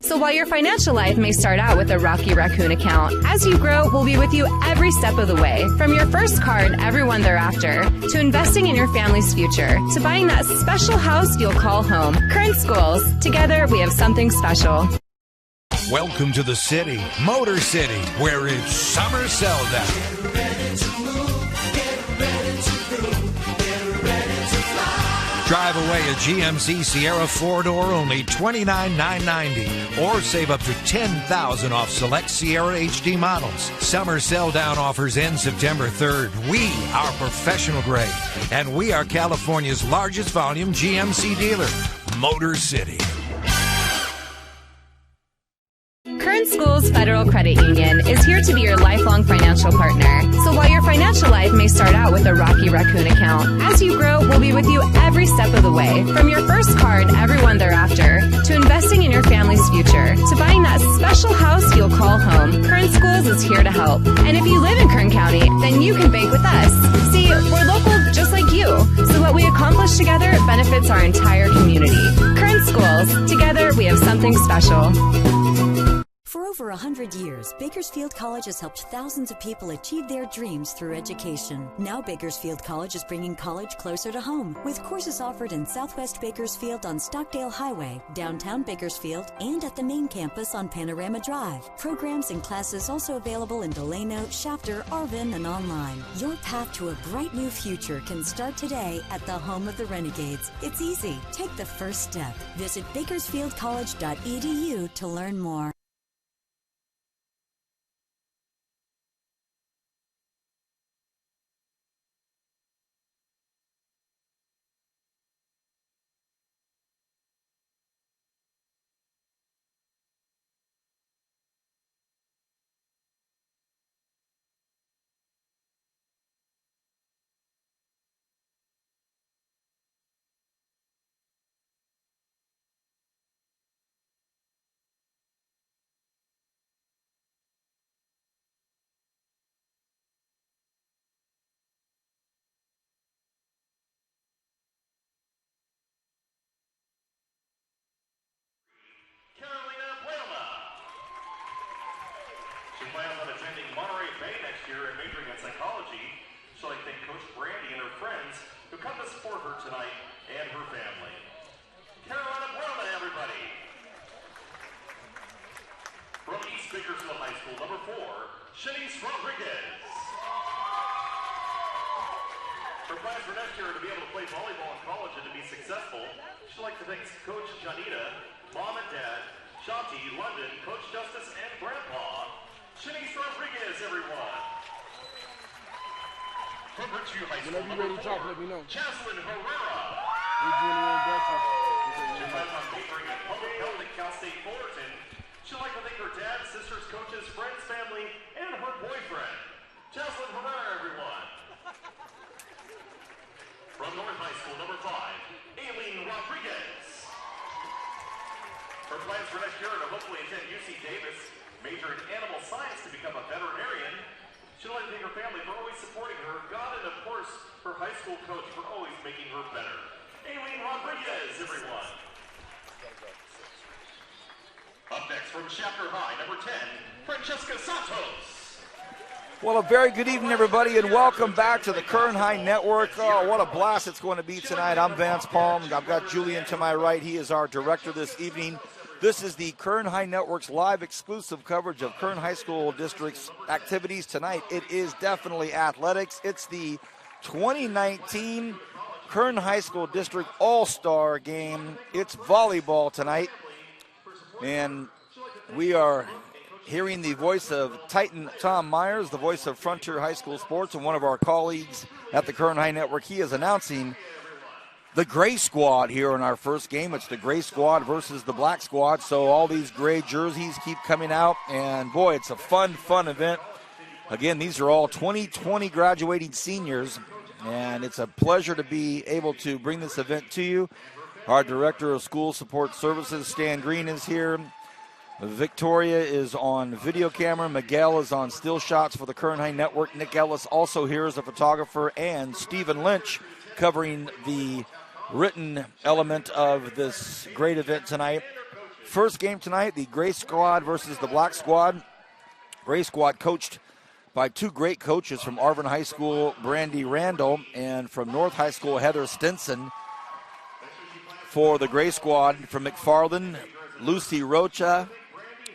So while your financial life may start out with a Rocky Raccoon account, as you grow, we'll be with you every step of the way. From your first car and everyone thereafter, to investing in your family's future, to buying that special house you'll call home. Current Schools. Together, we have something special. Welcome to the city, Motor City, where it's summer sell-down. Get ready to move, get ready to groove, get ready to fly. Drive away a GMC Sierra 4-door, only $29,990. Or save up to $10,000 off select Sierra HD models. Summer sell-down offers end September 3rd. We are professional grade, and we are California's largest volume GMC dealer, Motor City. Current Schools Federal Credit Union is here to be your lifelong financial partner. So while your financial life may start out with a Rocky Raccoon account, as you grow, we'll be with you every step of the way. From your first car and everyone thereafter, to investing in your family's future, to buying that special house you'll call home. Current Schools is here to help. And if you live in Kern County, then you can bank with us. See, we're local just like you. So what we accomplish together benefits our entire community. Current Schools. Together, we have something special. For over 100 years, Bakersfield College has helped thousands of people achieve their dreams through education. Now Bakersfield College is bringing college closer to home, with courses offered in Southwest Bakersfield on Stockdale Highway, downtown Bakersfield, and at the main campus on Panorama Drive. Programs and classes also available in Delano, Shafter, Arvin, and online. Your path to a bright new future can start today at the home of the Renegades. It's easy. Take the first step. Visit bakersfieldcollege.edu to learn more. She plans on attending Monterey Bay next year and majoring in psychology. She'd like to thank Coach Brandy and her friends who come to support her tonight and her family. Carolina Buena, everybody. From East Bakersfield High School, number 4, Shanice Rodriguez. Her plans for next year are to be able to play volleyball in college and to be successful. She'd like to thank Coach Janita, Mom and Dad, Shanti, London, Coach Justice, and Grandpa. Shanice Rodriguez, everyone. From Richview High School, Whenever you're ready to talk, let me know. Jaslyn Herrera. She plans on majoring in public health at Cal State Fullerton. She'd like to thank her dad, sisters, coaches, friends, family, and her boyfriend. Jaslyn Herrera, everyone. From North High School, number 5, Aileen Rodriguez. Her plans for next year are to hopefully attend UC Davis, major in animal science to become a veterinarian. She'd like to thank her family for always supporting her, God, and of course, her high school coach for always making her better. Aileen Rodriguez, everyone. Up next from Shafter High, number 10, Francesca Santos. Well, a very good evening, everybody, and welcome back to the Kern High Network. Oh, what a blast it's going to be tonight. I'm Vance Palm. I've got Julian to my right. He is our director this evening. This is the Kern High Network's live exclusive coverage of Kern High School District's activities tonight. It is definitely athletics. It's the 2019 Kern High School District All-Star Game. It's volleyball tonight. And we are hearing the voice of Titan Tom Myers, the voice of Frontier High School Sports, and one of our colleagues at the Kern High Network. He is announcing the gray squad here in our first game. It's the gray squad versus the black squad. So all these gray jerseys keep coming out. And, boy, it's a fun event. Again, these are all 2020 graduating seniors. And it's a pleasure to be able to bring this event to you. Our Director of School Support Services, Stan Green, is here. Victoria is on video camera. Miguel is on still shots for the Kern High Network. Nick Ellis also here as a photographer. And Stephen Lynch covering the written element of this great event tonight. First game tonight, the gray squad versus the black squad. Gray squad coached by two great coaches from Arvin High School, Brandy Randall, and from North High School, Heather Stinson. For the gray squad, from McFarland, Lucy Rocha.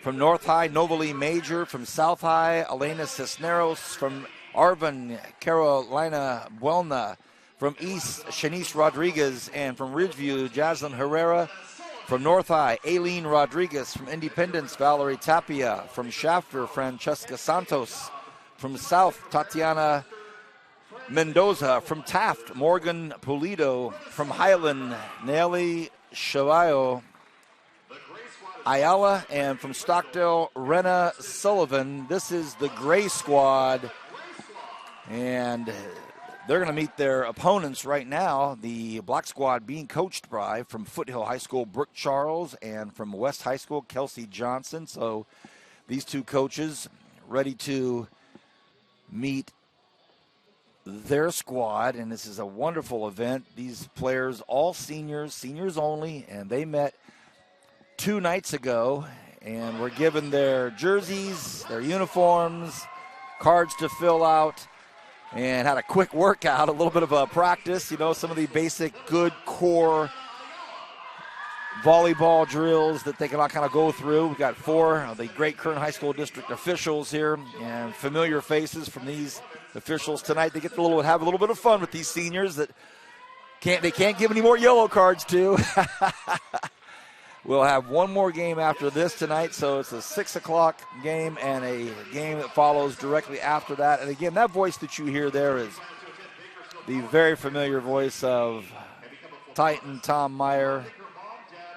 From North High, Novalee Major. From South High, Elena Cisneros. From Arvin, Carolina Buelna. From East, Shanice Rodriguez. And from Ridgeview, Jaslyn Herrera. From North High, Aileen Rodriguez. From Independence, Valerie Tapia. From Shafter, Francesca Santos. From South, Tatiana Mendoza. From Taft, Morgan Pulido. From Highland, Nelly Chavayo Ayala. And from Stockdale, Rena Sullivan. This is the gray squad. And they're going to meet their opponents right now. The black squad being coached by, from Foothill High School, Brooke Charles, and from West High School, Kelsey Johnson. So these two coaches ready to meet their squad, and this is a wonderful event. These players, all seniors only, and they met 2 nights ago and were given their jerseys, their uniforms, cards to fill out, and had a quick workout, a little bit of a practice, some of the basic good core volleyball drills that they can all kind of go through. We've got 4 of the great Kern High School District officials here, and familiar faces from these officials tonight. They get have a little bit of fun with these seniors that they can't give any more yellow cards to. We'll have one more game after this tonight, so it's a 6 o'clock game and a game that follows directly after that. And again, that voice that you hear there is the very familiar voice of Titan Tom Meyer.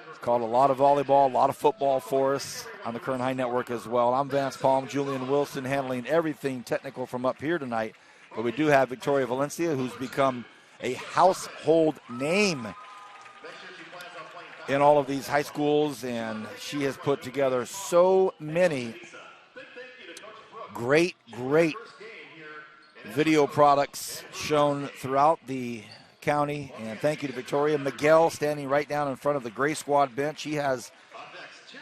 He's called a lot of volleyball, a lot of football for us on the Kern High Network as well. I'm Vance Palm, Julian Wilson handling everything technical from up here tonight. But we do have Victoria Valencia, who's become a household name in all of these high schools, and she has put together so many great video products shown throughout the county. And thank you to Victoria. Miguel standing right down in front of the gray squad bench. He has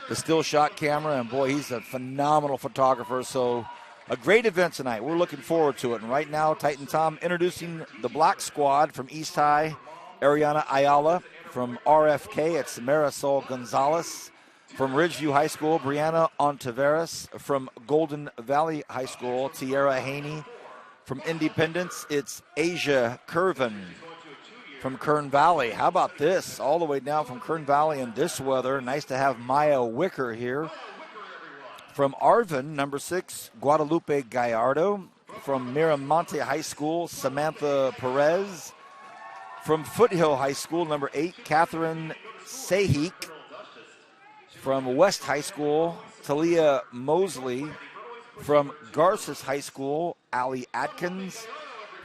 the still shot camera, and boy, he's a phenomenal photographer. So a great event tonight. We're looking forward to it. And right now, Titan Tom introducing the black squad. From East High, Ariana Ayala. From RFK, it's Marisol Gonzalez. From Ridgeview High School, Brianna Ontiveros. From Golden Valley High School, Tierra Haney. From Independence, it's Asia Curvin. From Kern Valley, how about this? All the way down from Kern Valley in this weather. Nice to have Maya Wicker here. From Arvin, number 6, Guadalupe Gallardo. From Miramonte High School, Samantha Perez. From Foothill High School, number 8, Catherine Sahik. From West High School, Talia Mosley. From Garces High School, Allie Atkins.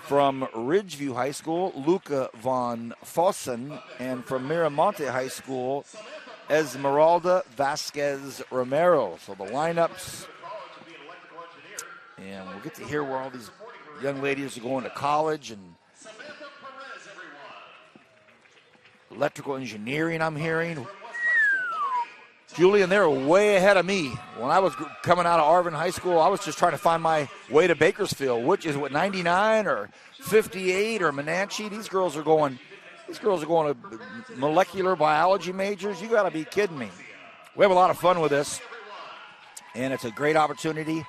From Ridgeview High School, Luca Von Fossen. And from Miramonte High School, Esmeralda Vasquez Romero. So the lineups, and we'll get to hear where all these young ladies are going to college, and electrical engineering, I'm hearing. Julian, they're way ahead of me. When I was coming out of Arvin High School, I was just trying to find my way to Bakersfield, which is 99 or 58 or Menanche. These girls are going to molecular biology majors. You got to be kidding me. We have a lot of fun with this, and it's a great opportunity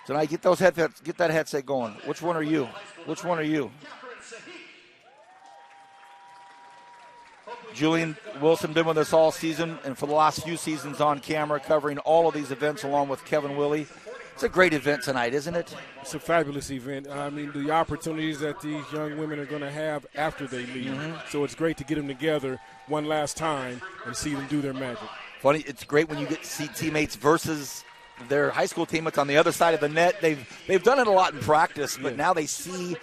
tonight. Get those headsets, get that headset going. Which one are you? Which one are you? Julian Wilson been with us all season, and for the last few seasons on camera, covering all of these events along with Kevin Willie. It's a great event tonight, isn't it? It's a fabulous event. I mean, the opportunities that these young women are going to have after they leave. Mm-hmm. So it's great to get them together one last time and see them do their magic. Funny, it's great when you get to see teammates versus their high school teammates on the other side of the net. They've done it a lot in practice, but now they see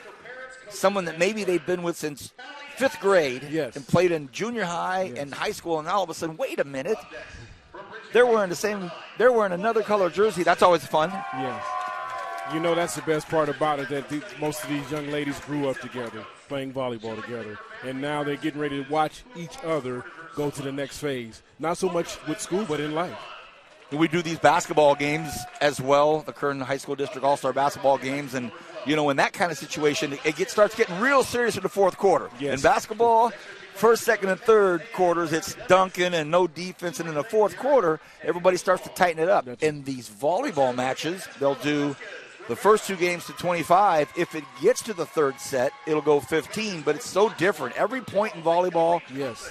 someone that maybe they've been with since 5th grade and played in junior high and high school, and all of a sudden, wait a minute, they're wearing another color jersey. That's always fun. Yeah. You know, that's the best part about it, that most of these young ladies grew up together, playing volleyball together. And now they're getting ready to watch each other go to the next phase. Not so much with school, but in life. We do these basketball games as well, the Kern High School District All-Star basketball games, and in that kind of situation, it starts getting real serious in the fourth quarter. Yes. In basketball, first, second, and third quarters, it's dunking and no defense, and in the fourth quarter, everybody starts to tighten it up. In these volleyball matches, they'll do the first 2 games to 25. If it gets to the third set, it'll go 15, but it's so different. Every point in volleyball,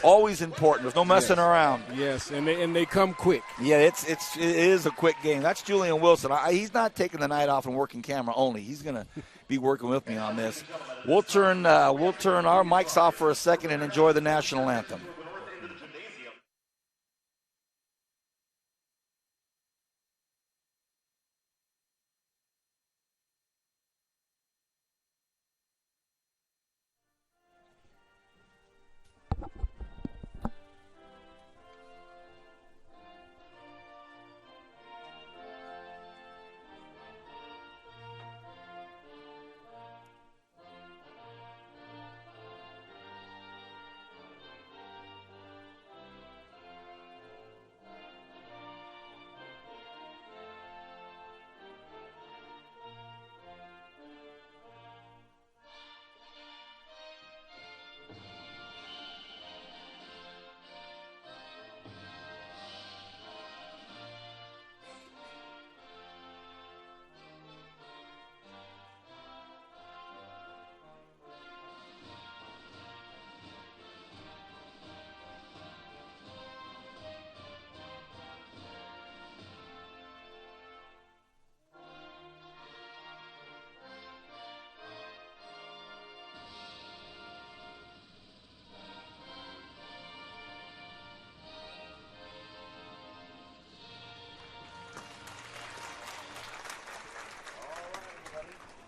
always important. There's no messing around. Yes, and they come quick. Yeah, it is a quick game. That's Julian Wilson. He's not taking the night off and working camera only. He's going to be working with me on this. We'll turn our mics off for a second and enjoy the national anthem.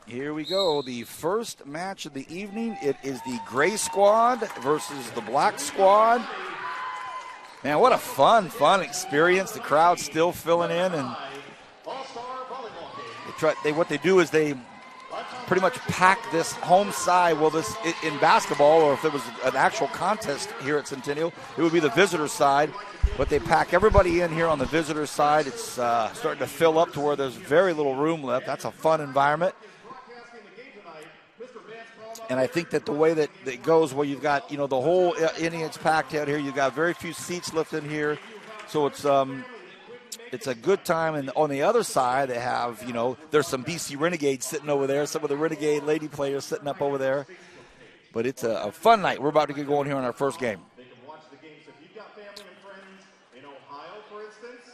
Here we go. The first match of the evening. It is the gray squad versus the black squad. Man, what a fun experience. The crowd's still filling in, and what they do is they pretty much pack this home side. Well, this in basketball, or if there was an actual contest here at Centennial, it would be the visitor side. But they pack everybody in here on the visitor side. It's starting to fill up to where there's very little room left. That's a fun environment. And I think that the way that it goes, where you've got, the whole Indians packed out here, you've got very few seats left in here. So it's a good time. And on the other side, they have, there's some BC Renegades sitting over there, some of the Renegade lady players sitting up over there. But it's a fun night. We're about to get going here on our first game. They can watch the games. If you've got family and friends in Ohio, for instance,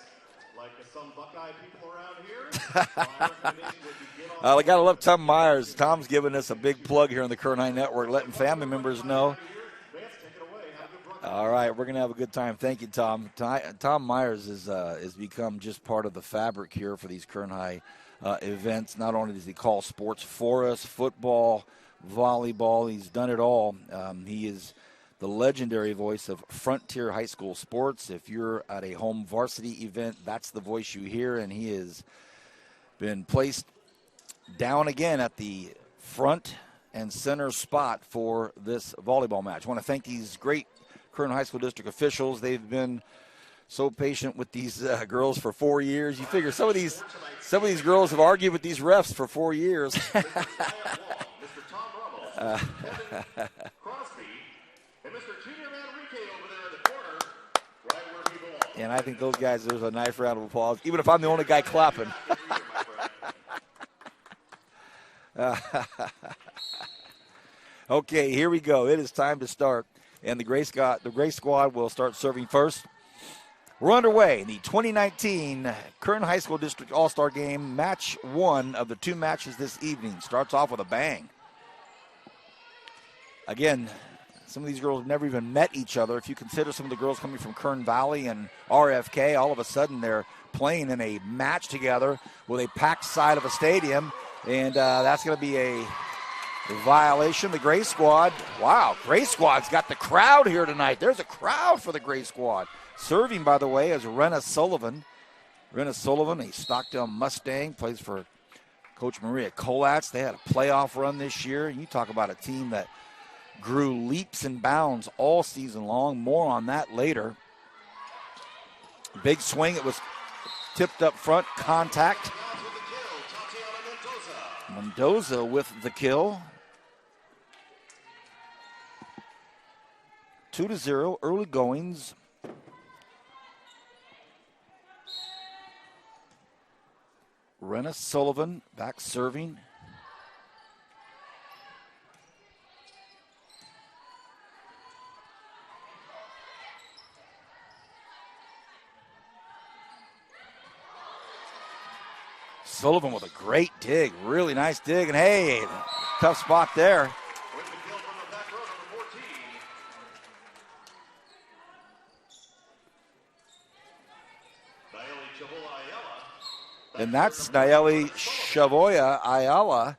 like some Buckeye people around here, my recommendation would be get on. I got to love Tom Myers. Tom's giving us a big plug here on the Kern High Network, letting family members know. All right, we're going to have a good time. Thank you, Tom. Tom Myers has become just part of the fabric here for these Kern High events. Not only does he call sports for us, football, volleyball, he's done it all. He is the legendary voice of Frontier High School sports. If you're at a home varsity event, that's the voice you hear, and he has been placed down again at the front and center spot for this volleyball match. I want to thank these great Kern High School District officials. They've been so patient with these girls for 4 years. You figure some of these girls have argued with these refs for 4 years. And I think those guys deserve a nice round of applause, even if I'm the only guy clapping. Okay, here we go. It is time to start. And the Gray Squad will start serving first. We're underway. The 2019 Kern High School District All-Star Game, match one of the two matches this evening. Starts off with a bang. Again, some of these girls have never even met each other. If you consider some of the girls coming from Kern Valley and RFK, all of a sudden they're playing in a match together with a packed side of a stadium. And that's going to be a violation. The Gray Squad, wow, Gray Squad's got the crowd here tonight. There's a crowd for the Gray Squad. Serving, by the way, is Renna Sullivan. Renna Sullivan, a Stockdale Mustang, plays for Coach Maria Kolatz. They had a playoff run this year. You talk about a team that grew leaps and bounds all season long. More on that later. Big swing. It was tipped up front. Contact. Mendoza with the kill. 2-0, early goings. Renna Sullivan back serving. Sullivan with a great dig, really nice dig, and hey, tough spot there. And that's Nayeli Shavoya Ayala.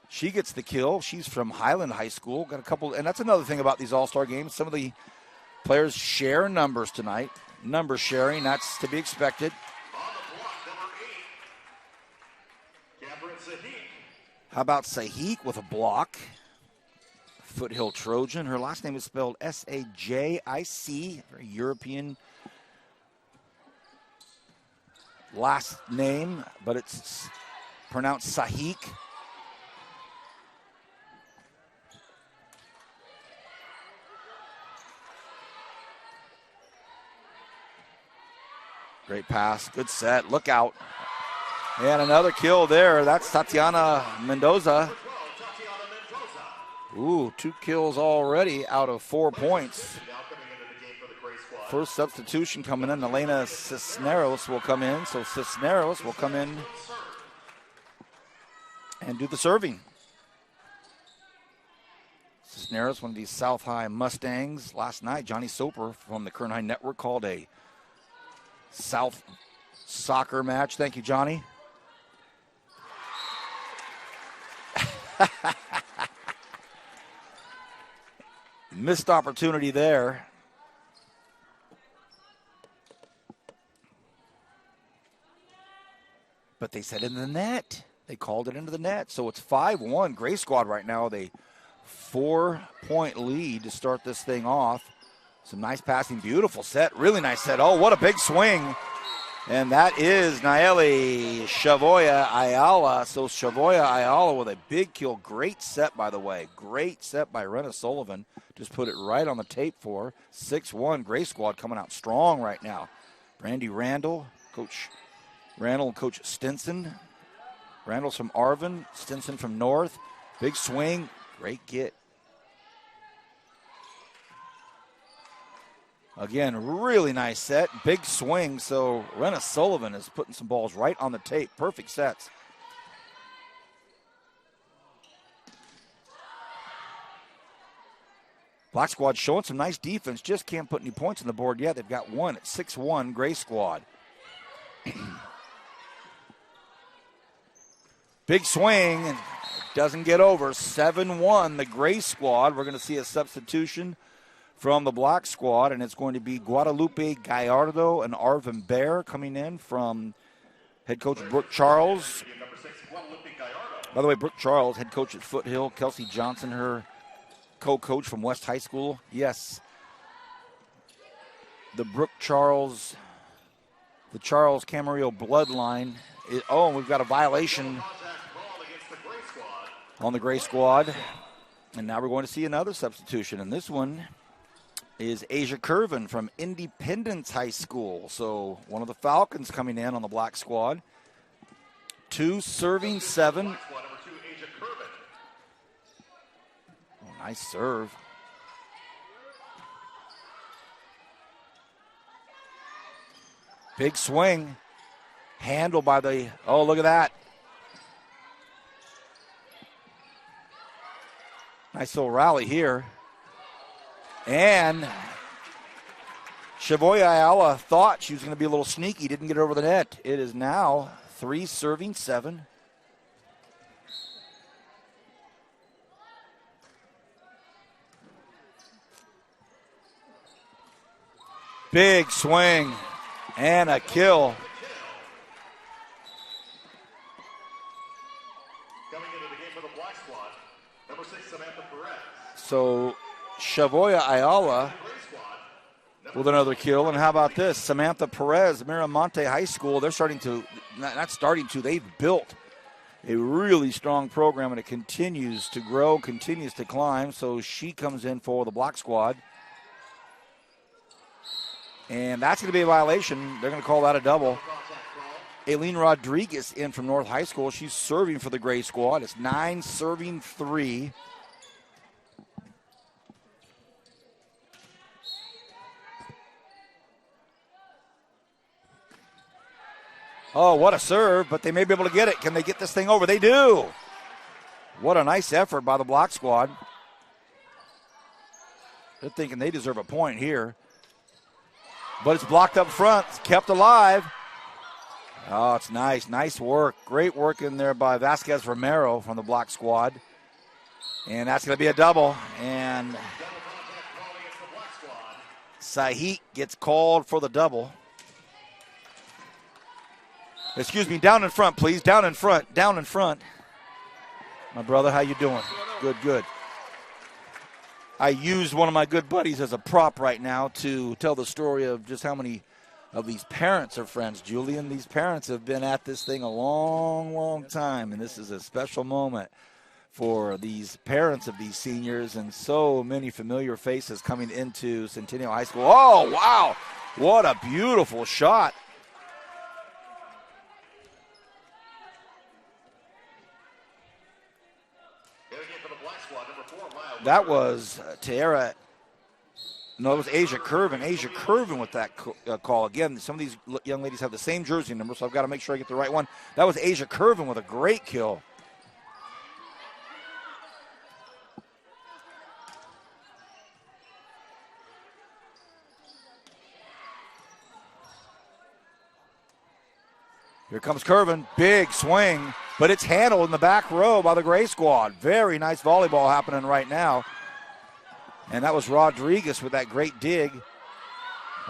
She gets the kill. She's from Highland High School. Got a couple, and that's another thing about these all-star games. Some of the players share numbers tonight. Number sharing, that's to be expected. How about Sahik with a block? Foothill Trojan. Her last name is spelled S-A-J-I-C. Very European last name, but it's pronounced Sahik. Great pass, good set, look out. And another kill there, that's Tatiana Mendoza. Ooh, 2 kills already out of 4 points. First substitution coming in, Elena Cisneros will come in. So Cisneros will come in and do the serving. Cisneros, one of these South High Mustangs. Last night, Johnny Soper from the Kern High Network called a South soccer match. Thank you, Johnny. Missed opportunity there. But they said in the net. They called it into the net. So it's 5-1. Gray Squad right now with a 4-point lead to start this thing off. Some nice passing. Beautiful set. Really nice set. Oh, what a big swing. And that is Nayeli Shavoya Ayala. So Shavoya Ayala with a big kill. Great set, by the way. Great set by Renna Sullivan. Just put it right on the tape for her. 6-1. Gray Squad coming out strong right now. Brandy Randall, Coach Randall and Coach Stinson. Randall's from Arvin, Stinson from North. Big swing, great get. Again, really nice set, big swing. So Renna Sullivan is putting some balls right on the tape. Perfect sets. Black Squad showing some nice defense, just can't put any points on the board yet. They've got one at 6-1, Gray Squad. Big swing, and doesn't get over. 7-1, the Gray Squad. We're going to see a substitution from the Black Squad, and it's going to be Guadalupe Gallardo and Arvin Bear coming in from head coach Brooke Charles. By the way, Brooke Charles, head coach at Foothill. Kelsey Johnson, her co-coach from West High School. Yes, the Brooke Charles, the Charles Camarillo bloodline. Oh, we've got a violation on the Gray Squad. And now we're going to see another substitution. And this one is Asia Curvin from Independence High School. So one of the Falcons coming in on the Black Squad. 2 serving 7. Oh, nice serve. Big swing. Handled by the, oh, look at that. Nice little rally here. And Shavoya Ayala thought she was going to be a little sneaky, didn't get over the net. It is now 3 serving 7. Big swing and a kill. So Shavoya Ayala with another kill. And how about this? Samantha Perez, Miramonte High School. They're they've built a really strong program, and it continues to grow, continues to climb. So she comes in for the block squad. And that's going to be a violation. They're going to call that a double. Aileen Rodriguez in from North High School. She's serving for the Gray squad. It's 9 serving 3. Oh, what a serve, but they may be able to get it. Can they get this thing over? They do. What a nice effort by the block squad. They're thinking they deserve a point here. But it's blocked up front. It's kept alive. Oh, it's nice. Nice work. Great work in there by Vasquez Romero from the block squad. And that's going to be a double. And Sahit gets called for the double. Excuse me, down in front, please. Down in front. Down in front. My brother, how you doing? Good, good. I used one of my good buddies as a prop right now to tell the story of just how many of these parents are friends, Julian. These parents have been at this thing a long, long time, and this is a special moment for these parents of these seniors and so many familiar faces coming into Centennial High School. Oh, wow. What a beautiful shot. That was Tiara. No, it was Asia Curvin. Asia Curvin with that call. Again, some of these young ladies have the same jersey number, so I've got to make sure I get the right one. That was Asia Curvin with a great kill. Here comes Curvin. Big swing, but it's handled in the back row by the Gray squad. Very nice volleyball happening right now. And that was Rodriguez with that great dig.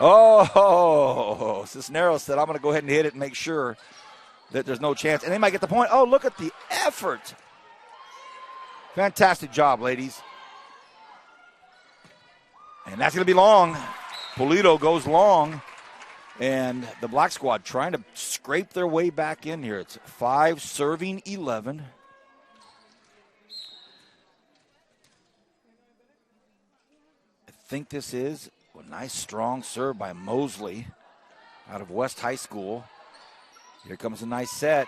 Oh, Cisneros said, I'm going to go ahead and hit it and make sure that there's no chance. And they might get the point. Oh, look at the effort. Fantastic job, ladies. And that's going to be long. Polito goes long. And the black squad trying to scrape their way back in here. It's 5 serving 11. I think this is a nice strong serve by Mosley out of West High School. Here comes a nice set.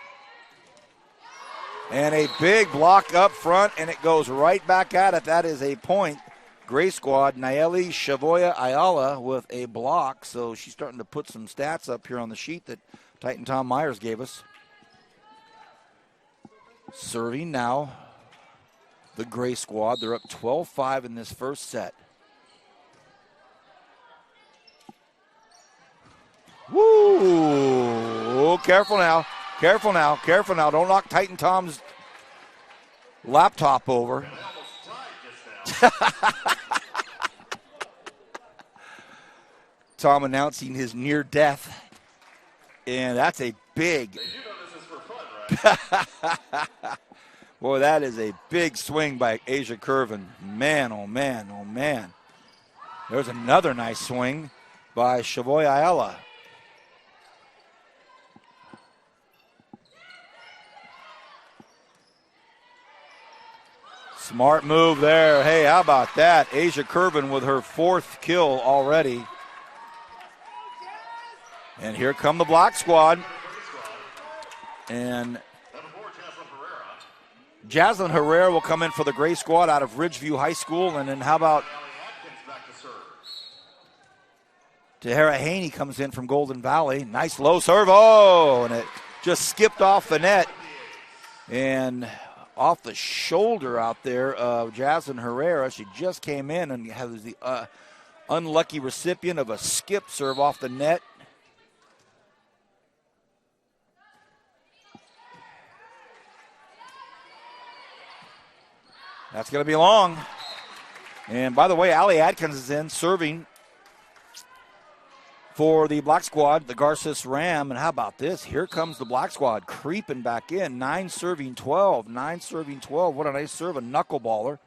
And a big block up front, and it goes right back at it. That is a point. Gray squad, Nayeli Shavoya Ayala with a block. So she's starting to put some stats up here on the sheet that Titan Tom Myers gave us. Serving now the Gray squad. They're up 12-5 in this first set. Woo! Careful now. Careful now. Careful now. Don't knock Titan Tom's laptop over. Tom announcing his near death. And that's a big. Boy, that is a big swing by Asia Curvin. Man, oh man, oh man. There's another nice swing by Shavoy Ayala. Smart move there. Hey, how about that? Asia Curvin with her 4th kill already. And here come the block squad. And Jaslyn Herrera will come in for the Gray squad out of Ridgeview High School. And then how about Tahara Haney comes in from Golden Valley. Nice low serve. Oh, and it just skipped off the net. And off the shoulder out there of Jaslyn Herrera. She just came in and has the unlucky recipient of a skip serve off the net. That's going to be long. And by the way, Allie Atkins is in serving for the black squad, the Garces Ram. And how about this? Here comes the black squad creeping back in. 9 serving 12. 9 serving 12. What a nice serve, a knuckleballer.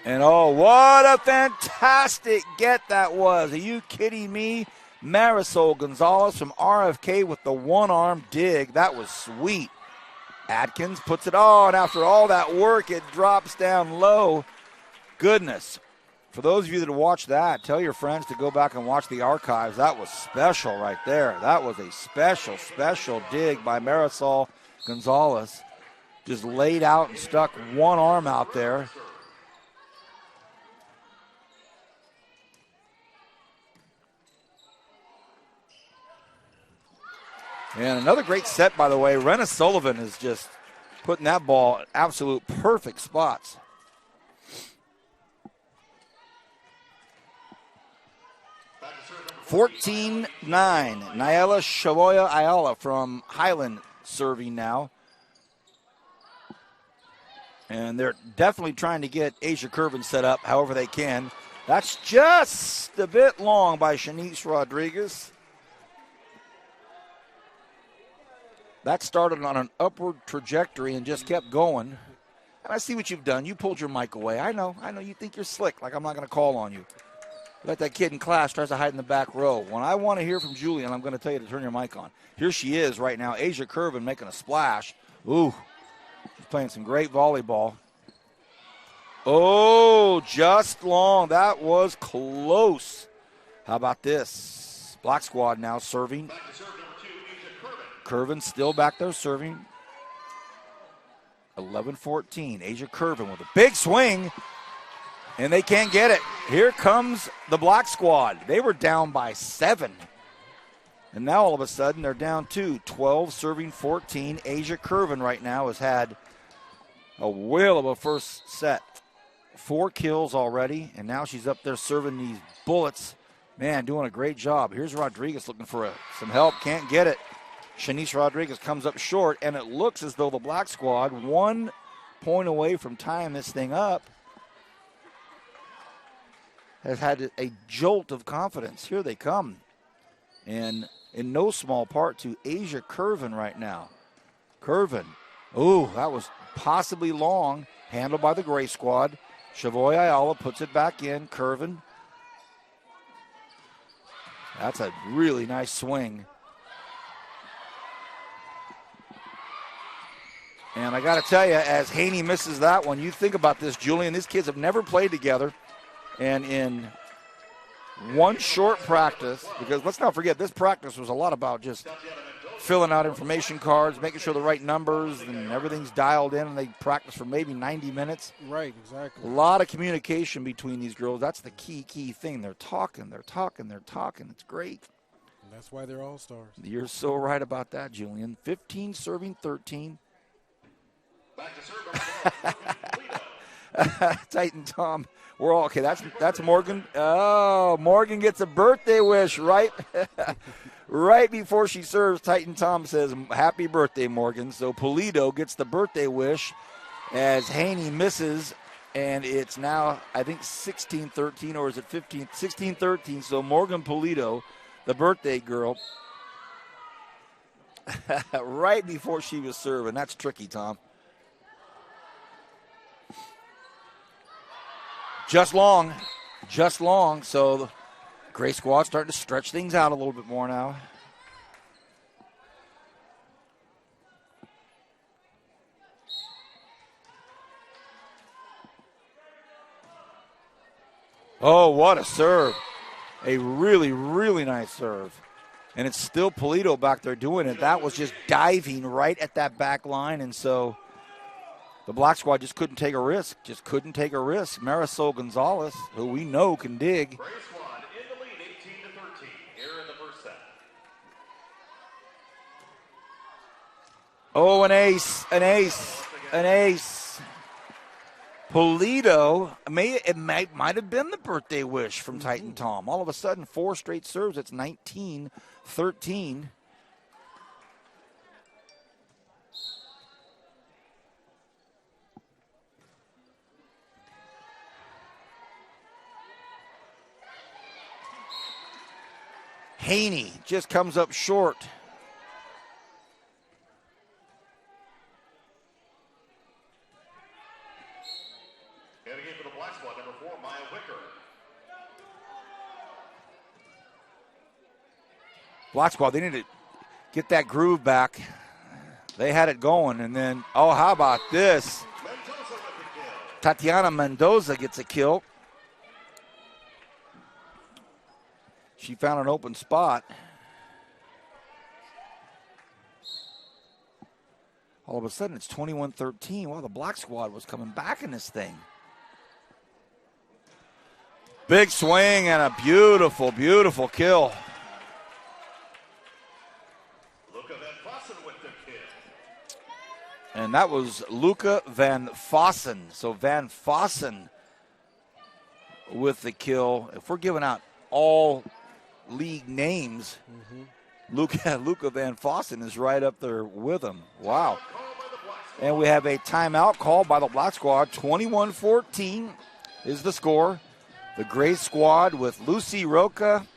And oh, what a fantastic get that was. Are you kidding me? Marisol Gonzalez from RFK with the one-arm dig. That was sweet. Atkins puts it on. After all that work, it drops down low. Goodness. For those of you that watched that, tell your friends to go back and watch the archives. That was special right there. That was a special, special dig by Marisol Gonzalez. Just laid out and stuck one arm out there. And another great set, by the way. Renna Sullivan is just putting that ball in absolute perfect spots. (14-9). Nayela Shavoya Ayala from Highland serving now. And they're definitely trying to get Asia Curvin set up however they can. That's just a bit long by Shanice Rodriguez. That started on an upward trajectory and just kept going. And I see what you've done. You pulled your mic away. I know. You think you're slick, like I'm not going to call on you. Like that kid in class tries to hide in the back row. When I want to hear from Julian, I'm going to tell you to turn your mic on. Here she is right now, Asia Curvin making a splash. Ooh, she's playing some great volleyball. Oh, just long. That was close. How about this? Black squad now serving. Curvin still back there serving. 11-14. Asia Curvin with a big swing. And they can't get it. Here comes the black squad. They were down by 7. And now all of a sudden they're down 2. 12 serving 14. Asia Curvin right now has had a whale of a first set. 4 kills already. And now she's up there serving these bullets. Man, doing a great job. Here's Rodriguez looking for some help. Can't get it. Shanice Rodriguez comes up short. And it looks as though the black squad, 1 point away from tying this thing up, has had a jolt of confidence. Here they come. And in no small part to Asia Curvin right now. Curvin. Ooh, that was possibly long. Handled by the gray squad. Shavoy Ayala puts it back in. Curvin. That's a really nice swing. And I got to tell you, as Haney misses that one, you think about this, Julian. These kids have never played together. And in one short practice, because let's not forget, this practice was a lot about just filling out information cards, making sure the right numbers and everything's dialed in, and they practice for maybe 90 minutes. Right, exactly. A lot of communication between these girls. That's the key thing. They're talking. It's great. And that's why they're all-stars. You're so right about that, Julian. 15 serving 13. Back to serve. Titan Tom. We're all okay. That's Morgan. Oh, Morgan gets a birthday wish right before she serves. Titan Tom says, "Happy birthday, Morgan." So Pulido gets the birthday wish as Haney misses, and it's now I think 16-13 or is it 15? 16-13. So Morgan Pulido, the birthday girl, right before she was serving. That's tricky, Tom. Just long. So the gray squad's starting to stretch things out a little bit more now. Oh, what a serve. A really, really nice serve. And it's still Pulido back there doing it. That was just diving right at that back line, and so the black squad just couldn't take a risk. Marisol Gonzalez, who we know can dig. Gray squad in the lead, 18-13. Here in the first set. Oh, an ace. Pulido, it might have been the birthday wish from Titan Tom. All of a sudden, 4 straight serves. It's 19-13. Haney just comes up short. And again for the black squad, Black squad, they need to get that groove back. They had it going, and then, oh, how about this? Tatiana Mendoza gets a kill. She found an open spot. All of a sudden, it's 21-13. Wow, the Black squad was coming back in this thing. Big swing and a beautiful, beautiful kill. And that was Luca Van Fossen. So Van Fossen with the kill. If we're giving out all league names, Luca Van Fossen is right up there with him. Wow. And we have a timeout called by the Black squad. 21-14 is the score. The Gray squad with Lucy Rocha,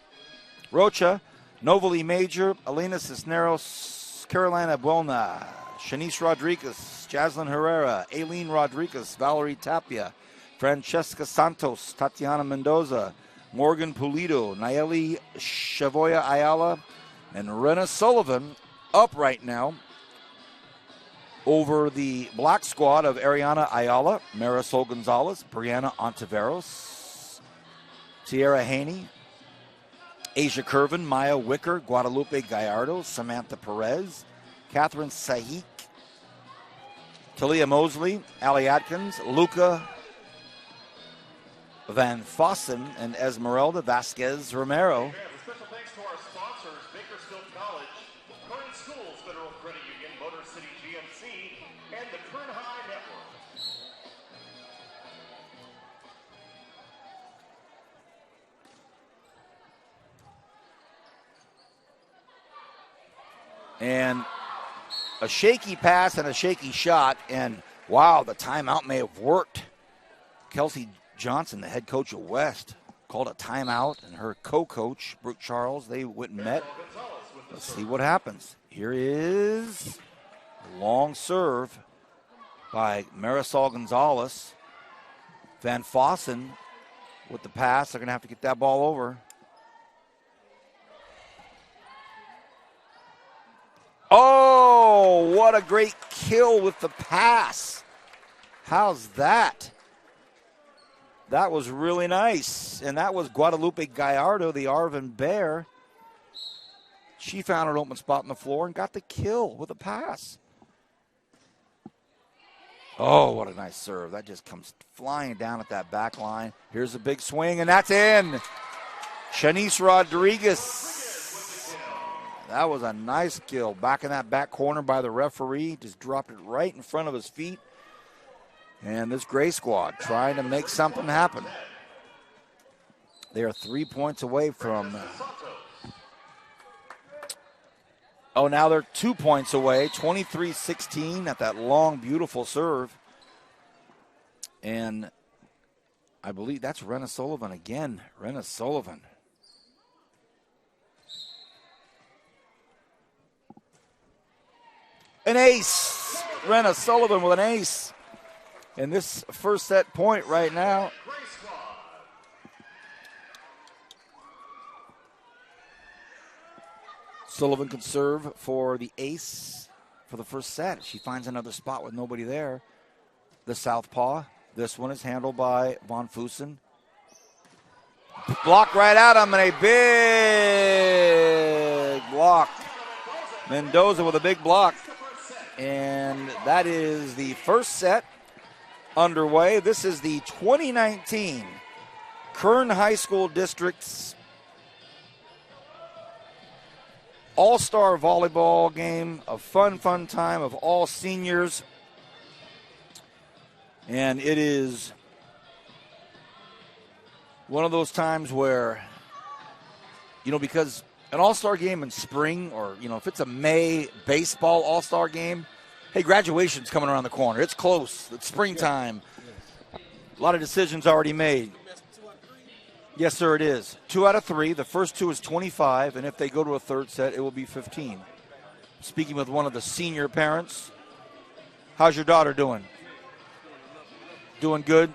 Novely Major, Elena Cisneros, Carolina Buena, Shanice Rodriguez, Jaslyn Herrera, Aileen Rodriguez, Valerie Tapia, Francesca Santos, Tatiana Mendoza, Morgan Pulido, Nayeli Chavoya Ayala, and Rena Sullivan up right now over the Black squad of Ariana Ayala, Marisol Gonzalez, Brianna Ontiveros, Sierra Haney, Asia Curvin, Maya Wicker, Guadalupe Gallardo, Samantha Perez, Catherine Sahik, Talia Mosley, Allie Atkins, Luca Van Fossen, and Esmeralda Vasquez Romero. Special thanks to our sponsors, Bakersfield College, Current Schools Federal Credit Union, Motor City GMC, and the Kern High Network. And a shaky pass and a shaky shot, and wow, the timeout may have worked. Kelsey Johnson, the head coach of West, called a timeout, and her co-coach, Brooke Charles, they went and met. Let's see what happens. Here is a long serve by Marisol Gonzalez. Van Fossen with the pass. They're going to have to get that ball over. Oh, what a great kill with the pass. How's that? That was really nice. And that was Guadalupe Gallardo, the Arvin Bear. She found an open spot on the floor and got the kill with a pass. Oh, what a nice serve. That just comes flying down at that back line. Here's a big swing, and that's in. Shanice Rodriguez. That was a nice kill. Back in that back corner by the referee. Just dropped it right in front of his feet. And this Gray squad trying to make something happen. They are 3 points away from... Oh, now they're 2 points away. 23-16 at that long, beautiful serve. And I believe that's Rena Sullivan again. Rena Sullivan. An ace. Rena Sullivan with an ace. And this first set point right now. Sullivan can serve for the ace for the first set. She finds another spot with nobody there. The southpaw. This one is handled by Von Fusen. Block right out. I'm in a big block. Mendoza with a big block. And that is the first set underway. This is the 2019 Kern High School District's All-Star Volleyball game. A fun time of all seniors. And it is one of those times where, you know, because an all-star game in spring, or, you know, if it's a May baseball all-star game, hey, graduation's coming around the corner. It's close. It's springtime. A lot of decisions already made. Yes, sir, it is. 2 out of 3. The first 2 is 25, and if they go to a third set, it will be 15. Speaking with one of the senior parents, how's your daughter doing? Doing good?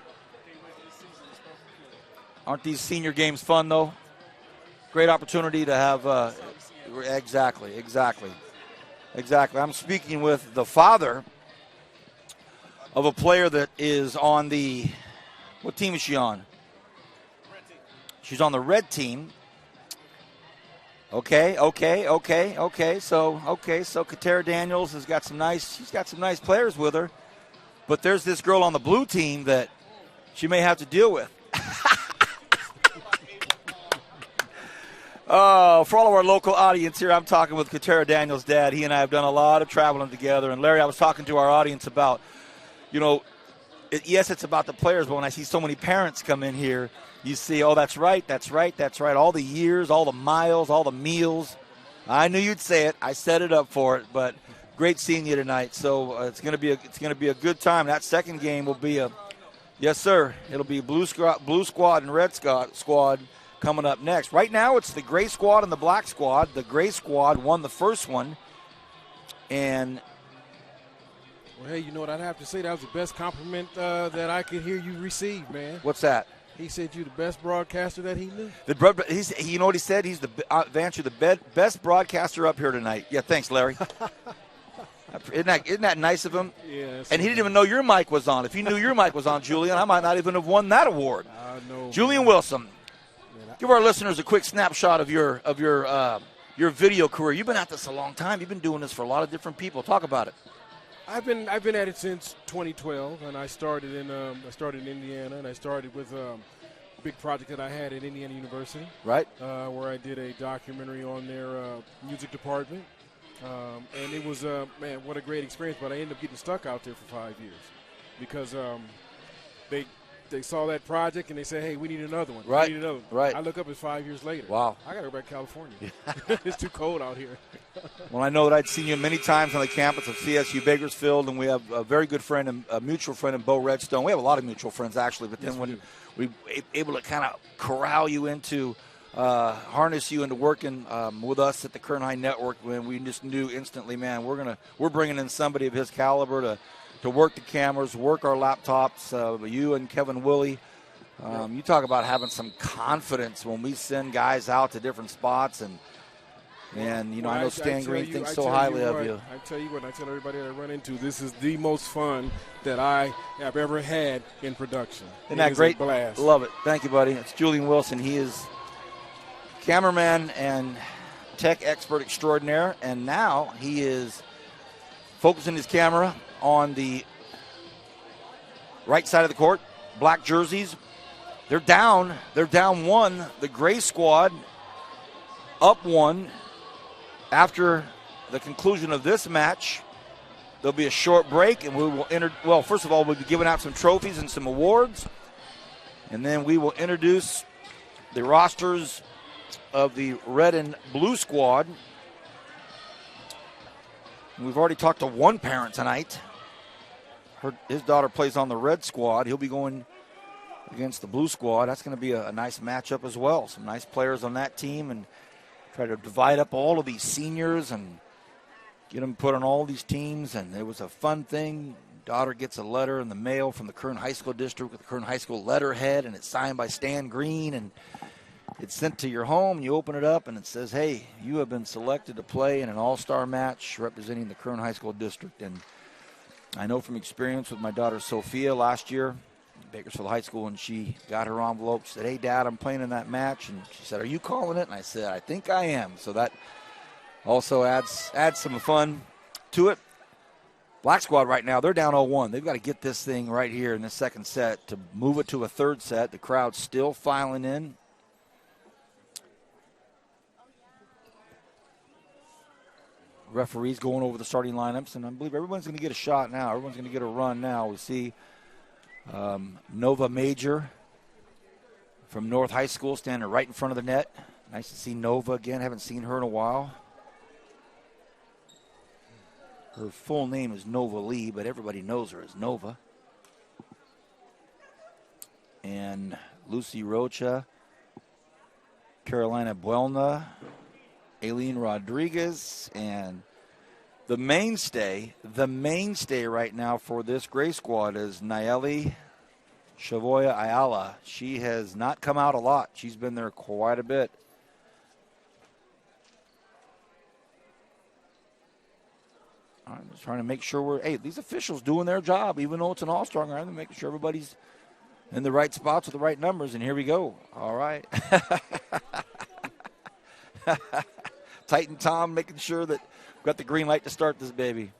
Aren't these senior games fun, though? Great opportunity to have Exactly. I'm speaking with the father of a player that is on the, what team is she on? She's on the red team. Okay. So Katara Daniels she's got some nice players with her, but there's this girl on the blue team that she may have to deal with. Oh, for all of our local audience here, I'm talking with Katara Daniels' dad. He and I have done a lot of traveling together. And Larry, I was talking to our audience about, yes, it's about the players, but when I see so many parents come in here, you see, oh, that's right. All the years, all the miles, all the meals. I knew you'd say it. I set it up for it, but great seeing you tonight. So it's going to be a good time. That second game will be yes, sir. It'll be blue squad and red squad coming up next. Right now, it's the gray squad and the black squad. The gray squad won the first one, and. Well, hey, you know what I'd have to say? That was the best compliment that I could hear you receive, man. What's that? He said you're the best broadcaster that he knew. You know what he said? He's Vance, you're the best broadcaster up here tonight. Yeah, thanks, Larry. Isn't that nice of him? Yeah. And he didn't even know your mic was on. If he knew your mic was on, Julian, I might not even have won that award. No, Julian Wilson, give our listeners a quick snapshot of your video career. You've been at this a long time. You've been doing this for a lot of different people. Talk about it. I've been at it since 2012, and I started in Indiana, and I started with a big project that I had at Indiana University, right? Where I did a documentary on their music department, and it was man, what a great experience. But I ended up getting stuck out there for 5 years because they saw that project and they said, hey, we need another one. Right. We need another one. Right. I look up, it's 5 years later. Wow. I got to go back to California. It's too cold out here. Well, I know that I'd seen you many times on the campus of CSU Bakersfield, and we have a very good friend and a mutual friend in Bo Redstone. We have a lot of mutual friends, actually, but then Yes, when we able to kind of corral you into, harness you into working with us at the Kern High Network, when we just knew instantly, man, we're bringing in somebody of his caliber to work the cameras, work our laptops. You and Kevin Willie, you talk about having some confidence when we send guys out to different spots, and I know Stan Green thinks so highly of you. I tell you what, I tell everybody that I run into, this is the most fun that I have ever had in production. Isn't that great? A blast. Love it. Thank you, buddy. It's Julian Wilson. He is cameraman and tech expert extraordinaire, and now he is focusing his camera on the right side of the court. Black jerseys. They're down one. The gray squad up one. After the conclusion of this match, there'll be a short break, and we will first of all, we'll be giving out some trophies and some awards, and then we will introduce the rosters of the red and blue squad. We've already talked to one parent tonight. His daughter plays on the red squad. He'll be going against the blue squad. That's going to be a nice matchup as well. Some nice players on that team, and try to divide up all of these seniors and get them put on all these teams. And it was a fun thing. Daughter gets a letter in the mail from the Kern High School District with the Kern High School letterhead, and it's signed by Stan Green, and it's sent to your home. You open it up, and it says, hey, you have been selected to play in an all-star match representing the Kern High School District. And I know from experience with my daughter Sophia last year, Bakersfield High School, and she got her envelope, said, hey, Dad, I'm playing in that match. And she said, are you calling it? And I said, I think I am. So that also adds some fun to it. Black squad right now, they're down 0-1. They've got to get this thing right here in the second set to move it to a third set. The crowd's still filing in. Referees going over the starting lineups, and I believe everyone's going to get a shot now. Everyone's going to get a run now. We see Nova Major from North High School standing right in front of the net. Nice to see Nova again. Haven't seen her in a while. Her full name is Nova Lee, but everybody knows her as Nova. And Lucy Rocha, Carolina Buelna, Aileen Rodriguez, and the mainstay right now for this gray squad is Nayeli Chavoya Ayala. She has not come out a lot. She's been there quite a bit. I'm just trying to make sure these officials doing their job, even though it's an all-star game, making sure everybody's in the right spots with the right numbers, and here we go. All right. Titan Tom making sure that we've got the green light to start this baby.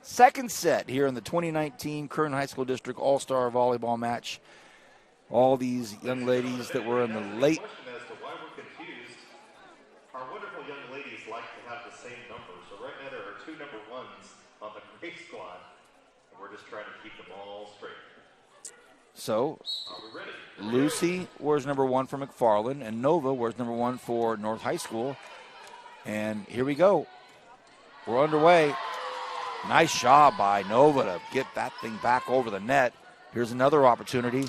Second set here in the 2019 Kern High School District All-Star Volleyball match. All these young ladies that were in the late. Question as to why we're confused. Our wonderful young ladies like to have the same numbers. So right now there are 2 number 1s on the gray squad, and we're just trying to keep them all straight. So, Are we ready? Lucy wears number 1 for McFarland, and Nova wears number 1 for North High School. And here we go. We're underway. Nice job by Nova to get that thing back over the net. Here's another opportunity.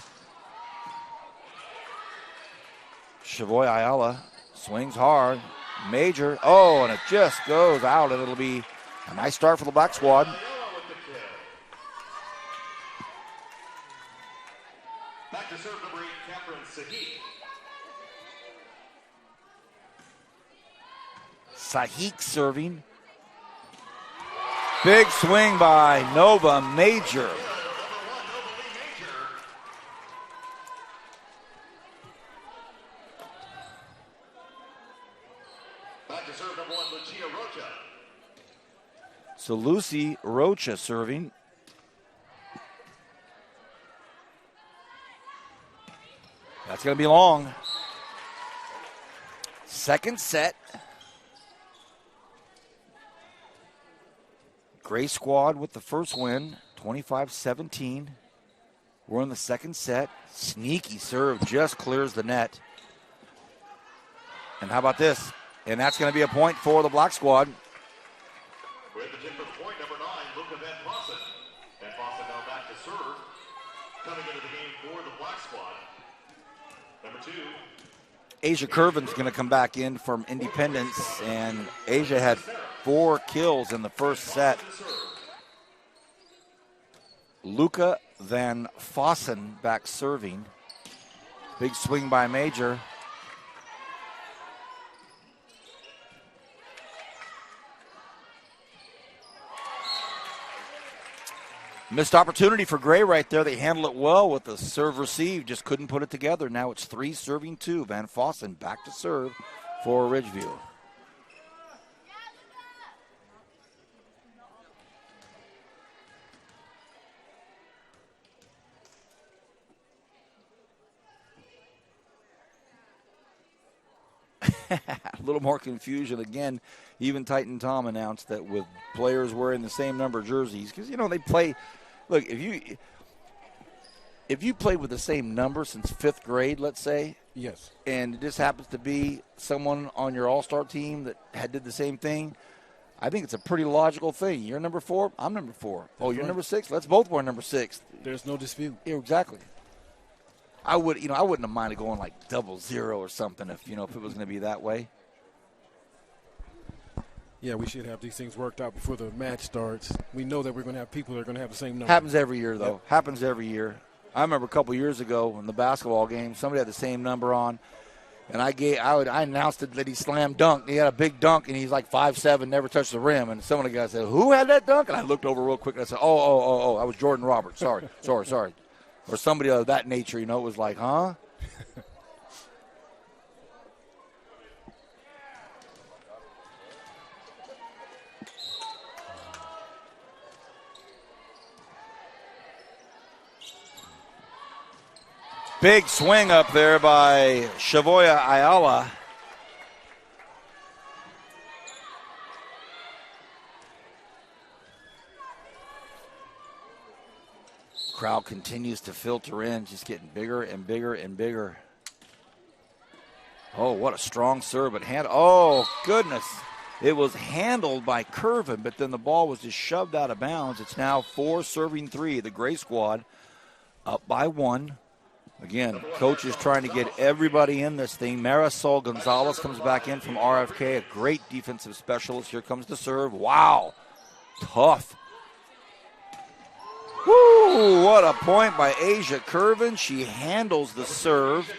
Shavoy Ayala swings hard. Major. Oh, and it just goes out, and it'll be a nice start for the Black Squad. Back to serve number 8, Catherine Sahik. Sahik serving. Big swing by Nova Major. Back to serve number 1, Lucia Rocha. So Lucy Rocha serving. That's going to be long. Second set. Gray squad with the first win, 25-17. We're in the second set. Sneaky serve, just clears the net. And how about this? And that's going to be a point for the Black Squad. With the tip for the point, number 9, Luca Van Fossen. Van Fossen now back to serve. Coming into the game for the Black Squad. Number 2. Asia Curvin's going to come back in from Independence, and Asia had 4 kills in the first set. Luca Van Fossen back serving. Big swing by Major. Missed opportunity for Gray right there. They handled it well with the serve receive. Just couldn't put it together. Now it's 3 serving 2. Van Fossen back to serve for Ridgeview. A little more confusion again. Even Titan Tom announced that with players wearing the same number jerseys, because they play. Look, if you played with the same number since 5th grade, let's say, Yes. and it just happens to be someone on your all-star team that did the same thing, I think it's a pretty logical thing. You're number 4, I'm number 4. Oh, you're right. number 6. Let's both wear number 6. There's no dispute. Yeah, exactly. I wouldn't have minded going like 00 or something if it was going to be that way. Yeah, we should have these things worked out before the match starts. We know that we're going to have people that are going to have the same number. Happens every year, though. Yep. Happens every year. I remember a couple years ago in the basketball game, somebody had the same number on, and I announced it that he slam dunked. He had a big dunk, and he's like 5'7", never touched the rim. And some of the guys said, "Who had that dunk?" And I looked over real quick, and I said, "Oh, I was Jordan Roberts. Sorry. Or somebody of that nature, it was like, huh? Big swing up there by Shavoya Ayala. Crowd continues to filter in, just getting bigger and bigger and bigger. Oh, what a strong serve. But oh, goodness. It was handled by Curvin, but then the ball was just shoved out of bounds. It's now 4 serving 3. The Gray squad up by 1. Again, coach is trying to get everybody in this thing. Marisol Gonzalez comes back in from RFK, a great defensive specialist. Here comes the serve. Wow. Tough. Woo, what a point by Asia Curvin. She handles the serve,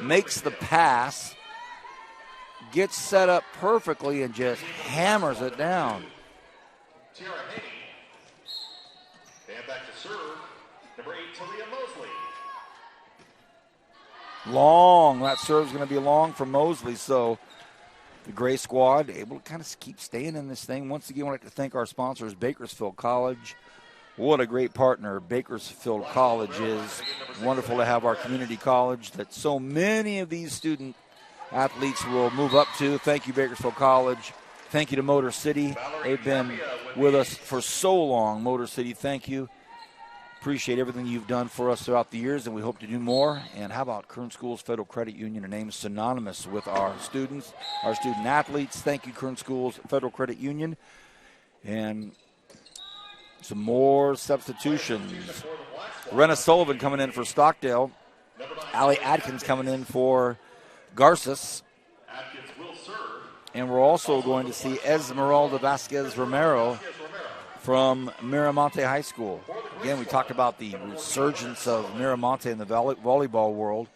makes the pass, gets set up perfectly, and just hammers it down. Tiara Haney. And back to serve, number 8, Talia Mosley. Long. That serve's going to be long for Mosley. So the Gray squad able to kind of keep staying in this thing. Once again, I'd like to thank our sponsors, Bakersfield College. What a great partner Bakersfield College is. Wonderful to have our community college that so many of these student athletes will move up to. Thank you, Bakersfield College. Thank you to Motor City. They've been with us for so long. Motor City, thank you. Appreciate everything you've done for us throughout the years, and we hope to do more. And how about Kern Schools Federal Credit Union, a name synonymous with our students, our student athletes. Thank you, Kern Schools Federal Credit Union. And some more substitutions. Renna Sullivan coming in for Stockdale. Allie Atkins coming in for Garces. And we're also going to see Esmeralda Vasquez Romero from Miramonte High School. Again, we talked about the resurgence of Miramonte in the volleyball world.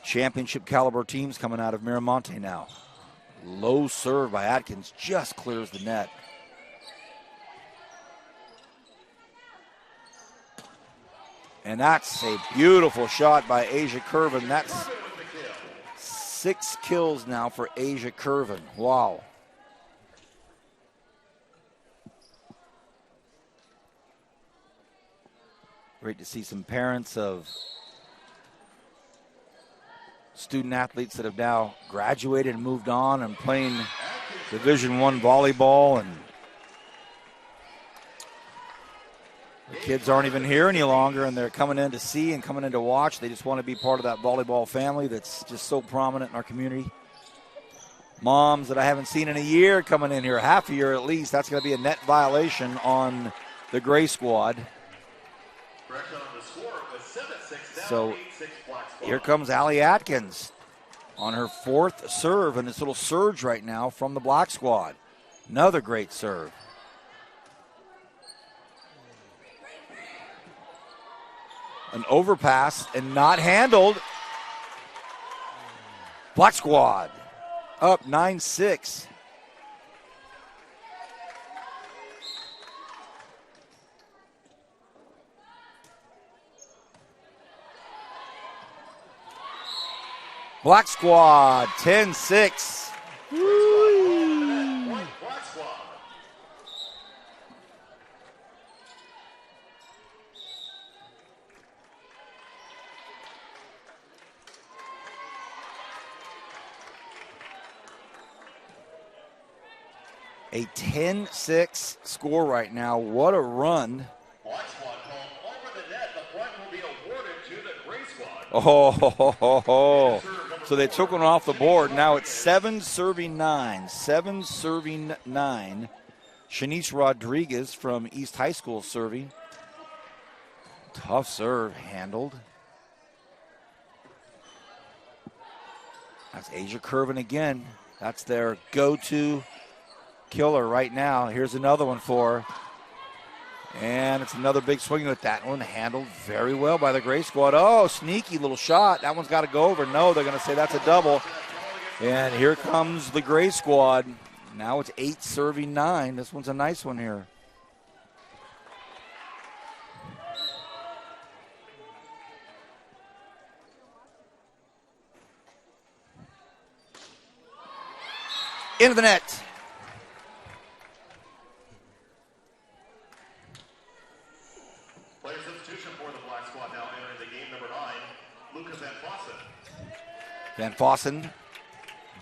Championship caliber teams coming out of Miramonte now. Low serve by Atkins just clears the net. And that's a beautiful shot by Asia Curvin. That's 6 kills now for Asia Curvin. Wow. Great to see some parents of student athletes that have now graduated and moved on and playing Division I volleyball, and the kids aren't even here any longer, and they're coming in to see and coming in to watch. They just want to be part of that volleyball family that's just so prominent in our community. Moms that I haven't seen in a year coming in here, half a year at least. That's going to be a net violation on the Gray squad. So here comes Allie Atkins on her 4th serve, and this little surge right now from the Black squad. Another great serve. An overpass and not handled. Black squad up 9-6. Black squad 10-6. Woo. Black squad. A 10-6 score right now. What a run. Black squad called over the net. The point will be awarded to the Gray squad. Oh. So they took one off the board. Now it's 7 serving 9. 7 serving 9. Shanice Rodriguez from East High School serving. Tough serve handled. That's Asia Curvin again. That's their go-to killer right now. Here's another one for her. And it's another big swing with that one. Handled very well by the Gray squad. Oh, sneaky little shot. That one's got to go over. No, they're going to say that's a double. And here comes the Gray squad. Now it's 8 serving 9. This one's a nice one here. Into the net. Player substitution for the Black squad now entering the game, number 9, Lucas Van Fossen. Van Fossen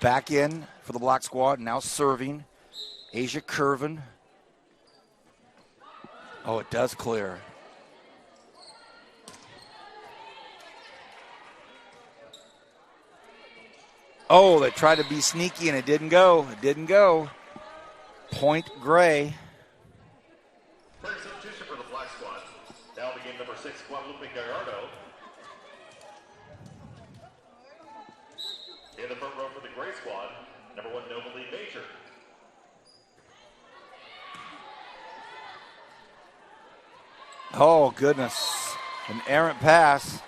back in for the Black squad, now serving. Asia Curvin. Oh, it does clear. Oh, they tried to be sneaky and it didn't go. It didn't go. Point Gray. Player substitution for the Black squad. Now the game, number 6, Guadalupe Gallardo. In the front row for the Gray squad, number 1, Novalie Major. Oh, goodness. An errant pass.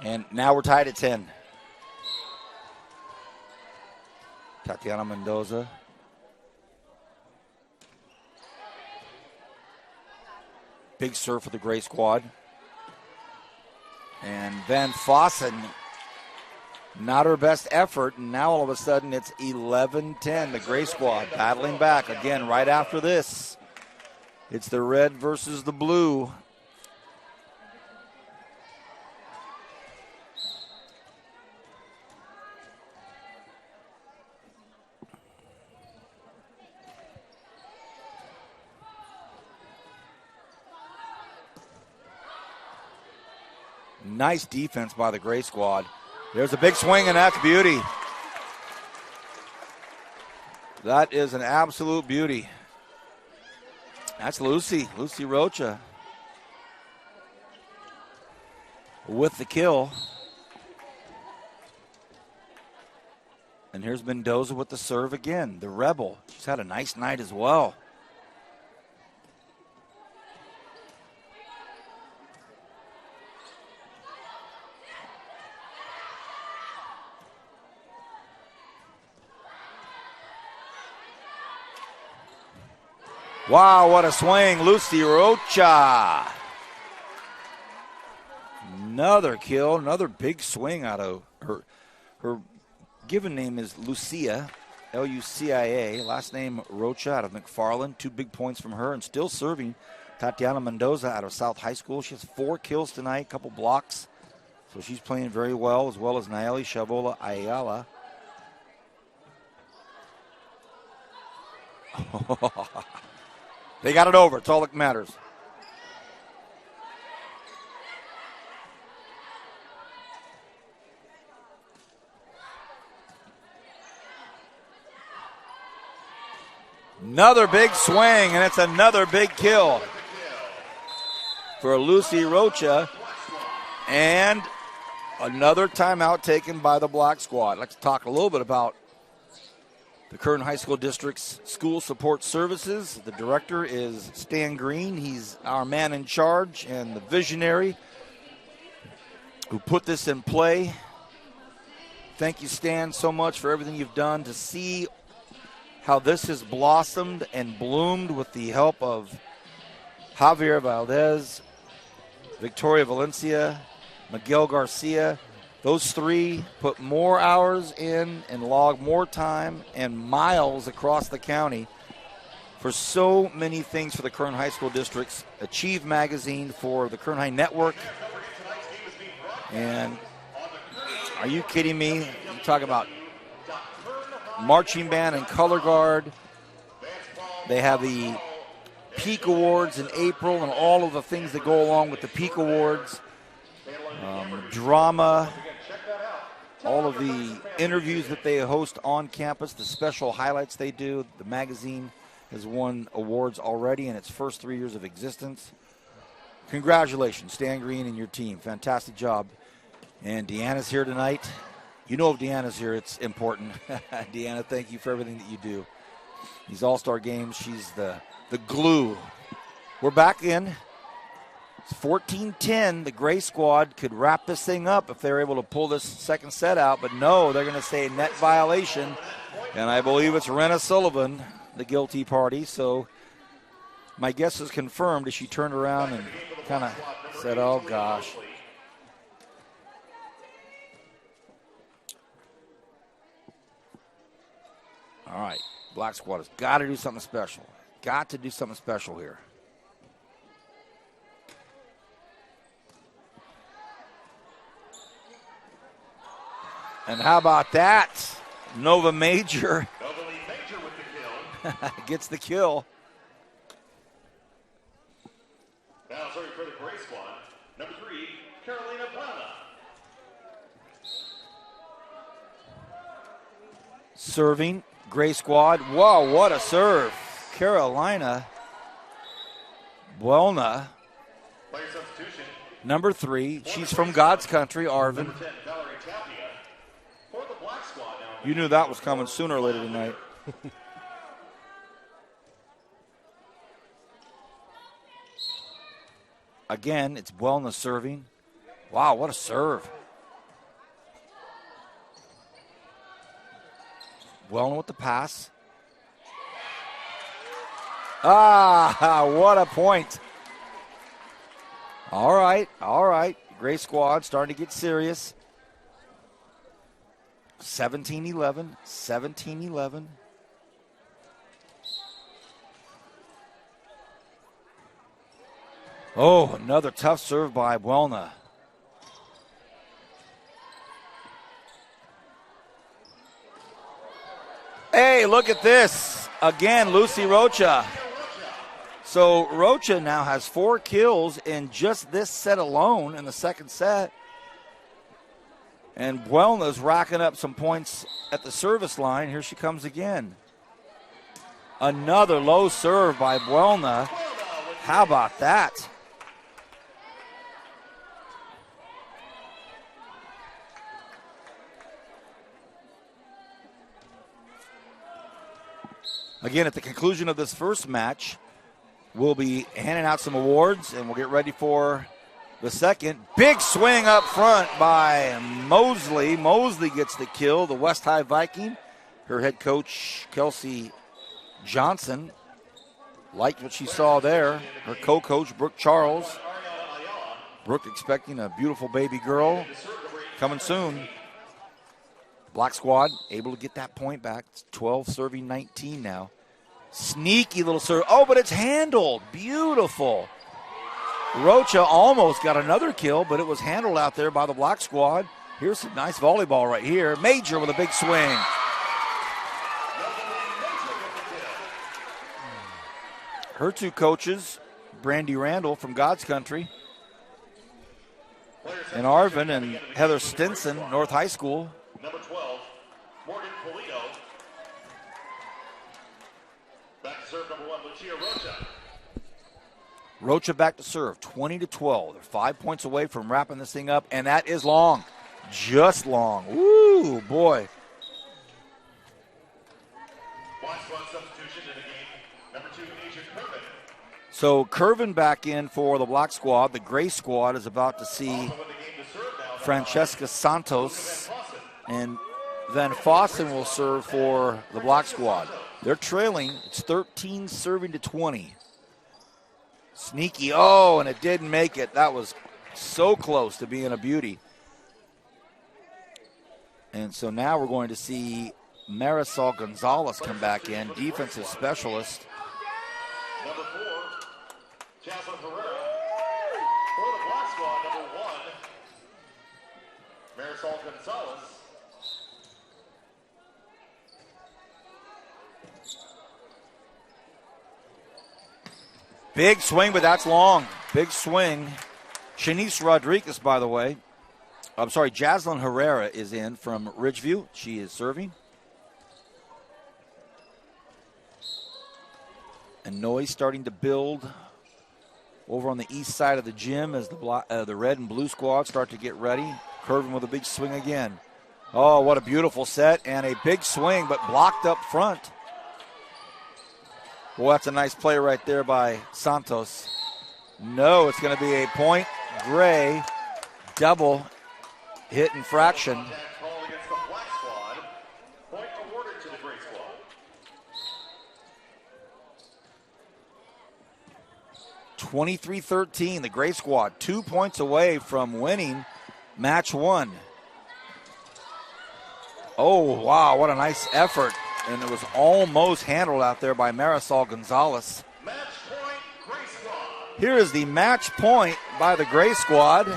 And now we're tied at 10. Tatiana Mendoza. Big serve for the Gray squad. And Van Fossen, not her best effort, and now all of a sudden it's 11-10. The Gray squad battling back again right after this. It's the red versus the blue. Nice defense by the Gray squad. There's a big swing, and that's beauty. That is an absolute beauty. That's Lucy Rocha with the kill. And here's Mendoza with the serve again, the Rebel. She's had a nice night as well. Wow, what a swing, Lucy Rocha. Another kill, another big swing out of her. Her given name is Lucia, Lucia. Last name Rocha out of McFarland. 2 big points from her, and still serving Tatiana Mendoza out of South High School. She has 4 kills tonight, a couple blocks. So she's playing very well as Nayeli Shavola Ayala. They got it over. It's all that matters. Another big swing, and it's another big kill for Lucy Rocha. And another timeout taken by the Black squad. Let's talk a little bit about the Kern High School District's School Support Services. The director is Stan Green. He's our man in charge and the visionary who put this in play. Thank you, Stan, so much for everything you've done to see how this has blossomed and bloomed with the help of Javier Valdez, Victoria Valencia, Miguel Garcia. Those 3 put more hours in and log more time and miles across the county for so many things for the Kern High School Districts. Achieve magazine for the Kern High Network. And are you kidding me? You talk about marching band and color guard. They have the Peak Awards in April and all of the things that go along with the Peak Awards. Drama. All of the interviews that they host on campus, the special highlights they do. The magazine has won awards already in its first 3 years of existence. Congratulations, Stan Green and your team. Fantastic job. And Deanna's here tonight. You know if Deanna's here, it's important. Deanna, thank you for everything that you do. These all-star games, she's the glue. We're back in. 14-10, the Gray squad could wrap this thing up if they're able to pull this second set out, but no, they're going to say net violation, and I believe it's Renna Sullivan, the guilty party. So my guess is confirmed as she turned around and kind of said, oh gosh. All right, Black squad has got to do something special. Got to do something special here. And how about that? Nova Major gets the kill. Now serving for the Gray squad, number 3, Carolina Plata. Serving, Gray squad. Whoa, what a serve. Carolina Buelna, Player substitution. number 3. She's from God's country, Arvin. Number 10, Valerie Tapia. For the Black squad now. You knew that was coming sooner or later tonight. Again, it's Buelna serving. Wow, what a serve. Wellman with the pass. Ah, what a point. All right. Gray squad starting to get serious. 17-11, 17-11. Oh, another tough serve by Buelna. Hey, look at this. Again, Lucy Rocha. So Rocha now has 4 kills in just this set alone in the second set. And Buelna's racking up some points at the service line. Here she comes again. Another low serve by Buelna. How about that? Again, at the conclusion of this first match, we'll be handing out some awards, and we'll get ready for the second. Big swing up front by Mosley. Mosley gets the kill, the West High Viking. Her head coach, Kelsey Johnson, liked what she saw there. Her co-coach, Brooke Charles. Brooke expecting a beautiful baby girl coming soon. Black squad able to get that point back. It's 12 serving 19 now. Sneaky little serve. Oh, but it's handled. Beautiful. Rocha almost got another kill, but it was handled out there by the Black squad. Here's some nice volleyball right here. Major with a big swing. Her 2 coaches, Brandy Randall from God's Country, and Arvin and Heather Stinson, North High School. Number 12, Morgan Polito. Back to serve number 1, Lucia Rocha. Rocha back to serve, 20-12. They're 5 points away from wrapping this thing up, and that is long. Just long. Woo, boy. Black squad substitution in the game. Number 2, Asia Kervin. So Kervin back in for the Black squad. The Gray squad is about to see Also in the game to serve now. Francesca Santos, and Van Fossen will serve for the Black squad. They're trailing. It's 13 serving to 20. Sneaky. Oh, and it didn't make it. That was so close to being a beauty. And so now we're going to see Marisol Gonzalez come back in, defensive specialist. Number 4, Jasmine Herrera. For the Black squad, number 1, Marisol Gonzalez. Big swing, but that's long. Big swing. Shanice Rodriguez, by the way. I'm sorry, Jaslyn Herrera is in from Ridgeview. She is serving. And noise starting to build over on the east side of the gym as the red and blue squad start to get ready. Curvin with a big swing again. Oh, what a beautiful set, and a big swing, but blocked up front. Well, that's a nice play right there by Santos. No, it's going to be a point. Gray, double hit infraction. Contact call against the Black squad. Point awarded to the Gray squad. 23-13, the Gray squad 2 points away from winning match 1. Oh, wow, what a nice effort. And it was almost handled out there by Marisol Gonzalez. Match point, Gray squad. Here is the match point by the Gray squad.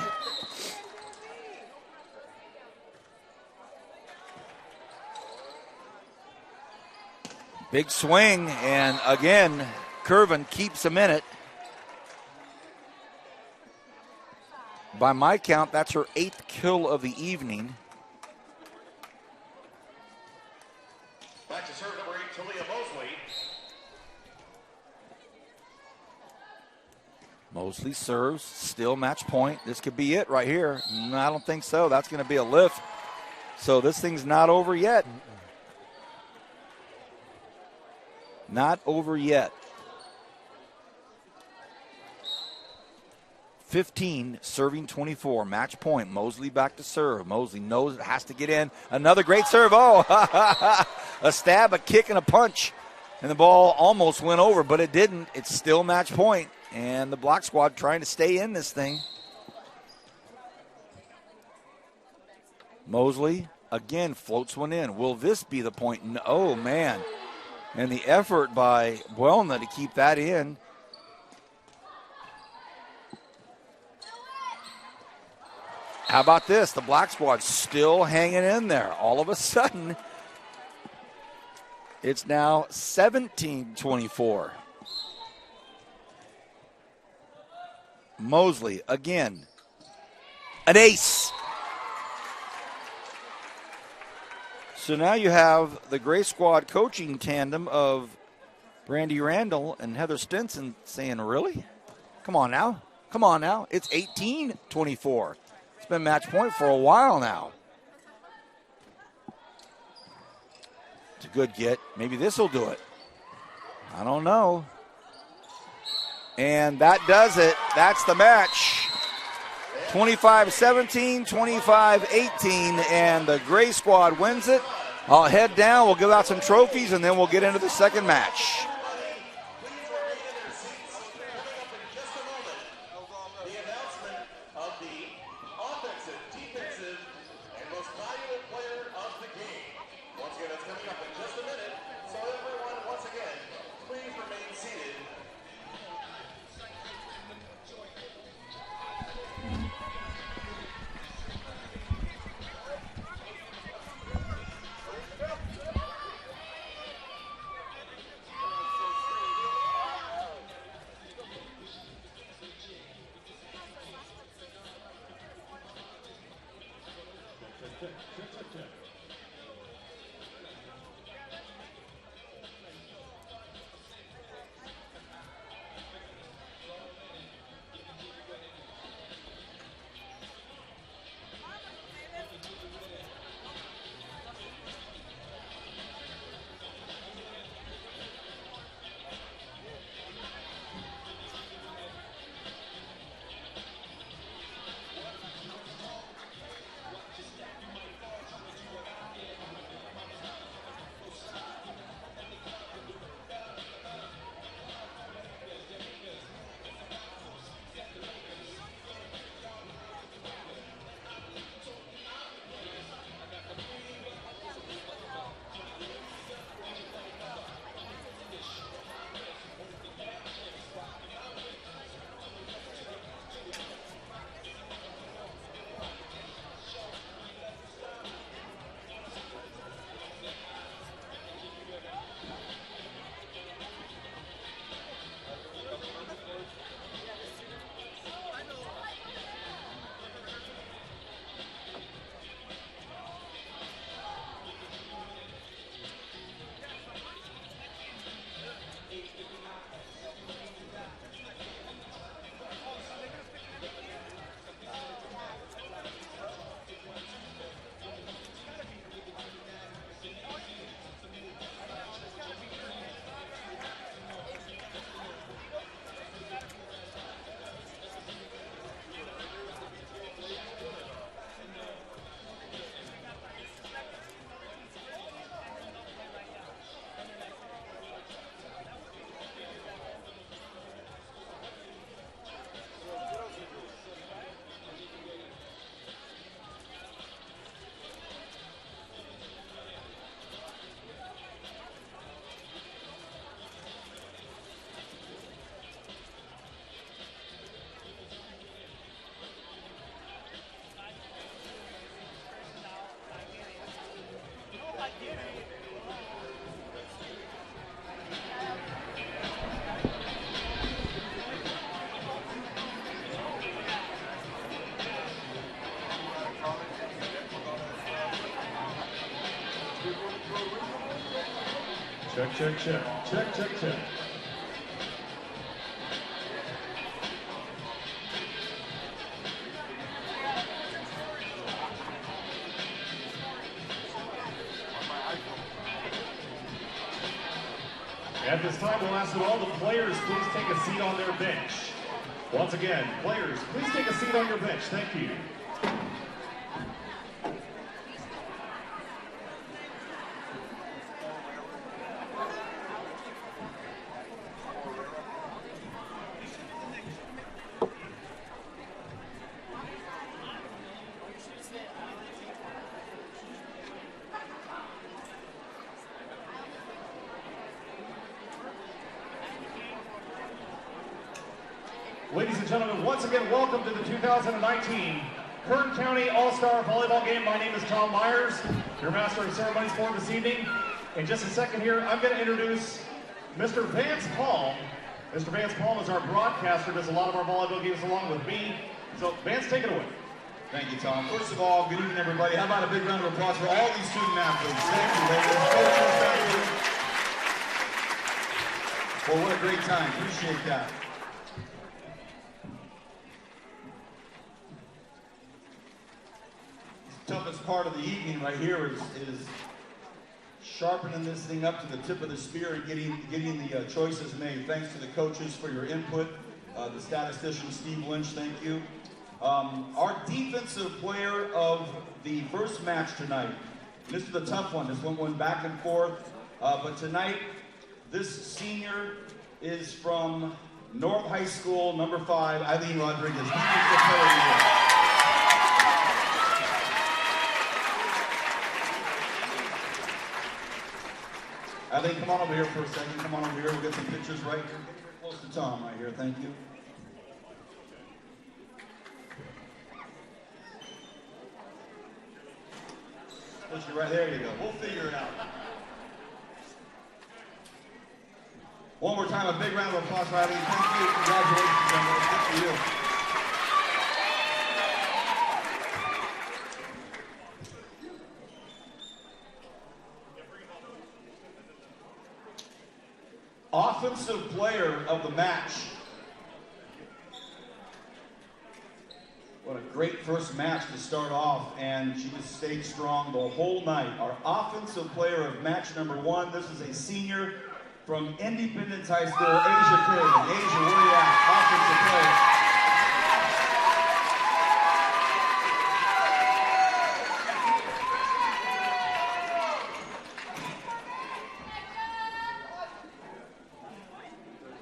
Big swing, and again, Curvin keeps him in it. By my count, that's her 8th kill of the evening. Back to serve number 8, Talia Mosley. Mosley serves, still match point. This could be it right here. No, I don't think so. That's going to be a lift. So this thing's not over yet. Not over yet. 15, serving 24. Match point. Mosley back to serve. Mosley knows it has to get in. Another great serve. Oh, a stab, a kick, and a punch. And the ball almost went over, but it didn't. It's still match point. And the Block Squad trying to stay in this thing. Mosley again floats one in. Will this be the point? No, oh, man. And the effort by Buelna to keep that in. How about this? The Black Squad still hanging in there. All of a sudden, it's now 17-24. Mosley again. An ace. So now you have the Gray Squad coaching tandem of Brandy Randall and Heather Stinson saying, really? Come on now. Come on now. It's 18-24. It's been match point for a while now. It's a good get. Maybe this will do it. I don't know. And that does it. That's the match. 25-17, 25-18, and the Gray Squad wins it. I'll head down. We'll give out some trophies, and then we'll get into the second match. Check, check, check. Check, check, check. At this time, we'll ask that all the players please take a seat on their bench. Once again, players, please take a seat on your bench. Thank you. Ladies and gentlemen, once again, welcome to the 2019 Kern County All-Star Volleyball Game. My name is Tom Myers, your Master of Ceremonies for this evening. In just a second here, I'm going to introduce Mr. Vance Palm. Mr. Vance Palm is our broadcaster, does a lot of our volleyball games along with me. So, Vance, take it away. Thank you, Tom. First of all, good evening, everybody. How about a big round of applause for all these student athletes? Thank you, ladies. Coaches, thank you. Well, what a great time. Appreciate that. Toughest part of the evening right here is sharpening this thing up to the tip of the spear and getting the choices made. Thanks to the coaches for your input. The statistician, Steve Lynch, thank you. Our defensive player of the first match tonight. This is a tough one. This one went back and forth. But tonight, this senior is from North High School, number 5, Eileen Rodriguez. Defensive player of the year. Eileen, come on over here for a second. Come on over here. We'll get some pictures right here. Get very close to Tom right here. Thank you. Push you right there. You go. We'll figure it out. One more time, a big round of applause for Eileen. Thank you. Congratulations, Emma. Good for you. Offensive player of the match. What a great first match to start off, and she just stayed strong the whole night. Our offensive player of match number 1, this is a senior from Independence High School, Asia Curran. Asia, where are you at? Offensive player.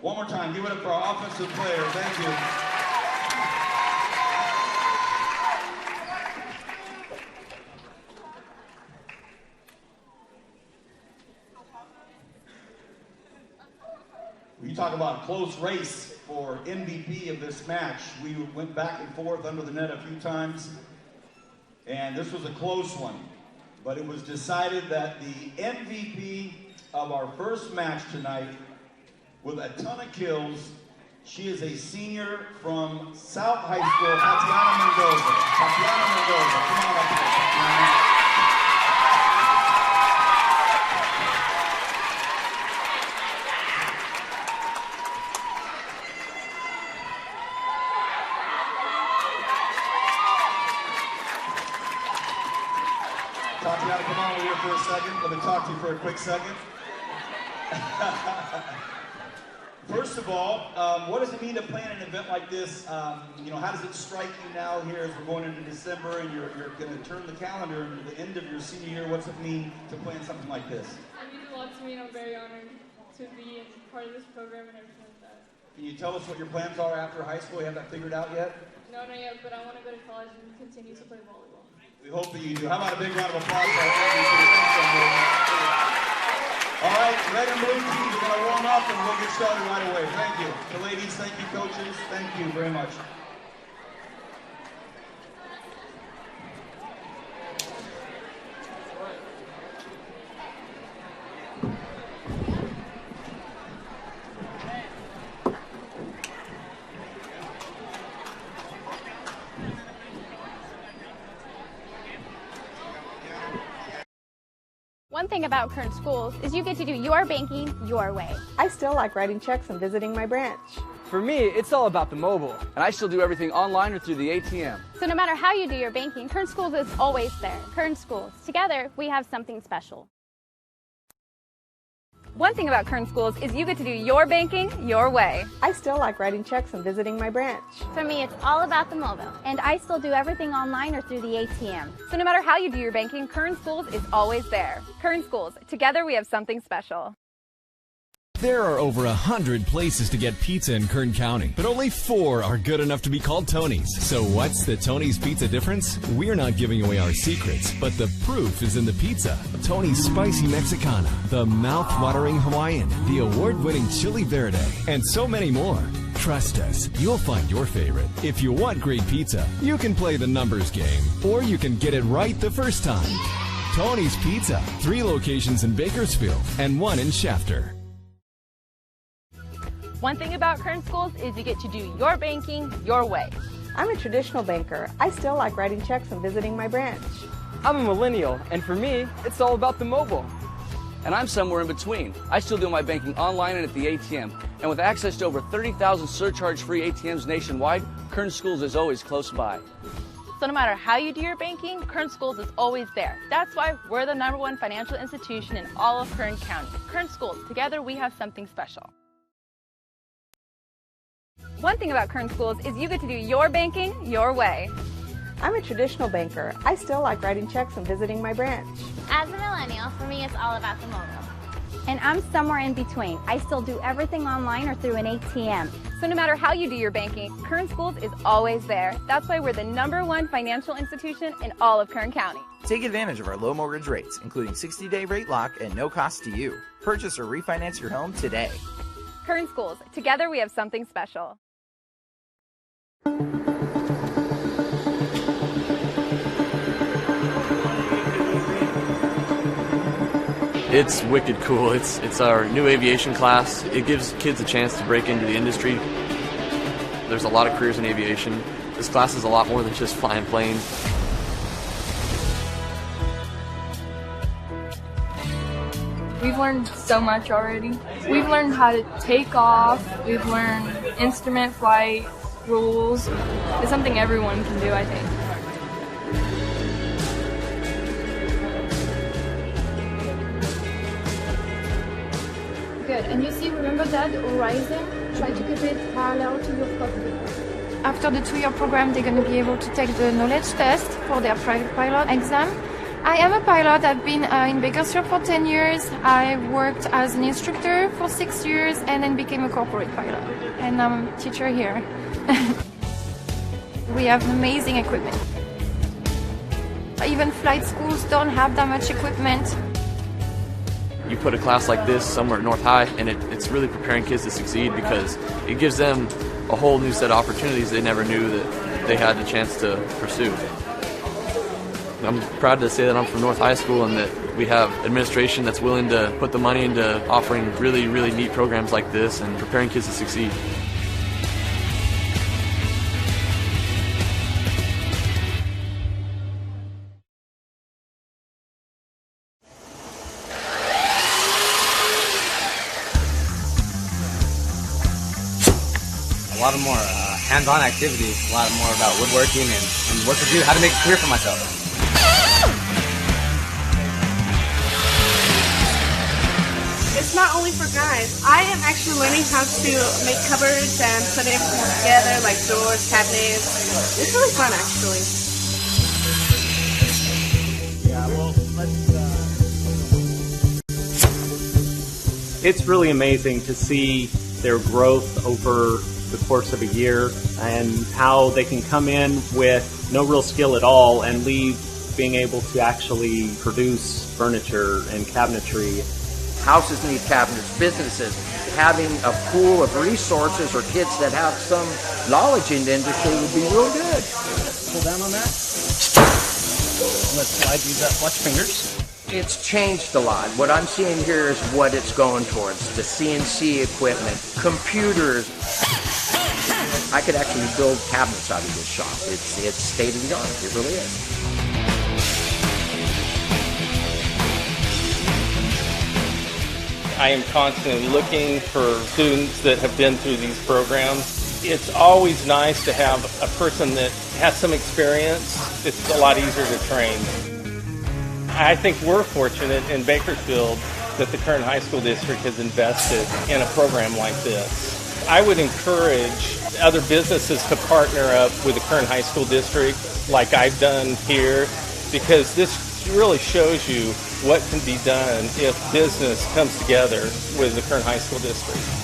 One more time, give it up for our offensive player. Thank you. You talk about a close race for MVP of this match. We went back and forth under the net a few times, and this was a close one. But it was decided that the MVP of our first match tonight, with a ton of kills, she is a senior from South High School, Tatiana Mendoza. Tatiana Mendoza, come on up here, Tatiana. Tatiana, come on over here for a second. Let me talk to you for a quick second. First of all, what does it mean to plan an event like this? You know, how does it strike you now here as we're going into December and you're going to turn the calendar into the end of your senior year? What's it mean to plan something like this? It means a lot to me, and I'm very honored to be part of this program and everything like that. Can you tell us what your plans are after high school? You have that figured out yet? No, not yet, but I want to go to college and continue to play volleyball. We hope that you do. How about a big round of applause for our MVP? All right, red and blue teams are going to warm up and we'll get started right away. Thank you. The ladies, thank you, coaches. Thank you very much. One thing about Kern Schools is you get to do your banking your way. I still like writing checks and visiting my branch. For me, it's all about the mobile. And I still do everything online or through the ATM. So no matter how you do your banking, Kern Schools is always there. Kern Schools. Together, we have something special. One thing about Kern Schools is you get to do your banking your way. I still like writing checks and visiting my branch. For me, it's all about the mobile, and I still do everything online or through the ATM. So no matter how you do your banking, Kern Schools is always there. Kern Schools, together we have something special. There are over 100 places to get pizza in Kern County, but only 4 are good enough to be called Tony's. So what's the Tony's Pizza difference? We're not giving away our secrets, but the proof is in the pizza. Tony's Spicy Mexicana, the mouth-watering Hawaiian, the award-winning Chili Verde, and so many more. Trust us, you'll find your favorite. If you want great pizza, you can play the numbers game, or you can get it right the first time. Tony's Pizza, 3 locations in Bakersfield and 1 in Shafter. One thing about Kern Schools is you get to do your banking your way. I'm a traditional banker. I still like writing checks and visiting my branch. I'm a millennial, and for me, it's all about the mobile. And I'm somewhere in between. I still do my banking online and at the ATM. And with access to over 30,000 surcharge-free ATMs nationwide, Kern Schools is always close by. So no matter how you do your banking, Kern Schools is always there. That's why we're the #1 financial institution in all of Kern County. Kern Schools, together we have something special. One thing about Kern Schools is you get to do your banking your way. I'm a traditional banker. I still like writing checks and visiting my branch. As a millennial, for me, it's all about the mobile. And I'm somewhere in between. I still do everything online or through an ATM. So no matter how you do your banking, Kern Schools is always there. That's why we're the #1 financial institution in all of Kern County. Take advantage of our low mortgage rates, including 60-day rate lock at no cost to you. Purchase or refinance your home today. Kern Schools, together we have something special. It's wicked cool. It's our new aviation class. It gives kids a chance to break into the industry. There's a lot of careers in aviation. This class is a lot more than just flying planes. We've learned so much already. We've learned how to take off. We've learned instrument flight rules. It's something everyone can do, I think. Good. And you see, remember that horizon? Try to keep it parallel to your cockpit. After the 2-year program, they're going to be able to take the knowledge test for their private pilot exam. I am a pilot. I've been in Bakersfield for 10 years. I worked as an instructor for 6 years and then became a corporate pilot. And I'm a teacher here. We have amazing equipment. Even flight schools don't have that much equipment. You put a class like this somewhere at North High, and it's really preparing kids to succeed because it gives them a whole new set of opportunities they never knew that they had the chance to pursue. I'm proud to say that I'm from North High School and that we have administration that's willing to put the money into offering really, really neat programs like this and preparing kids to succeed. A lot of more hands-on activities, a lot more about woodworking and what to do, how to make a career for myself. It's not only for guys. I am actually learning how to make cupboards and put everything together, like doors, cabinets. It's really fun, actually. Yeah, well, It's really amazing to see their growth over the course of a year and how they can come in with no real skill at all and leave being able to actually produce furniture and cabinetry. Houses need cabinets, businesses. Having a pool of resources or kids that have some knowledge in the industry would be real good. Pull down on that. Let's slide these up. Watch fingers. It's changed a lot. What I'm seeing here is what it's going towards. The CNC equipment, computers. I could actually build cabinets out of this shop. It's state of the art. It really is. I am constantly looking for students that have been through these programs. It's always nice to have a person that has some experience. It's a lot easier to train. I think we're fortunate in Bakersfield that the Kern High School District has invested in a program like this. I would encourage other businesses to partner up with the Kern High School District like I've done here, because this really shows you what can be done if business comes together with the Kern High School District.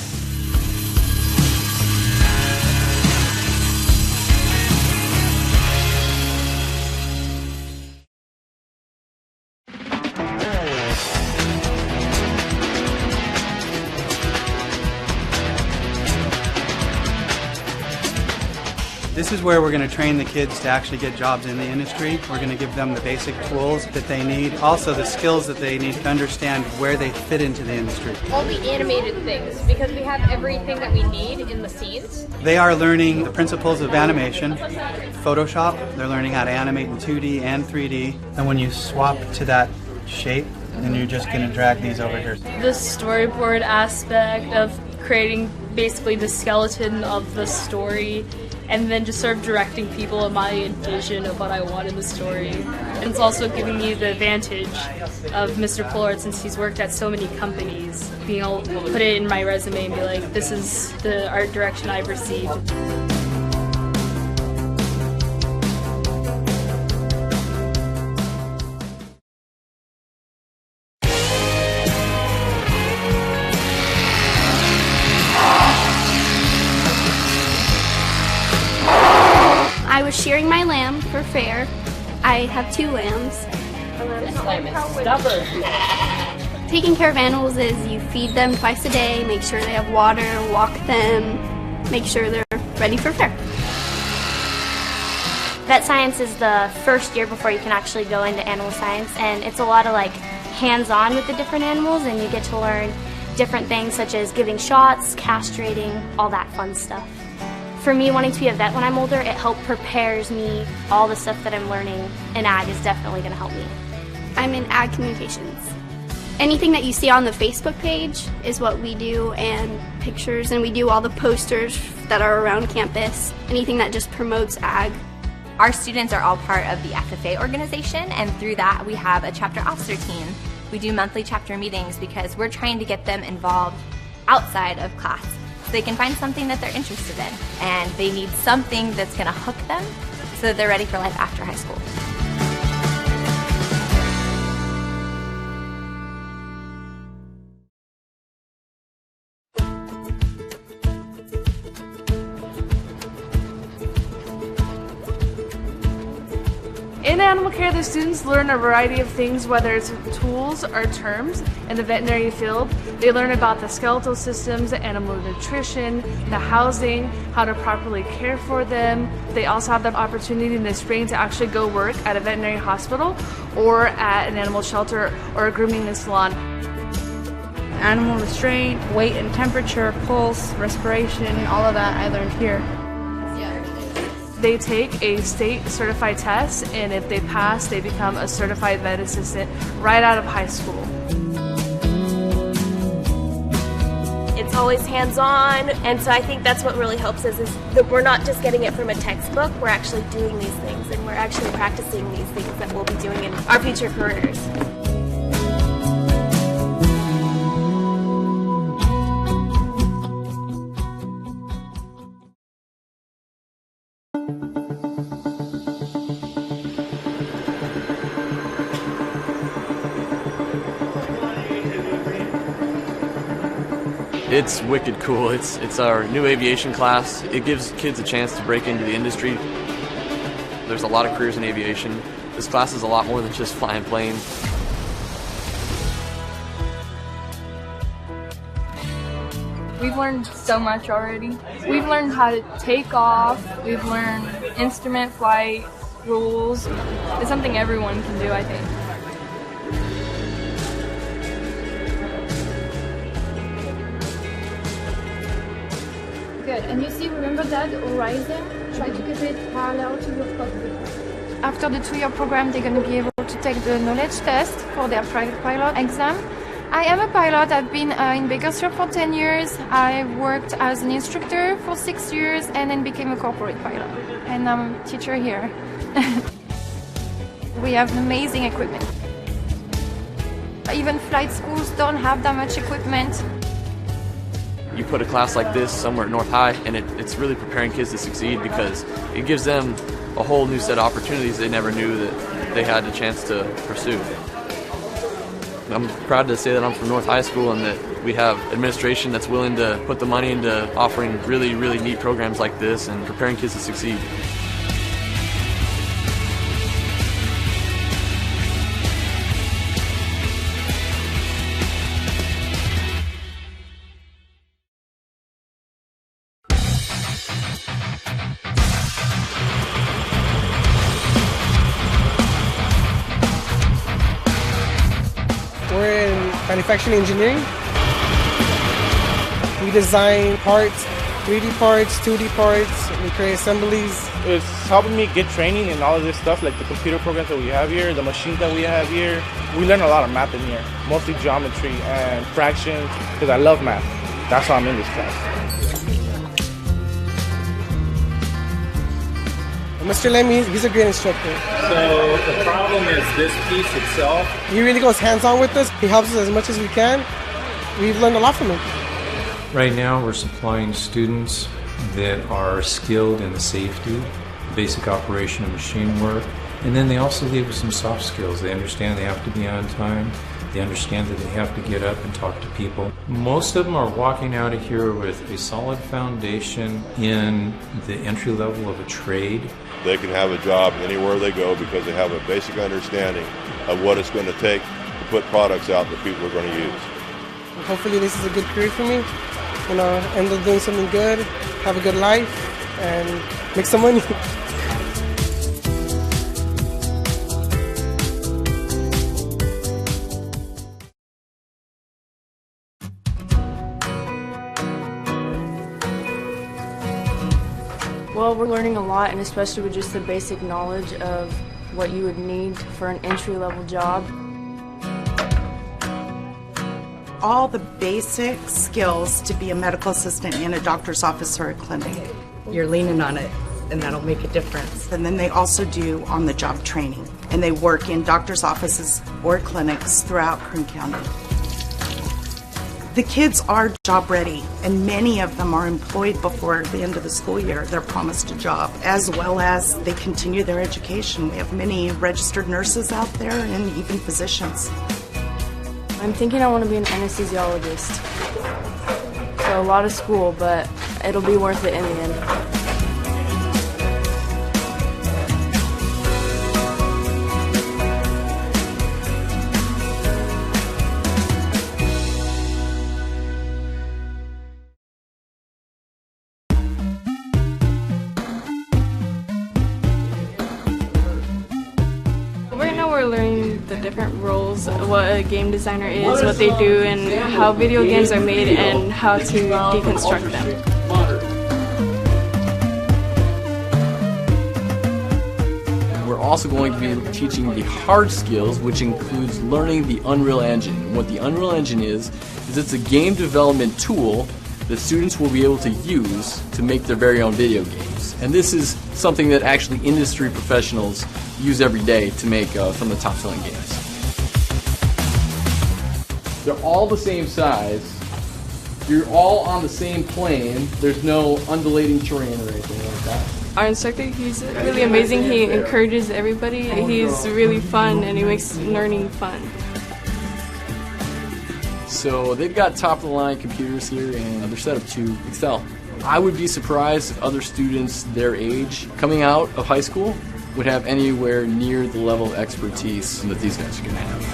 This is where we're going to train the kids to actually get jobs in the industry. We're going to give them the basic tools that they need, also the skills that they need to understand where they fit into the industry. All the animated things, because we have everything that we need in the scenes. They are learning the principles of animation, Photoshop. They're learning how to animate in 2D and 3D. And when you swap to that shape, then you're just going to drag these over here. The storyboard aspect of creating basically the skeleton of the story, and then just sort of directing people in my vision of what I want in the story. And it's also giving me the advantage of Mr. Fullard, since he's worked at so many companies, being able to put it in my resume and be like, this is the art direction I've received. I was shearing my lamb for fair. I have 2 lambs. Taking care of animals is you feed them twice a day, make sure they have water, walk them, make sure they're ready for fair. Vet science is the first year before you can actually go into animal science, and it's a lot of like hands-on with the different animals, and you get to learn different things such as giving shots, castrating, all that fun stuff. For me, wanting to be a vet when I'm older, it prepares me. All the stuff that I'm learning in ag is definitely going to help me. I'm in ag communications. Anything that you see on the Facebook page is what we do, and pictures, and we do all the posters that are around campus. Anything that just promotes ag. Our students are all part of the FFA organization, and through that we have a chapter officer team. We do monthly chapter meetings because we're trying to get them involved outside of class, so they can find something that they're interested in, and they need something that's going to hook them so that they're ready for life after high school. In animal care, the students learn a variety of things, whether it's tools or terms. In the veterinary field, they learn about the skeletal systems, animal nutrition, the housing, how to properly care for them. They also have the opportunity in the spring to actually go work at a veterinary hospital or at an animal shelter or a grooming salon. Animal restraint, weight and temperature, pulse, respiration, all of that I learned here. They take a state certified test, and if they pass, they become a certified vet assistant right out of high school. It's always hands-on, and so I think that's what really helps us, is that we're not just getting it from a textbook, we're actually doing these things, and we're actually practicing these things that we'll be doing in our future careers. It's wicked cool. It's our new aviation class. It gives kids a chance to break into the industry. There's a lot of careers in aviation. This class is a lot more than just flying planes. We've learned so much already. We've learned how to take off. We've learned instrument flight rules. It's something everyone can do, I think. Good. And you see, remember that horizon? Try to keep it parallel to your cockpit. After the 2-year program, they're going to be able to take the knowledge test for their private pilot exam. I am a pilot. I've been in Bakersfield for 10 years. I worked as an instructor for 6 years and then became a corporate pilot. And I'm a teacher here. We have amazing equipment. Even flight schools don't have that much equipment. You put a class like this somewhere at North High, and it's really preparing kids to succeed because it gives them a whole new set of opportunities they never knew that they had a chance to pursue. I'm proud to say that I'm from North High School and that we have administration that's willing to put the money into offering really, really neat programs like this and preparing kids to succeed. We're in manufacturing engineering. We design parts, 3D parts, 2D parts, we create assemblies. It's helping me get training in all of this stuff, like the computer programs that we have here, the machines that we have here. We learn a lot of math in here, mostly geometry and fractions, because I love math. That's why I'm in this class. Mr. Lemmy, he's a great instructor. So the problem is this piece itself. He really goes hands-on with us. He helps us as much as we can. We've learned a lot from him. Right now we're supplying students that are skilled in the safety, the basic operation of machine work, and then they also leave with some soft skills. They understand they have to be on time. They understand that they have to get up and talk to people. Most of them are walking out of here with a solid foundation in the entry level of a trade. They can have a job anywhere they go because they have a basic understanding of what it's going to take to put products out that people are going to use. Hopefully this is a good career for me. End up doing something good, have a good life, and make some money. Well, we're learning a lot, and especially with just the basic knowledge of what you would need for an entry-level job. All the basic skills to be a medical assistant in a doctor's office or a clinic. You're leaning on it, and that'll make a difference. And then they also do on-the-job training, and they work in doctor's offices or clinics throughout Kern County. The kids are job ready, and many of them are employed before the end of the school year. They're promised a job, as well as they continue their education. We have many registered nurses out there and even physicians. I'm thinking I want to be an anesthesiologist. So a lot of school, but it'll be worth it in the end. We're learning the different roles, what a game designer is, what they do, and how video games are made, and how to deconstruct them. We're also going to be teaching the hard skills, which includes learning the Unreal Engine. What the Unreal Engine is it's a game development tool that students will be able to use to make their very own video games. And this is something that actually industry professionals use every day to make some of the top-selling games. They're all the same size. You're all on the same plane. There's no undulating terrain or anything like that. Our instructor, he's really amazing. He encourages everybody. He's really fun, and he makes learning fun. So they've got top-of-the-line computers here, and they're set up to excel. I would be surprised if other students their age coming out of high school would have anywhere near the level of expertise that these guys are going to have.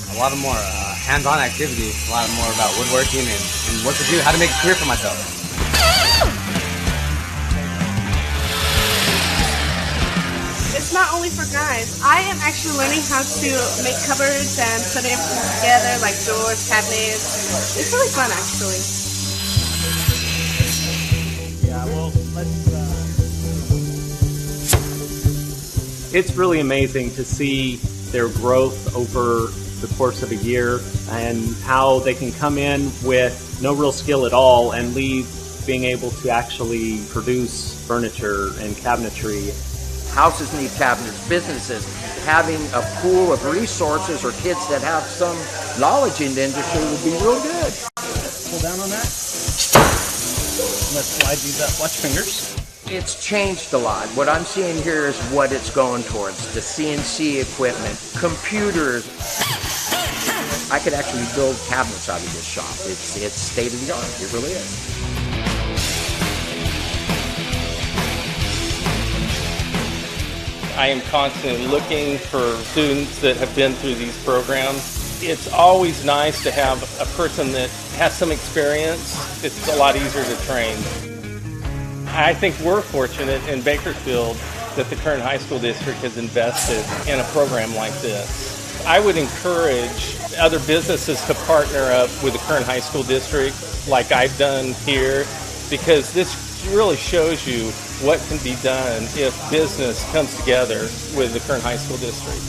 A lot of more hands-on activities, a lot more about woodworking and what to do, how to make a career for myself. It's not only for guys. I am actually learning how to make cupboards and put everything together, like doors, cabinets. It's really fun, actually. Yeah, well, let's It's really amazing to see their growth over the course of a year and how they can come in with no real skill at all and leave being able to actually produce furniture and cabinetry. Houses need cabinets, businesses having a pool of resources or kids that have some knowledge in the industry would be real good. Pull down on that. Let's slide these up. Watch fingers. It's changed a lot. What I'm seeing here is what it's going towards. The CNC equipment, computers. I could actually build cabinets out of this shop. It's state of the art. It really is. I am constantly looking for students that have been through these programs. It's always nice to have a person that has some experience. It's a lot easier to train. I think we're fortunate in Bakersfield that the Kern High School District has invested in a program like this. I would encourage other businesses to partner up with the Kern High School District like I've done here, because this really shows you what can be done if business comes together with the Kern High School District.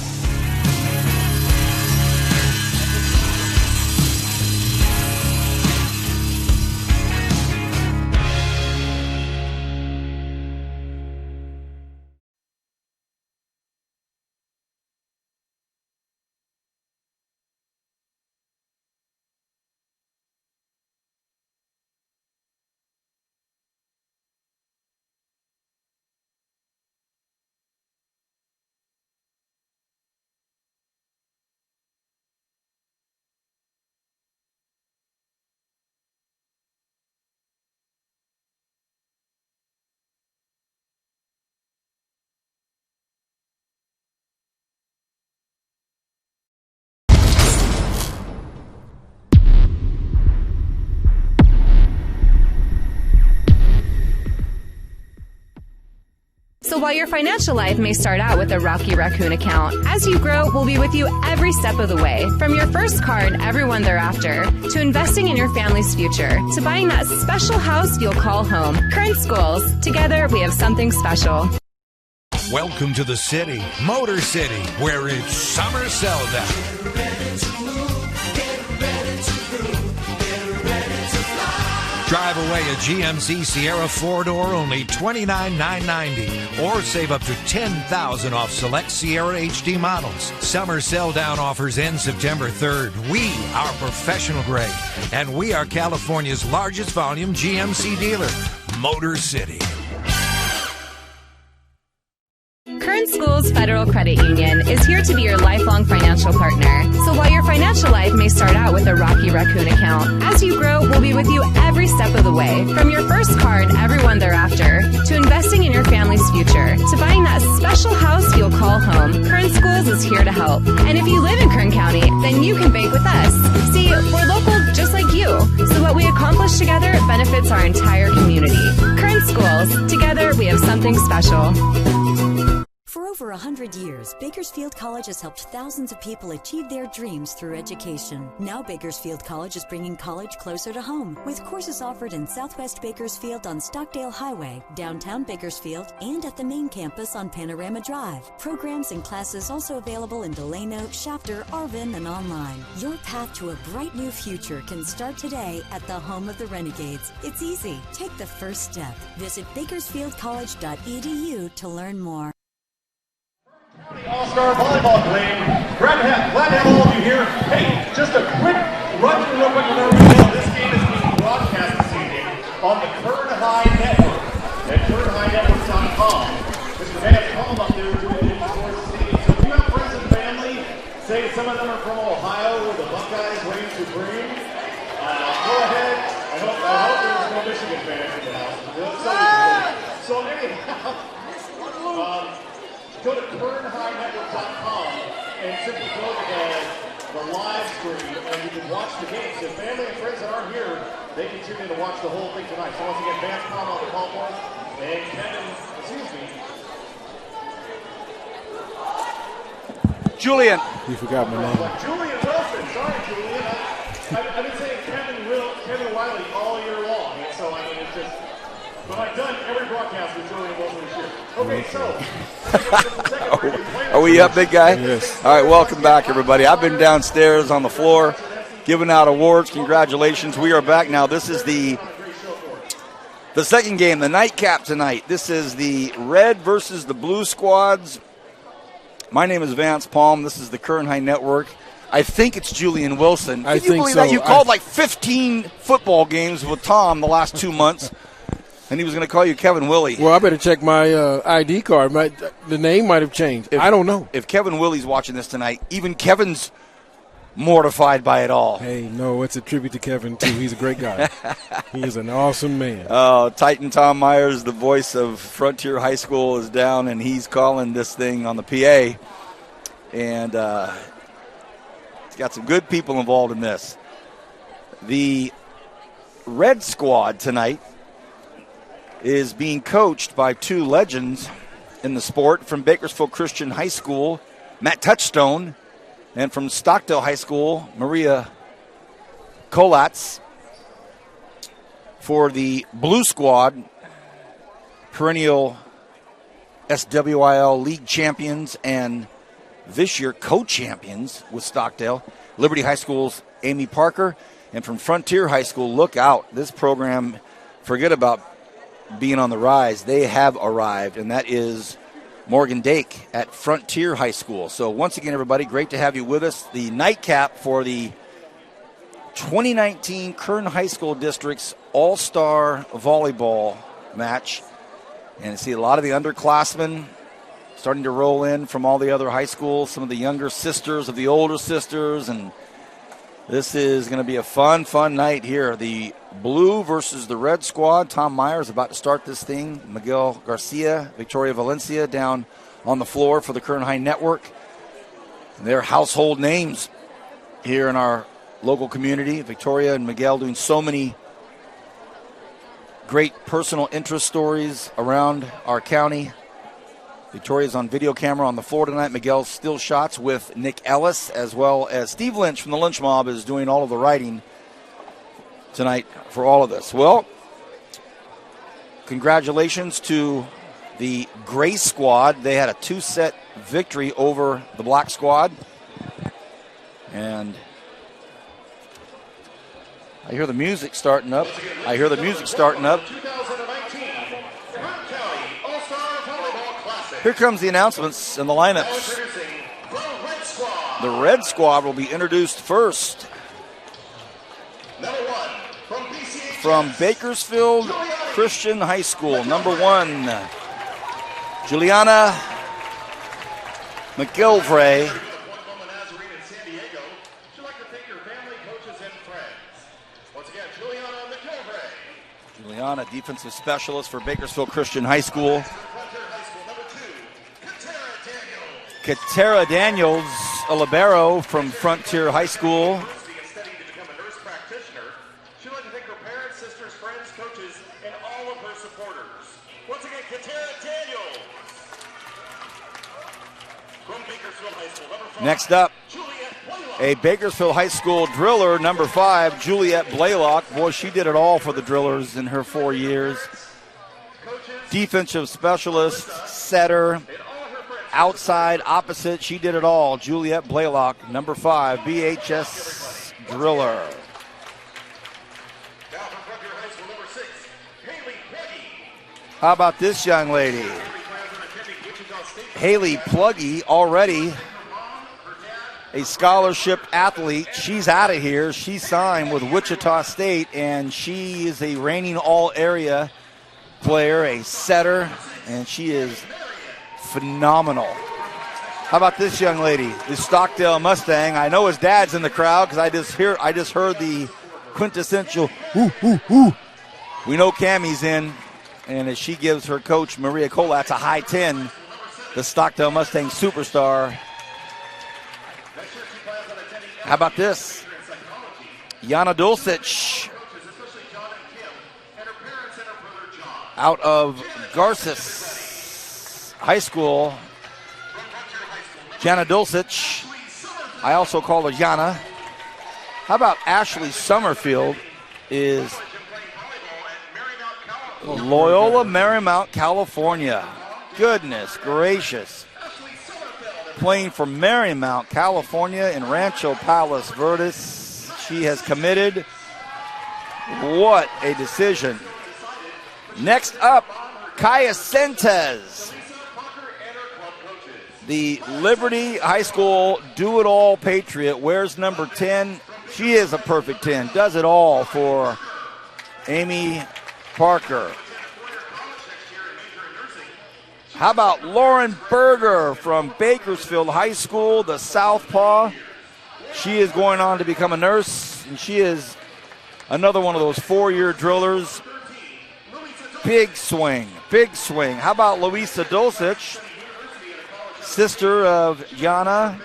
So while your financial life may start out with a Rocky Raccoon account, as you grow, we'll be with you every step of the way. From your first car and everyone thereafter, to investing in your family's future, to buying that special house you'll call home. Kern Schools. Together, we have something special. Welcome to the city, Motor City, where it's summer sell-down. Drive away a GMC Sierra 4-door, only $29,990, or save up to $10,000 off select Sierra HD models. Summer sell-down offers end September 3rd. We are professional grade, and we are California's largest volume GMC dealer, Motor City. Kern Schools Federal Credit Union is here to be your lifelong financial partner. So while your financial life may start out with a Rocky Raccoon account, as you grow, we'll be with you every step of the way. From your first car and everyone thereafter, to investing in your family's future, to buying that special house you'll call home, Kern Schools is here to help. And if you live in Kern County, then you can bank with us. See, we're local just like you, so what we accomplish together benefits our entire community. Kern Schools. Together, we have something special. For over 100 years, Bakersfield College has helped thousands of people achieve their dreams through education. Now Bakersfield College is bringing college closer to home, with courses offered in Southwest Bakersfield on Stockdale Highway, downtown Bakersfield, and at the main campus on Panorama Drive. Programs and classes also available in Delano, Shafter, Arvin, and online. Your path to a bright new future can start today at the home of the Renegades. It's easy. Take the first step. Visit bakersfieldcollege.edu to learn more. All-Star Volleyball Game. Glad to have all of you here. Hey, just a quick run through real quick with everybody. This game is being broadcast this evening on the Kern High Network at KernHighNetwork.com. Mr. Vance, call them up there doing it for the city. So if you have friends and family, say some of them are from Ohio where the Buckeyes reign supreme, go ahead. I hope there's no Michigan fans in the house. So anyhow, go to KernHighNetwork.com and simply go to the live stream and you can watch the game. So family and friends that aren't here, they can tune in to watch the whole thing tonight. So once again, Vance Palm on the call for us, and Kevin, Julian. You forgot my name. Julian Wilson. Sorry, Julian. I've been saying Kevin Wiley all year long. And so, I mean, it's just, but I done every broadcast with Julian Wilson this year. Okay, so. Are we up, big guy? Yes. All right, welcome back, everybody. I've been downstairs on the floor giving out awards. Congratulations. We are back now. This is the second game, the nightcap tonight. This is the red versus the blue squads. My name is Vance Palm. This is the Kern High Network. I think it's Julian Wilson. Can you believe that? You called like 15 football games with Tom the last 2 months, and he was going to call you Kevin Willie. Well, I better check my ID card. The name might have changed. I don't know. If Kevin Willie's watching this tonight, even Kevin's mortified by it all. Hey, no, it's a tribute to Kevin, too. He's a great guy. He is an awesome man. Titan Tom Myers, the voice of Frontier High School, is down, and he's calling this thing on the PA. And he's got some good people involved in this. The red squad tonight is being coached by two legends in the sport from Bakersfield Christian High School, Matt Touchstone, and from Stockdale High School, Maria Kolatz. For the blue squad, perennial SWIL league champions and this year co-champions with Stockdale, Liberty High School's Amy Parker. And from Frontier High School, look out. This program, forget about being on the rise. They have arrived, and that is Morgan Dake at Frontier High School. So once again, everybody, great to have you with us. The nightcap for the 2019 Kern High School District's All-Star Volleyball match. And you see a lot of the underclassmen starting to roll in from all the other high schools, some of the younger sisters of the older sisters, and this is going to be a fun night here. The blue versus the red squad. Tom Myers about to start this thing. Miguel Garcia, Victoria Valencia down on the floor for the Kern High Network. They're household names here in our local community. Victoria and Miguel doing so many great personal interest stories around our county. Victoria's on video camera on the floor tonight. Miguel's still shots with Nick Ellis, as well as Steve Lynch from the Lynch Mob is doing all of the writing tonight for all of this. Well, congratulations to the gray squad. They had a 2-set victory over the black squad. And I hear the music starting up. Here comes the announcements and the lineups. The red squad will be introduced first. From Bakersfield Christian High School, number 1, Juliana McGilvray. Juliana, defensive specialist for Bakersfield Christian High School. Katera Daniels, a libero from Frontier High School. She'd like to thank her parents, sisters, friends, coaches, and all of her supporters. Once again, Katera Daniels from Bakersfield High School. Number 5. Next up, a Bakersfield High School driller, number 5, Juliet Blaylock. Boy, she did it all for the drillers in her 4 years. Defensive specialist, setter, outside, opposite, she did it all. Juliet Blaylock, number 5, BHS driller. How about this young lady? Haley Pluggy, already a scholarship athlete. She's out of here. She signed with Wichita State, and she is a reigning all-area player, a setter, and she is phenomenal. How about this young lady, the Stockdale Mustang? I know his dad's in the crowd because I just heard the quintessential ooh, ooh, ooh. We know Cammie's in, and as she gives her coach Maria Kolatz a high 10, the Stockdale Mustang superstar. How about this? Jana Dulcich out of Garces High School. Jana Dulcich. I also call her Jana. How about Ashley Summerfield is Loyola Marymount, California. Goodness gracious. Playing for Marymount, California in Rancho Palos Verdes. She has committed. What a decision. Next up, Kaya Sentes, the Liberty High School do-it-all Patriot, wears number 10. She is a perfect 10, does it all for Amy Parker. How about Lauren Berger from Bakersfield High School, the Southpaw? She is going on to become a nurse, and she is another one of those four-year drillers. Big swing, big swing. How about Luisa Dulcich, sister of Yana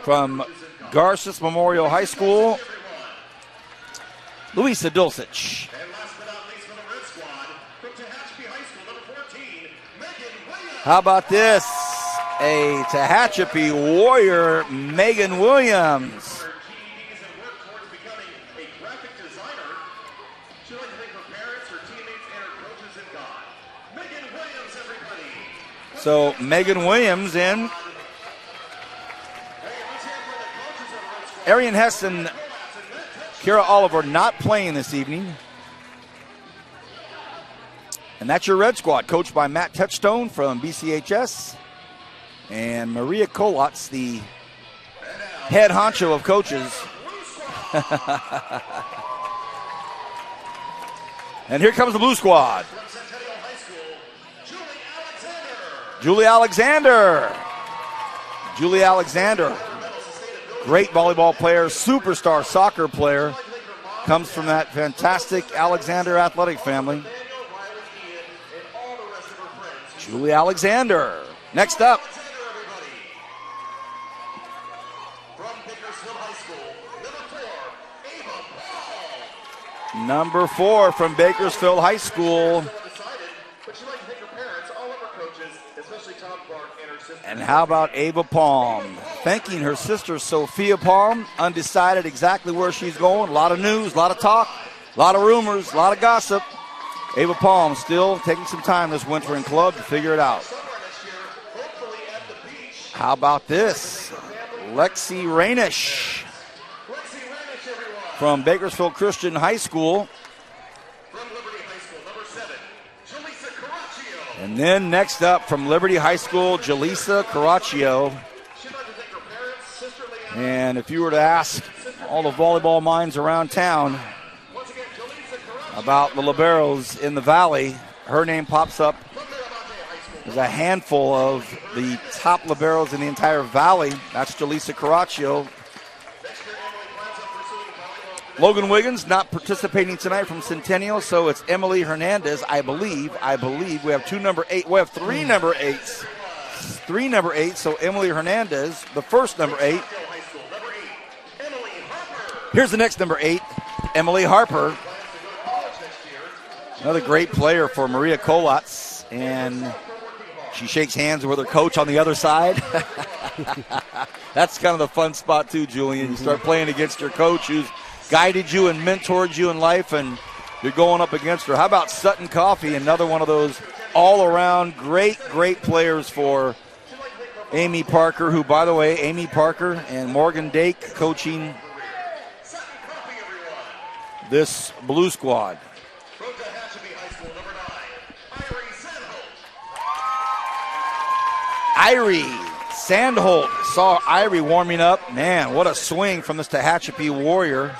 from Garces Memorial High School. Luisa Dulcich. How about this? A Tehachapi Warrior, Megan Williams. So Megan Williams in. Arian Hess and Kira Oliver not playing this evening. And that's your Red Squad, coached by Matt Touchstone from BCHS. And Maria Kolotz, the head honcho of coaches. And here comes the Blue Squad. Julie Alexander. Julie Alexander, great volleyball player, superstar soccer player, comes from that fantastic Alexander athletic family. Julie Alexander. Next up. Number 4 from Bakersfield High School. And how about Ava Palm? Thanking her sister Sophia Palm, undecided exactly where she's going. A lot of news, a lot of talk, a lot of rumors, a lot of gossip. Ava Palm still taking some time this winter in club to figure it out. How about this? Lexi Rainish from Bakersfield Christian High School. And then next up from Liberty High School, Jaleesa Caraccio. And if you were to ask all the volleyball minds around town about the liberos in the Valley, her name pops up as a handful of the top liberos in the entire Valley. That's Jaleesa Caraccio. Logan Wiggins not participating tonight from Centennial, so it's Emily Hernandez, I believe. We have three number 8s. Three number 8s, so Emily Hernandez, the first number 8. Here's the next number 8, Emily Harper. Another great player for Maria Kolotz, and she shakes hands with her coach on the other side. That's kind of the fun spot too, Julian. You start playing against your coach who's guided you and mentored you in life, and you're going up against her. How about Sutton Coffey, another one of those all-around great players for Amy Parker, who, by the way, Amy Parker and Morgan Dake coaching this Blue Squad. Irie Sandholt. Saw Irie warming up. Man, what a swing from this Tehachapi Warrior.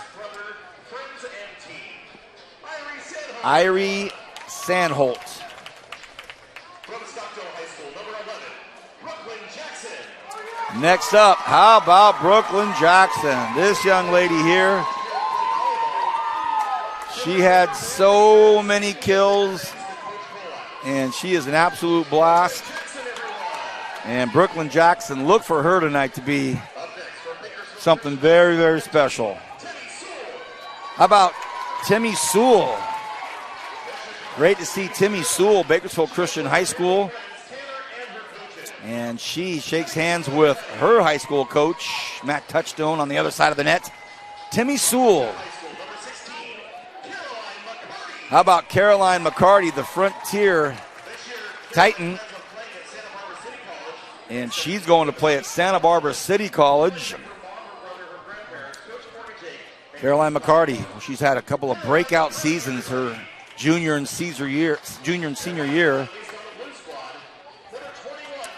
Irie Sandholt. Next up, how about Brooklyn Jackson? This young lady here, she had so many kills, and she is an absolute blast. And Brooklyn Jackson, look for her tonight to be something very special. How about Timmy Sewell? Great to see Timmy Sewell, Bakersfield Christian High School. And she shakes hands with her high school coach, Matt Touchstone, on the other side of the net. Timmy Sewell. How about Caroline McCarty, the Frontier Titan? And she's going to play at Santa Barbara City College. Caroline McCarty, she's had a couple of breakout seasons her junior and senior year.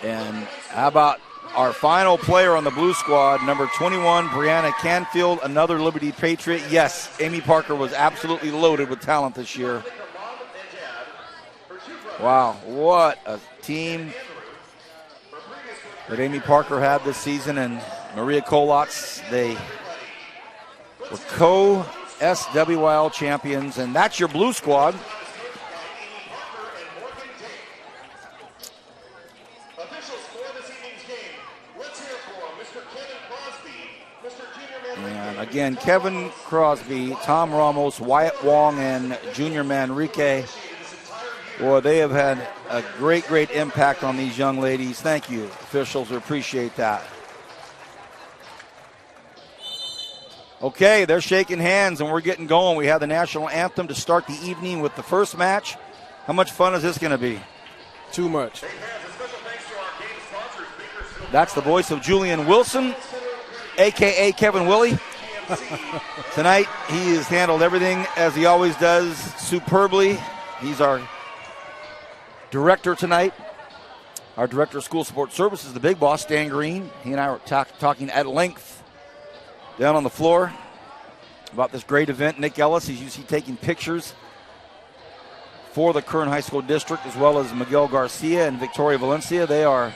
And how about our final player on the blue squad, number 21, Brianna Canfield, another Liberty Patriot. Yes, Amy Parker was absolutely loaded with talent this year. Wow, what a team that Amy Parker had this season, and Maria Kolotz. They were co-SWYL champions, and that's your blue squad. And again, Kevin Crosby, Tom Ramos, Wyatt Wong, and Junior Manrique. Boy, they have had a great, great impact on these young ladies. Thank you, officials. We appreciate that. Okay, they're shaking hands, and we're getting going. We have the national anthem to start the evening with the first match. How much fun is this going to be? Too much. That's the voice of Julian Wilson, a.k.a. Kevin Willie. Tonight, he has handled everything as he always does, superbly. He's our director tonight. Our director of school support services, the big boss, Stan Green. He and I were talking at length down on the floor about this great event. Nick Ellis, he's usually taking pictures for the Kern High School District, as well as Miguel Garcia and Victoria Valencia. They are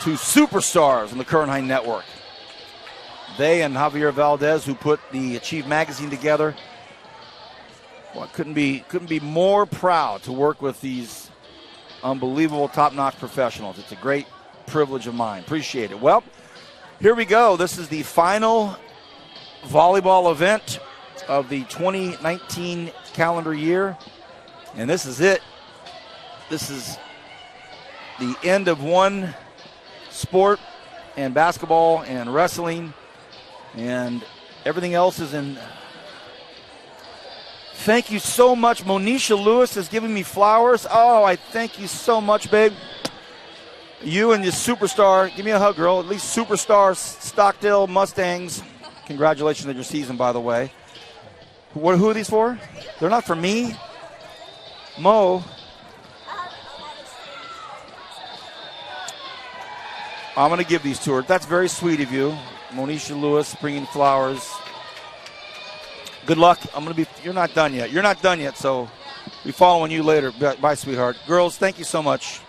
two superstars in the Kern High Network. They and Javier Valdez, who put the Achieve magazine together. Well, couldn't be more proud to work with these unbelievable, top-notch professionals. It's a great privilege of mine. Appreciate it. Well, here we go. This is the final volleyball event of the 2019 calendar year, and this is it. This is the end of one sport, and basketball and wrestling, and everything else is in. Thank you so much. Monisha Lewis is giving me flowers. Oh, I thank you so much, babe. You and your superstar. Give me a hug, girl. At least superstar Stockdale Mustangs. Congratulations on your season, by the way. Who are these for? They're not for me. Mo. I'm going to give these to her. That's very sweet of you. Monisha Lewis bringing flowers. Good luck. You're not done yet. You're not done yet, so be following you later. Bye, sweetheart. Girls, thank you so much.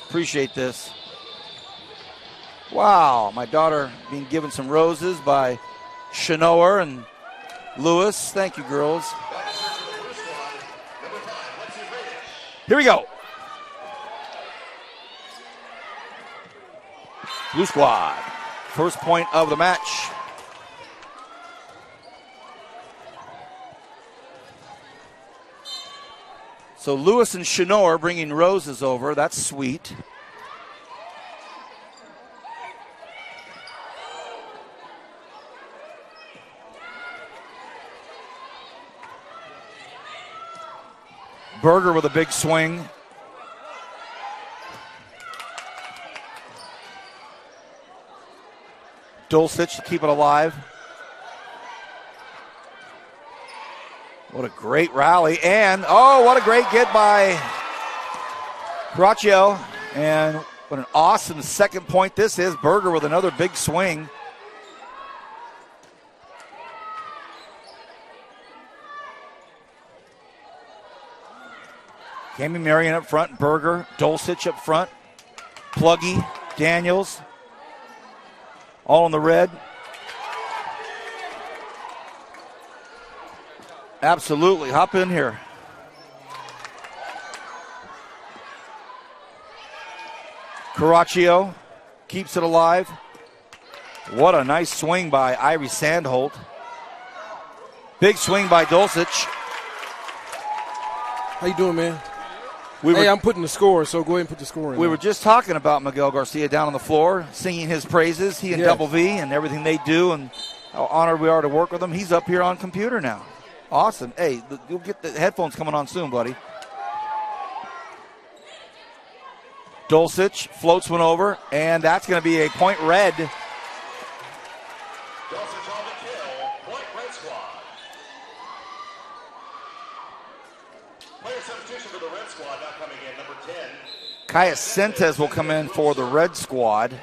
Appreciate this. Wow, my daughter being given some roses by Shanoer and Lewis. Thank you, girls. Here we go. Blue squad. First point of the match. So Lewis and Shanoer bringing roses over. That's sweet. Berger with a big swing. Dulcich to keep it alive. What a great rally. And, oh, what a great get by Caraccio. And what an awesome second point this is. Berger with another big swing. Cami Marion up front. Berger, Dulcich up front. Pluggy, Daniels. All in the red. Absolutely. Hop in here. Caraccio keeps it alive. What a nice swing by Irie Sandholt. Big swing by Dulcich. How you doing, man? I'm putting the score, so go ahead and put the score in. We were just talking about Miguel Garcia down on the floor, singing his praises, he and Double V, and everything they do, and how honored we are to work with him. He's up here on computer now. Awesome. Hey, you'll get the headphones coming on soon, buddy. Dulcich floats one over, and that's going to be a point red. Dulcich on the kill. Point red squad. Player substitution for the red squad now coming in, number 10. Kaya Sentes will come in for the red squad.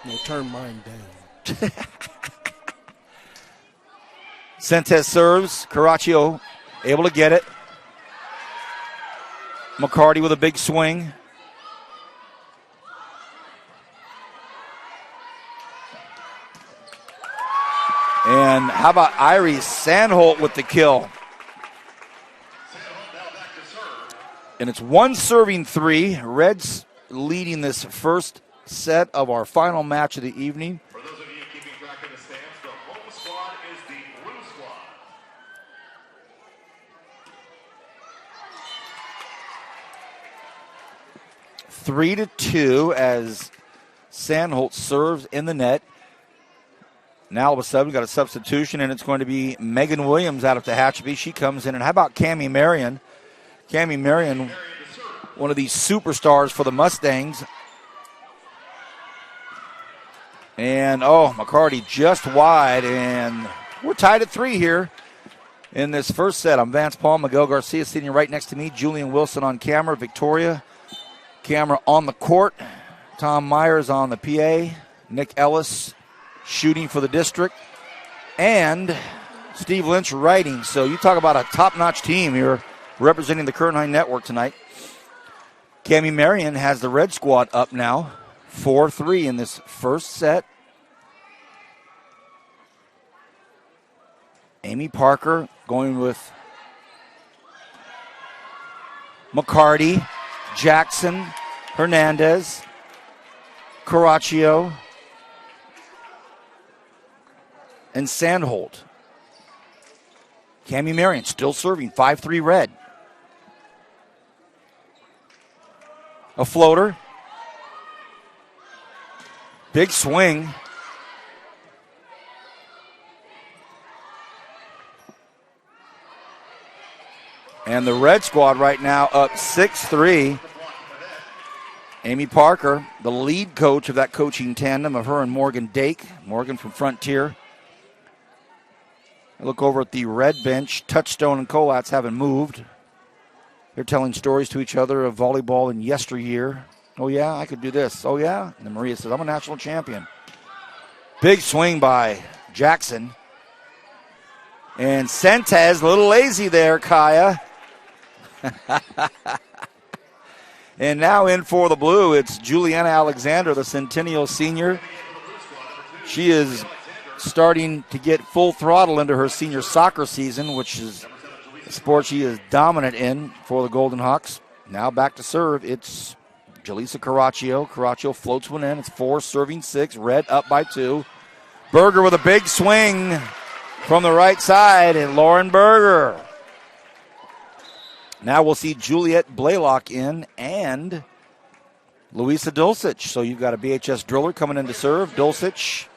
No, turn mine down. Sentes serves. Caraccio able to get it. McCarty with a big swing. And how about Irie Sandholt with the kill? And it's 1 serving 3. Reds leading this first set of our final match of the evening. For those of you keeping track of the stands, the home squad is the blue squad. 3-2 as Sandholt serves in the net. Now all of a sudden we've got a substitution, and it's going to be Megan Williams out of Tehachapi. She comes in. And how about Cammie Marion? Cammie Marion, one of these superstars for the Mustangs. And, McCarty just wide, and we're tied at 3 here in this first set. I'm Vance Paul. Miguel Garcia sitting right next to me. Julian Wilson on camera. Victoria, camera on the court. Tom Myers on the PA. Nick Ellis shooting for the district. And Steve Lynch writing. So you talk about a top-notch team here representing the Kern High Network tonight. Cammie Marion has the red squad up now. 4-3 in this first set. Amy Parker going with McCarty, Jackson, Hernandez, Caraccio, and Sandholt. Cammie Marion still serving 5-3 red. A floater. Big swing. And the red squad right now up 6-3. Amy Parker, the lead coach of that coaching tandem of her and Morgan Dake. Morgan from Frontier. I look over at the red bench. Touchstone and Colatz haven't moved. They're telling stories to each other of volleyball in yesteryear. Oh, yeah, I could do this. Oh, yeah. And then Maria says, I'm a national champion. Big swing by Jackson. And Sentes, a little lazy there, Kaya. And now in for the blue, it's Juliana Alexander, the Centennial senior. She is starting to get full throttle into her senior soccer season, which is a sport she is dominant in for the Golden Hawks. Now back to serve. It's Jaleesa Caraccio. Caraccio floats one in. It's 4-6. Red up by 2. Berger with a big swing from the right side, and Lauren Berger. Now we'll see Juliet Blaylock in and Luisa Dulcich. So you've got a BHS driller coming in to serve. Dulcich.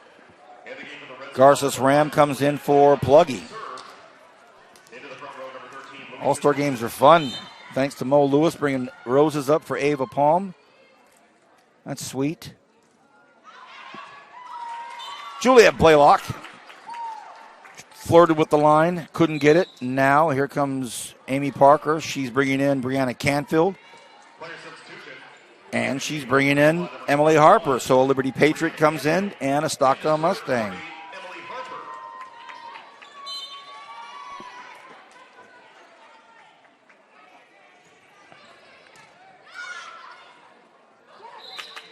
Garces Ram comes in for Pluggy. All-Star games are fun. Thanks to Mo Lewis bringing roses up for Ava Palm. That's sweet. Juliet Blaylock flirted with the line, couldn't get it. Now here comes Amy Parker. She's bringing in Brianna Canfield. And she's bringing in Emily Harper. So a Liberty Patriot comes in and a Stockton Mustang.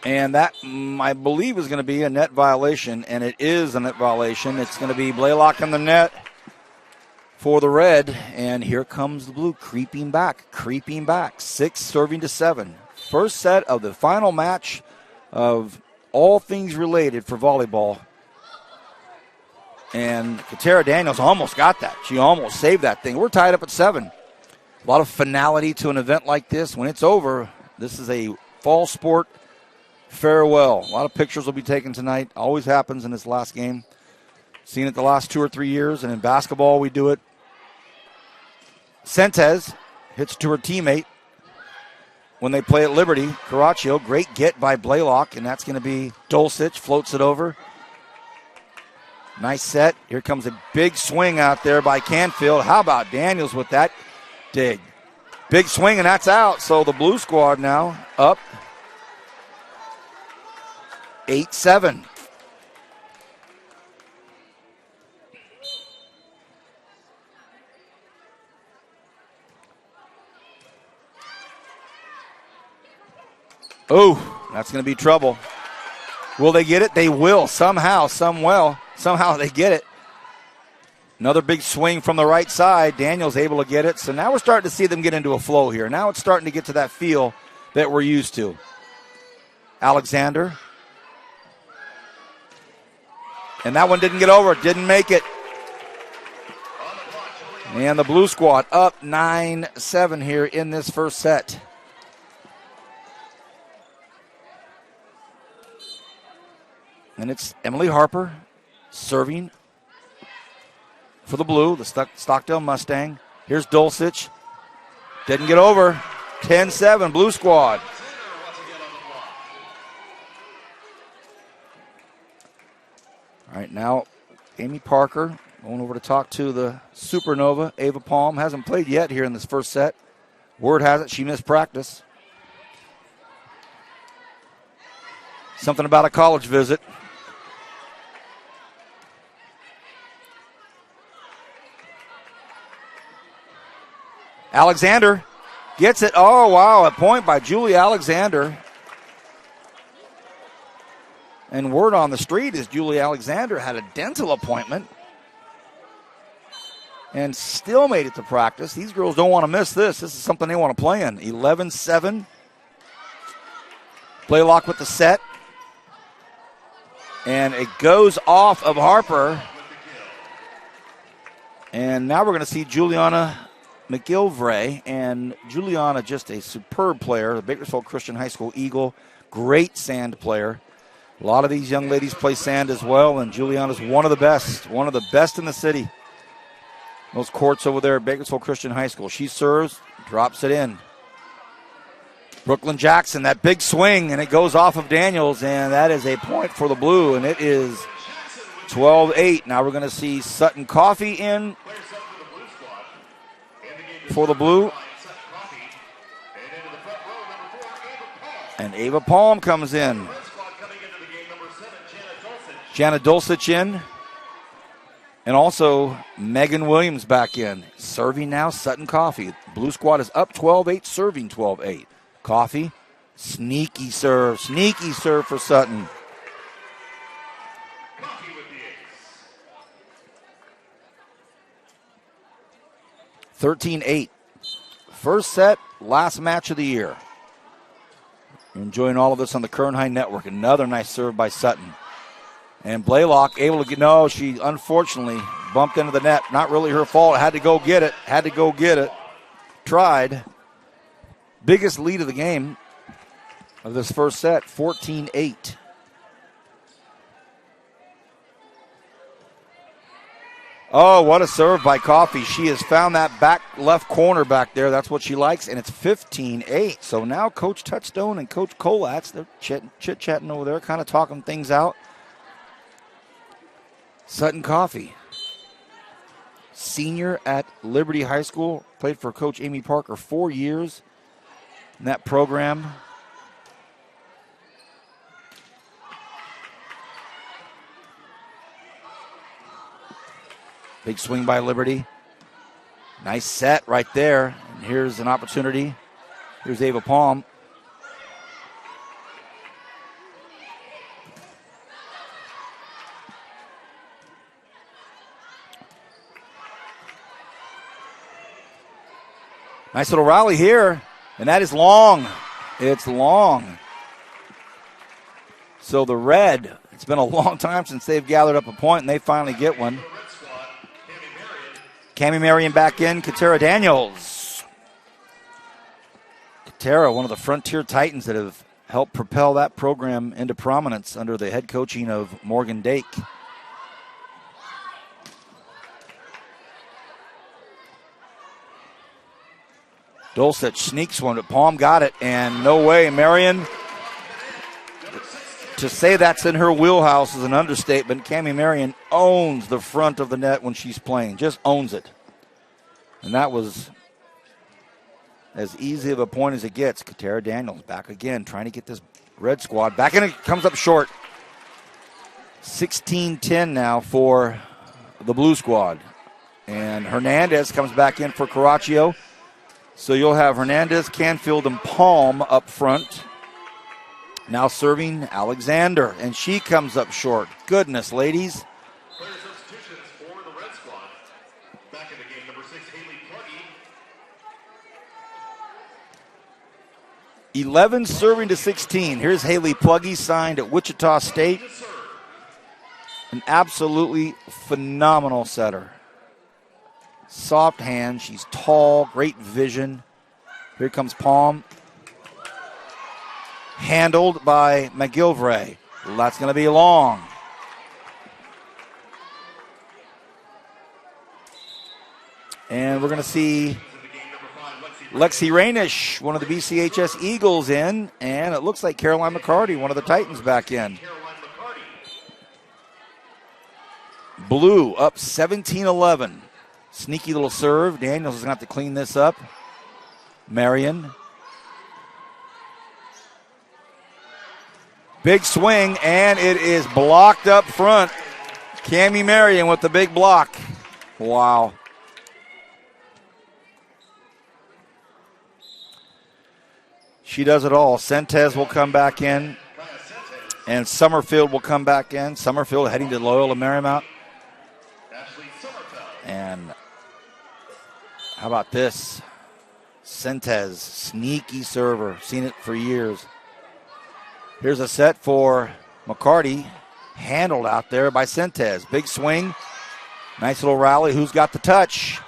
And that, I believe, is going to be a net violation, and it is a net violation. It's going to be Blaylock in the net for the red, and here comes the blue creeping back. 6-7. First set of the final match of all things related for volleyball. And Katara Daniels almost got that. She almost saved that thing. We're tied up at 7. A lot of finality to an event like this. When it's over, this is a fall sport farewell. A lot of pictures will be taken tonight. Always happens in this last game. Seen it the last 2 or 3 years, and in basketball we do it. Sentes hits to her teammate when they play at Liberty. Caraccio, great get by Blaylock, and that's going to be Dulcich, floats it over. Nice set. Here comes a big swing out there by Canfield. How about Daniels with that dig? Big swing, and that's out. So the blue squad now up 8-7. Oh, that's going to be trouble. Will they get it? They will. Somehow they get it. Another big swing from the right side. Daniel's able to get it. So now we're starting to see them get into a flow here. Now it's starting to get to that feel that we're used to. Alexander. And that one didn't get over. Didn't make it. And the blue squad up 9-7 here in this first set. And it's Emily Harper serving for the blue, the Stockdale Mustang. Here's Dulcich. Didn't get over. 10-7, blue squad. All right, now Amy Parker going over to talk to the Supernova. Ava Palm hasn't played yet here in this first set. Word has it she missed practice. Something about a college visit. Alexander gets it. Oh, wow, a point by Julie Alexander. And word on the street is Julie Alexander had a dental appointment and still made it to practice. These girls don't want to miss this. This is something they want to play in. 11-7. Blaylock with the set. And it goes off of Harper. And now we're going to see Juliana McGilvray, and Juliana, just a superb player, the Bakersfield Christian High School Eagle, great sand player. A lot of these young ladies play sand as well, and Juliana's one of the best in the city. Those courts over there at Bakersfield Christian High School. She serves, drops it in. Brooklyn Jackson, that big swing, and it goes off of Daniels, and that is a point for the blue, and it is 12-8. Now we're going to see Sutton Coffee in for the blue. And Ava Palm comes in. Jana Dulcich in. And also Megan Williams back in. Serving now, Sutton Coffee. Blue squad is up 12-8, serving 12-8. Coffee, sneaky serve for Sutton. (13-8). First set, last match of the year. You're enjoying all of this on the Kern High Network. Another nice serve by Sutton. And Blaylock able to get, no, she unfortunately bumped into the net. Not really her fault. Had to go get it. Tried. Biggest lead of the game of this first set, 14-8. Oh, what a serve by Coffey. She has found that back left corner back there. That's what she likes, and it's 15-8. So now Coach Touchstone and Coach Kolatz, they're chit-chatting over there, kind of talking things out. Sutton Coffey, senior at Liberty High School, played for Coach Amy Parker 4 years in that program. Big swing by Liberty. Nice set right there. And here's an opportunity. Here's Ava Palm. Nice little rally here. And that is long. It's long. So the red, it's been a long time since they've gathered up a point, and they finally get one. Cammie Marion back in. Katera Daniels. Katera, one of the Frontier Titans that have helped propel that program into prominence under the head coaching of Morgan Dake. Dulcich sneaks one, but Palm got it, and no way. Marion, to say that's in her wheelhouse is an understatement. Cammie Marion owns the front of the net when she's playing, just owns it. And that was as easy of a point as it gets. Katara Daniels back again, trying to get this red squad back in. It comes up short. 16-10 now for the blue squad. And Hernandez comes back in for Caraccio. So you'll have Hernandez, Canfield, and Palm up front. Now serving Alexander, and she comes up short. Goodness, ladies. Player substitutions for the red squad. Back in the game, number 6, Haley Pluggy. 11 serving to 16. Here's Haley Pluggy, signed at Wichita State. An absolutely phenomenal setter. Soft hand, she's tall, great vision. Here comes Palm. Handled by McGilvray. That's going to be long. And we're going to see Lexi Rainish, one of the BCHS Eagles, in. And it looks like Caroline McCarty, one of the Titans, back in. Blue up 17-11. Sneaky little serve. Daniels is going to have to clean this up. Marion. Big swing, and it is blocked up front. Cammie Marion with the big block. Wow. She does it all. Sentez will come back in, and Summerfield will come back in. Summerfield heading to Loyola Marymount. And how about this? Sentez, sneaky server. Seen it for years. Here's a set for McCarty. Handled out there by Sentez. Big swing. Nice little rally. Who's got the touch?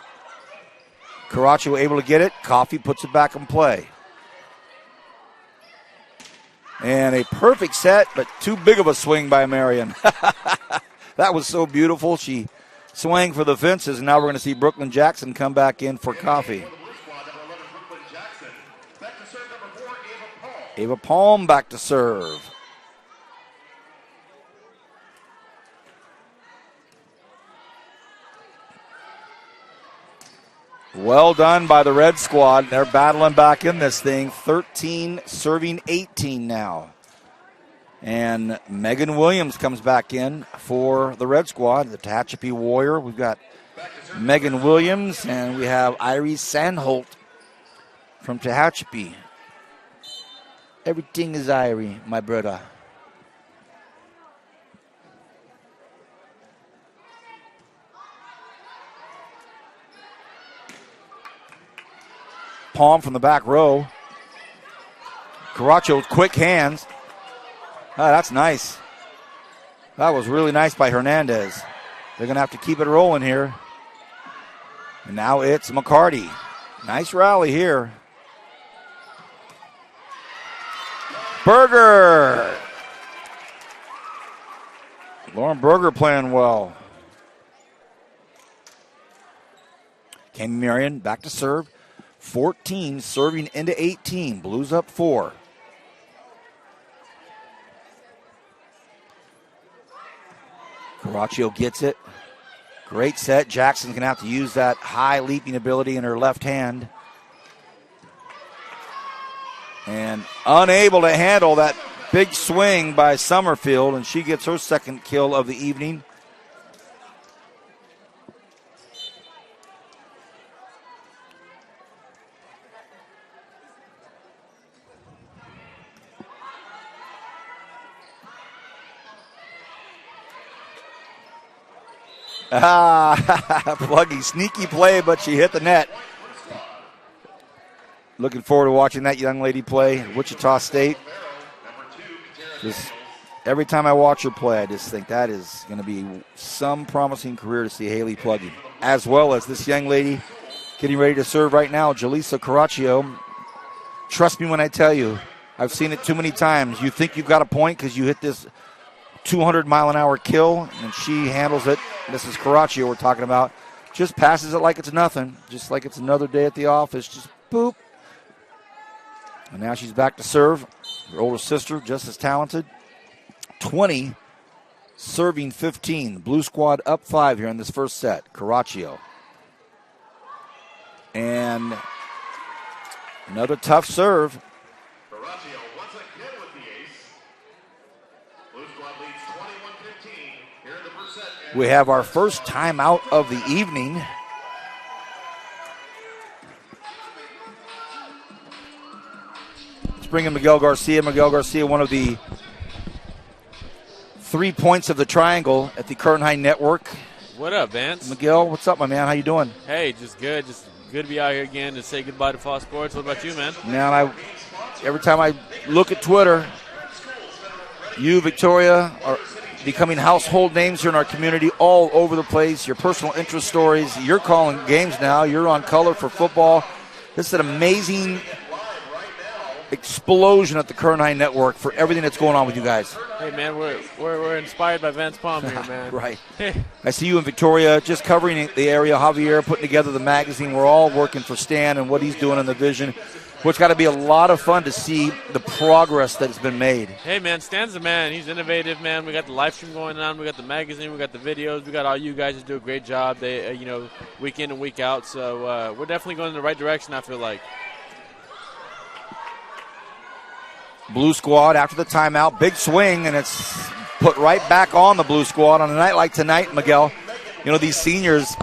Caraccio able to get it. Coffey puts it back in play. And a perfect set, but too big of a swing by Marion. That was so beautiful. She swang for the fences, and now we're going to see Brooklyn Jackson come back in for Coffey. Ava Palm back to serve. Well done by the red squad. They're battling back in this thing. 13 serving 18 now. And Megan Williams comes back in for the red squad, the Tehachapi Warrior. We've got Megan Williams, and we have Iris Sandholt from Tehachapi. Everything is Irie, my brother. Palm from the back row. Caraccio with quick hands. Ah, that's nice. That was really nice by Hernandez. They're going to have to keep it rolling here. And now it's McCarty. Nice rally here. Berger. Lauren Berger playing well. Cammie Marion back to serve. 14 serving into 18. Blues up 4. Caraccio gets it. Great set. Jackson's going to have to use that high leaping ability in her left hand. And unable to handle that big swing by Summerfield, and she gets her second kill of the evening. Pluggy, sneaky play, but she hit the net. Looking forward to watching that young lady play at Wichita State. Just every time I watch her play, I just think that is going to be some promising career to see Haley Pluggy, as well as this young lady getting ready to serve right now, Jaleesa Caraccio. Trust me when I tell you, I've seen it too many times. You think you've got a point because you hit this 200-mile-an-hour kill, and she handles it. This is Caraccio we're talking about. Just passes it like it's nothing, just like it's another day at the office. Just boop. And now she's back to serve. Her older sister, just as talented. 20, serving 15. The Blue Squad up 5 here in this first set. Caraccio. And another tough serve. Caraccio once again with the ace. Blue Squad leads 21-15 here in the first set. We have our first timeout of the evening. Let's bring in Miguel Garcia. Miguel Garcia, one of the 3 points of the triangle at the Kern High Network. What up, Vance? Miguel, what's up, my man? How you doing? Hey, just good. Just good to be out here again to say goodbye to Fox Sports. What about you, man? Man, every time I look at Twitter, you, Victoria, are becoming household names here in our community all over the place. Your personal interest stories. You're calling games now. You're on color for football. This is an amazing explosion at the Kern High Network for everything that's going on with you guys. Hey, man, we're inspired by Vance Palm here, man. Right. I see you and Victoria just covering the area. Javier putting together the magazine. We're all working for Stan and what he's doing in the vision. Which got to be a lot of fun to see the progress that's been made. Hey, man, Stan's the man. He's innovative, man. We got the live stream going on. We got the magazine. We got the videos. We got all you guys that do a great job. They, week in and week out. So we're definitely going in the right direction, I feel like. Blue Squad after the timeout. Big swing, and it's put right back on the Blue Squad on a night like tonight, Miguel. You know, these seniors,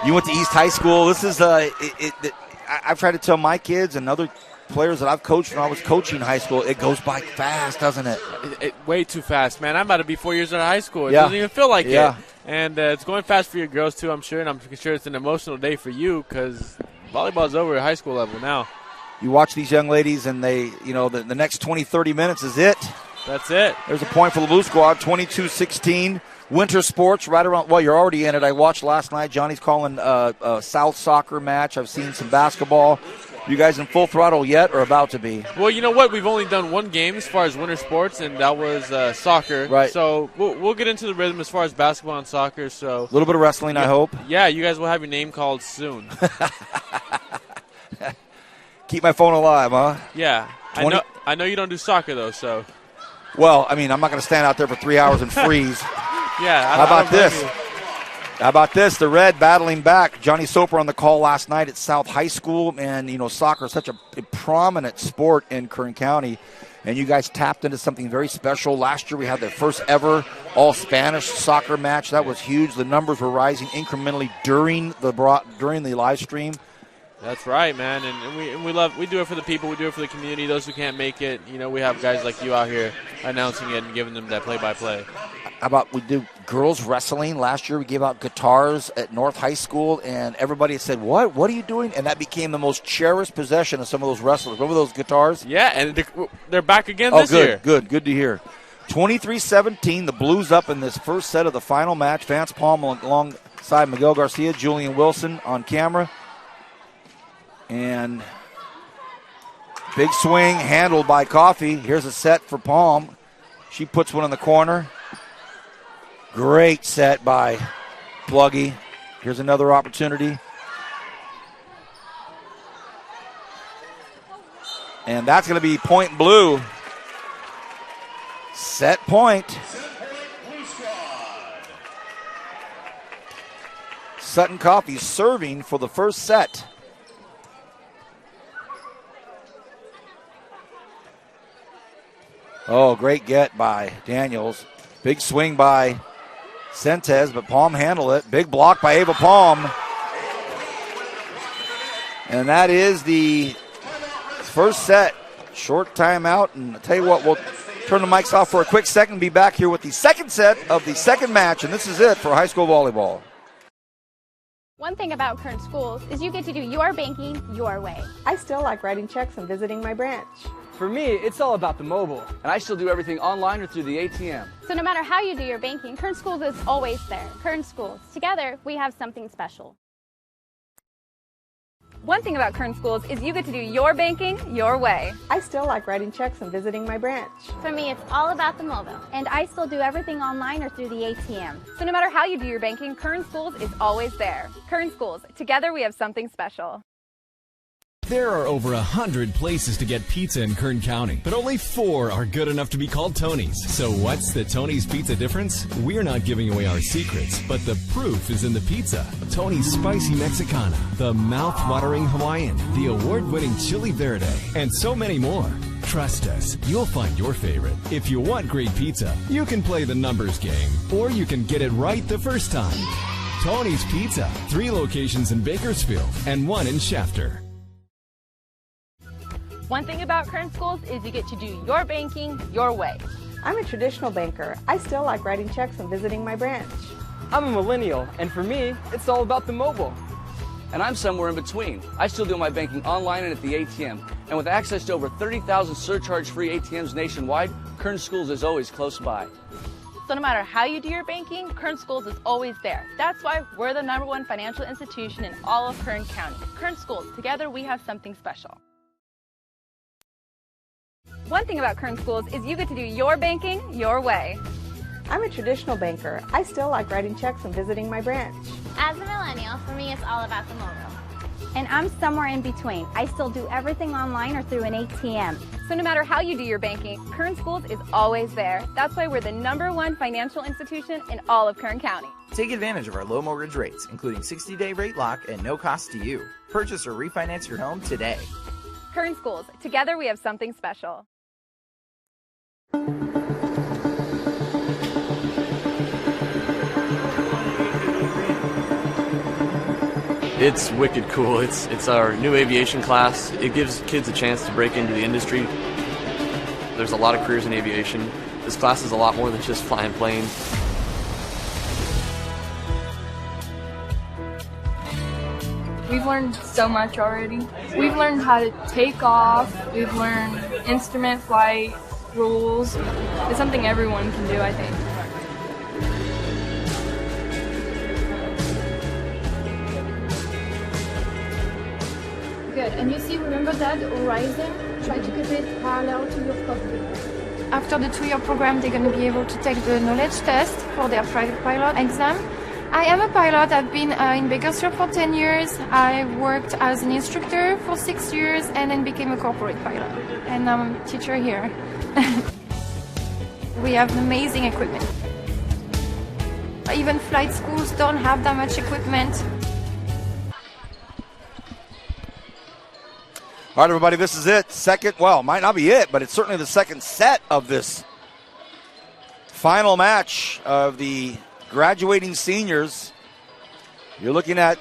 you went to East High School. This is I've tried to tell my kids and other players that I've coached when I was coaching high school, it goes by fast, doesn't it? Way too fast, man. I'm about to be 4 years out of high school. It Yeah. doesn't even feel like Yeah. it. And it's going fast for your girls, too, I'm sure. And I'm sure it's an emotional day for you because volleyball's over at high school level now. You watch these young ladies, and they, the next 20, 30 minutes is it. That's it. There's a point for the Blue Squad, 22-16. Winter sports right around, well, you're already in it. I watched last night. Johnny's calling a South soccer match. I've seen some basketball. You guys in full throttle yet or about to be? Well, you know what? We've only done one game as far as winter sports, and that was soccer. Right. So we'll get into the rhythm as far as basketball and soccer. So A little bit of wrestling, I hope. Yeah, you guys will have your name called soon. Keep my phone alive, huh? Yeah. I know you don't do soccer, though, so. Well, I mean, I'm not going to stand out there for 3 hours and freeze. Yeah. How about this? How about this? The Red battling back. Johnny Soper on the call last night at South High School. And, soccer is such a prominent sport in Kern County. And you guys tapped into something very special. Last year we had the first ever all-Spanish soccer match. That was huge. The numbers were rising incrementally during the live stream. That's right, man, and we do it for the people, we do it for the community, those who can't make it. We have guys like you out here announcing it and giving them that play-by-play. How about we do girls wrestling? Last year we gave out guitars at North High School, and everybody said, "What are you doing?" And that became the most cherished possession of some of those wrestlers. Remember those guitars? Yeah, and they're back again this year. Good to hear. 23-17, the Blues up in this first set of the final match. Vance Palm alongside Miguel Garcia, Julian Wilson on camera. And big swing handled by Coffey. Here's a set for Palm. She puts one in the corner. Great set by Pluggy. Here's another opportunity. And that's going to be point blue. Set point. Sutton Coffey serving for the first set. Oh, great get by Daniels. Big swing by Sentes, but Palm handled it. Big block by Ava Palm. And that is the first set. Short timeout. And I'll tell you what, we'll turn the mics off for a quick second. Be back here with the second set of the second match. And this is it for high school volleyball. One thing about Kern Schools is you get to do your banking your way. I still like writing checks and visiting my branch. For me, it's all about the mobile. And I still do everything online or through the ATM. So no matter how you do your banking, Kern Schools is always there. Kern Schools. Together, we have something special. One thing about Kern Schools is you get to do your banking your way. I still like writing checks and visiting my branch. For me, it's all about the mobile. And I still do everything online or through the ATM. So no matter how you do your banking, Kern Schools is always there. Kern Schools, together we have something special. There are over 100 places to get pizza in Kern County, but only 4 are good enough to be called Tony's. So what's the Tony's Pizza difference? We're not giving away our secrets, but the proof is in the pizza. Tony's Spicy Mexicana, the mouth-watering Hawaiian, the award-winning Chili Verde, and so many more. Trust us, you'll find your favorite. If you want great pizza, you can play the numbers game, or you can get it right the first time. Tony's Pizza, 3 locations in Bakersfield and 1 in Shafter. One thing about Kern Schools is you get to do your banking your way. I'm a traditional banker. I still like writing checks and visiting my branch. I'm a millennial, and for me, it's all about the mobile. And I'm somewhere in between. I still do my banking online and at the ATM. And with access to over 30,000 surcharge-free ATMs nationwide, Kern Schools is always close by. So no matter how you do your banking, Kern Schools is always there. That's why we're the #1 financial institution in all of Kern County. Kern Schools, together we have something special. One thing about Kern Schools is you get to do your banking your way. I'm a traditional banker. I still like writing checks and visiting my branch. As a millennial, for me, it's all about the mobile. And I'm somewhere in between. I still do everything online or through an ATM. So no matter how you do your banking, Kern Schools is always there. That's why we're the #1 financial institution in all of Kern County. Take advantage of our low mortgage rates, including 60-day rate lock and no cost to you. Purchase or refinance your home today. Kern Schools, together we have something special. It's wicked cool. It's our new aviation class. It gives kids a chance to break into the industry. There's a lot of careers in aviation. This class is a lot more than just flying planes. We've learned so much already. We've learned how to take off. We've learned instrument flight rules. It's something everyone can do, I think. Good. And you see, remember that horizon? Try to keep it parallel to your cockpit. After the 2-year program, they're going to be able to take the knowledge test for their private pilot exam. I am a pilot. I've been in Bakersfield for 10 years. I worked as an instructor for 6 years and then became a corporate pilot. And I'm a teacher here. We have amazing equipment. Even flight schools don't have that much equipment. All right, everybody, this is it. Might not be it, but it's certainly the second set of this final match of the graduating seniors. You're looking at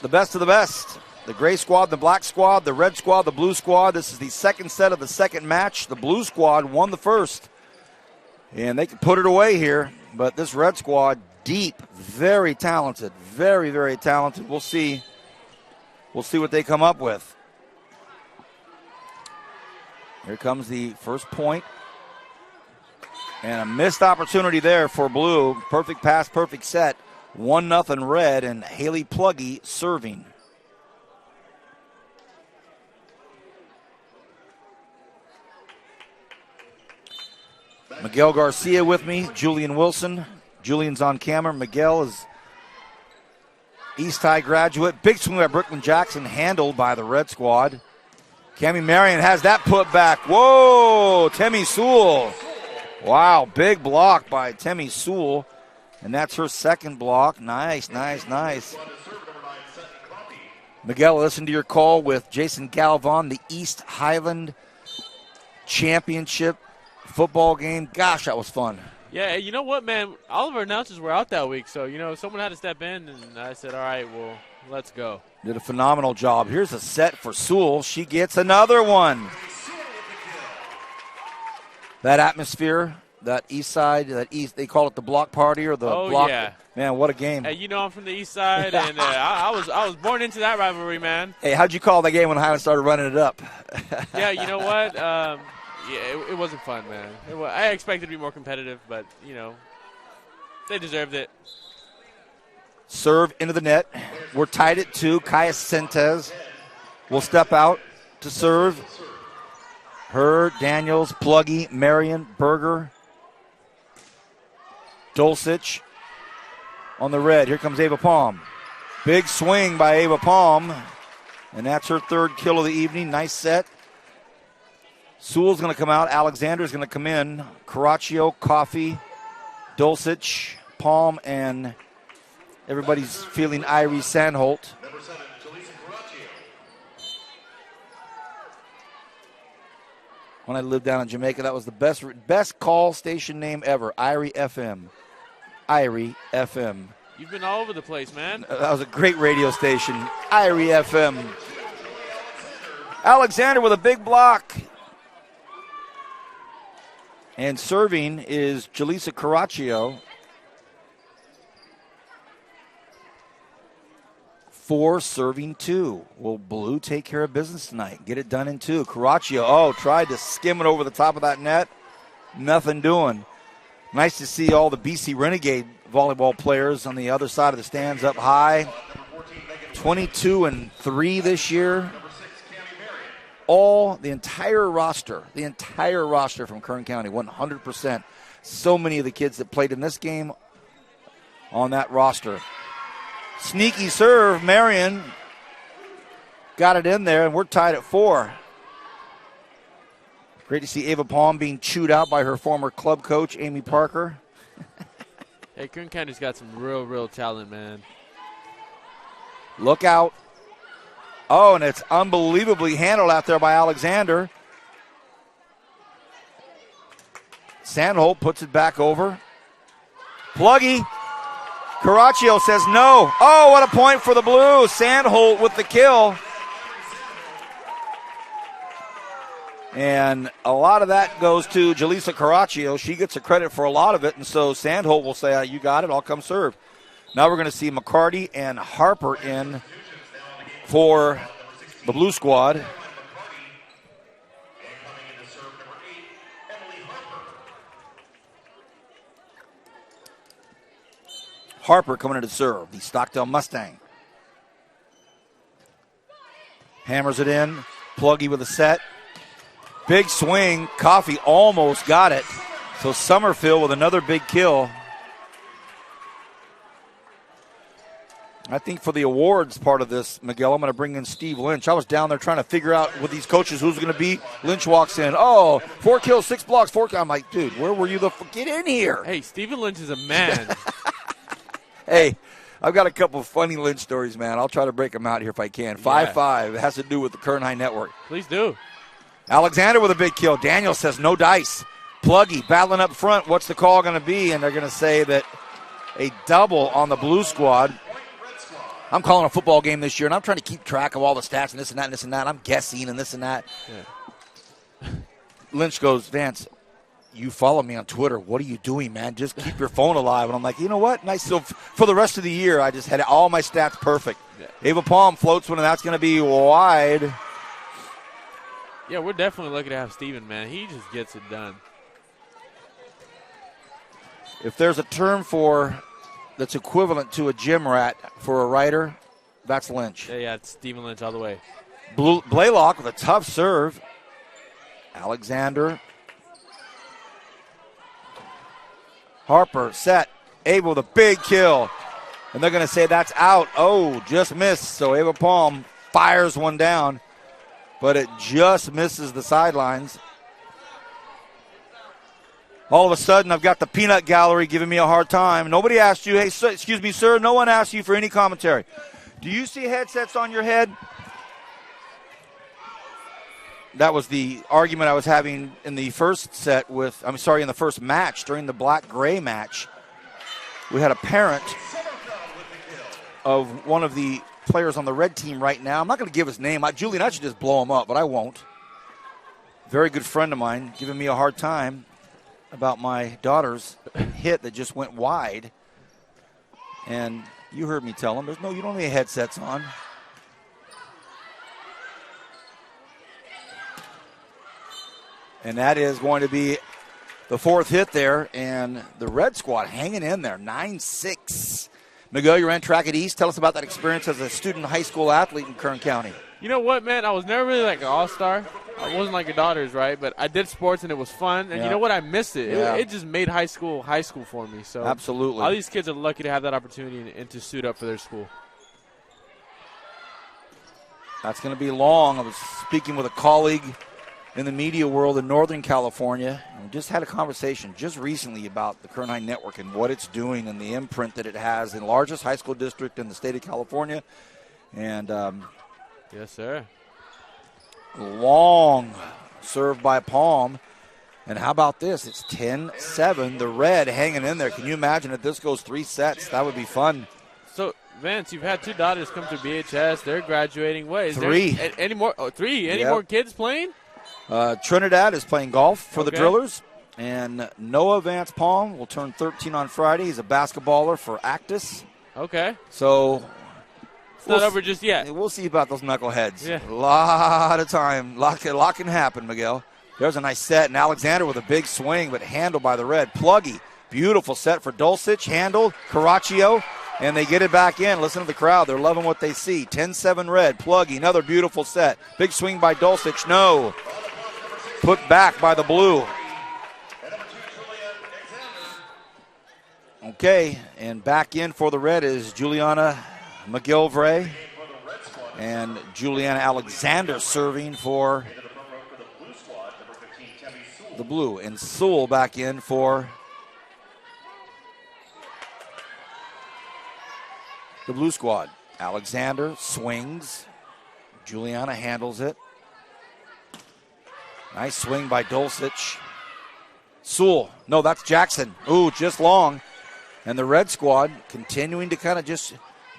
the best of the best. The gray squad, the black squad, the red squad, the blue squad. This is the second set of the second match. The blue squad won the first, and they can put it away here. But this red squad, deep, very talented, very, very talented. We'll see what they come up with. Here comes the first point. And a missed opportunity there for blue. Perfect pass, perfect set. 1-0 red, and Haley Pluggy serving. Miguel Garcia with me, Julian Wilson. Julian's on camera. Miguel is East High graduate. Big swing by Brooklyn Jackson, handled by the red squad. Cami Marion has that put back. Whoa, Temi Sewell. Wow, big block by Temi Sewell. And that's her second block. Nice. Miguel, listen to your call with Jason Galvan, the East Highland Championship football game. Gosh, that was fun. Yeah, you know what, man? All of our announcers were out that week, so, someone had to step in, and I said, all right, well, let's go. Did a phenomenal job. Here's a set for Sewell. She gets another one. That atmosphere, that east side, they call it the block party or the block. Yeah. Man, what a game. Hey, I'm from the east side, and I was born into that rivalry, man. Hey, how'd you call that game when Highland started running it up? Yeah, you know what? It wasn't fun, man. I expected to be more competitive, but, they deserved it. Serve into the net. We're tied at 2. Kaya Sentes will step out to serve. Her, Daniels, Pluggy, Marion, Berger, Dulcich on the red. Here comes Ava Palm. Big swing by Ava Palm, and that's her third kill of the evening. Nice set. Sewell's going to come out. Alexander's going to come in. Caraccio, Coffey, Dulcich, Palm, and everybody's feeling Irie Sandholt. When I lived down in Jamaica, that was the best call station name ever, Irie FM. Irie FM. You've been all over the place, man. That was a great radio station, Irie FM. Alexander with a big block. And serving is Jaleesa Caraccio. 4 serving 2. Will Blue take care of business tonight? Get it done in 2. Caraccio, tried to skim it over the top of that net. Nothing doing. Nice to see all the BC Renegade volleyball players on the other side of the stands up high. 22-3 this year. The entire roster from Kern County, 100%. So many of the kids that played in this game on that roster. Sneaky serve, Marion got it in there, and we're tied at 4. Great to see Ava Palm being chewed out by her former club coach, Amy Parker. Hey, Kern County's got some real talent, man. Look out. And it's unbelievably handled out there by Alexander. Sandholt puts it back over. Pluggy. Caraccio says no. What a point for the Blues. Sandholt with the kill. And a lot of that goes to Jaleesa Caraccio. She gets the credit for a lot of it, and so Sandholt will say, you got it, I'll come serve. Now we're going to see McCarty and Harper in for the Blue Squad. Harper coming in to serve, the Stockdale Mustang. Hammers it in. Pluggy with a set. Big swing. Coffey almost got it. So Summerfield with another big kill. I think for the awards part of this, Miguel, I'm going to bring in Steve Lynch. I was down there trying to figure out with these coaches who's going to be. Lynch walks in. 4 kills, 6 blocks, 4 kills. I'm like, dude, where were you? Get in here. Hey, Stephen Lynch is a man. Hey, I've got a couple of funny Lynch stories, man. I'll try to break them out here if I can. 5-5. It has to do with the Kern High Network. Please do. Alexander with a big kill. Daniel says no dice. Pluggy battling up front. What's the call going to be? And they're going to say that a double on the Blue Squad. I'm calling a football game this year, and I'm trying to keep track of all the stats and this and that and this and that. I'm guessing and this and that. Yeah. Lynch goes, Vance, you follow me on Twitter. What are you doing, man? Just keep your phone alive. And I'm like, you know what? Nice. So for the rest of the year, I just had all my stats perfect. Yeah. Ava Palm floats one, and that's going to be wide. Yeah, we're definitely lucky to have Steven, man. He just gets it done. If there's a term that's equivalent to a gym rat for a writer, that's Lynch. Yeah, it's Steven Lynch all the way. Blaylock with a tough serve. Alexander. Harper set. Ava with a big kill. And they're going to say that's out. Just missed. So Ava Palm fires one down, but it just misses the sidelines. All of a sudden, I've got the peanut gallery giving me a hard time. Nobody asked you, hey, excuse me, sir, no one asked you for any commentary. Do you see headsets on your head? That was the argument I was having in the first in the first match, during the black-gray match. We had a parent of one of the players on the red team right now. I'm not going to give his name. Julian, I should just blow him up, but I won't. Very good friend of mine giving me a hard time about my daughter's hit that just went wide. And you heard me tell him, you don't have any headsets on. And that is going to be the fourth hit there, and the red squad hanging in there, 9-6. Miguel, you ran track at East. Tell us about that experience as a student high school athlete in Kern County. You know what, man? I was never really like an all-star. I wasn't like your daughters, right? But I did sports, and it was fun. And you know what? I missed it. Yeah. It just made high school for me. So absolutely. All these kids are lucky to have that opportunity and to suit up for their school. That's going to be long. I was speaking with a colleague in the media world in Northern California. And we just had a conversation just recently about the Kern High Network and what it's doing and the imprint that it has in the largest high school district in the state of California. And yes, sir. Long serve by Palm. And how about this? It's 10-7. The Red hanging in there. Can you imagine if this goes 3 sets? That would be fun. So, Vance, you've had 2 daughters come to BHS. They're graduating. What, is 3. there any more? Oh, 3. Any more kids playing? Trinidad is playing golf for the Drillers. And Noah Vance Palm will turn 13 on Friday. He's a basketballer for Actus. Okay. So it's not over just yet. We'll see about those knuckleheads. Yeah. A lot of time. A lot can happen, Miguel. There's a nice set. And Alexander with a big swing, but handled by the Red. Pluggy. Beautiful set for Dulcich. Handled. Caraccio. And they get it back in. Listen to the crowd. They're loving what they see. 10-7 Red. Pluggy. Another beautiful set. Big swing by Dulcich. No. Put back by the Blue. Okay. And back in for the Red is Juliana McGilvray. And Juliana Alexander serving for the Blue. And Sewell back in for the Blue squad. Alexander swings. Juliana handles it. Nice swing by Dulcich. Sewell. No, that's Jackson. Ooh, just long. And the Red squad continuing to kind of just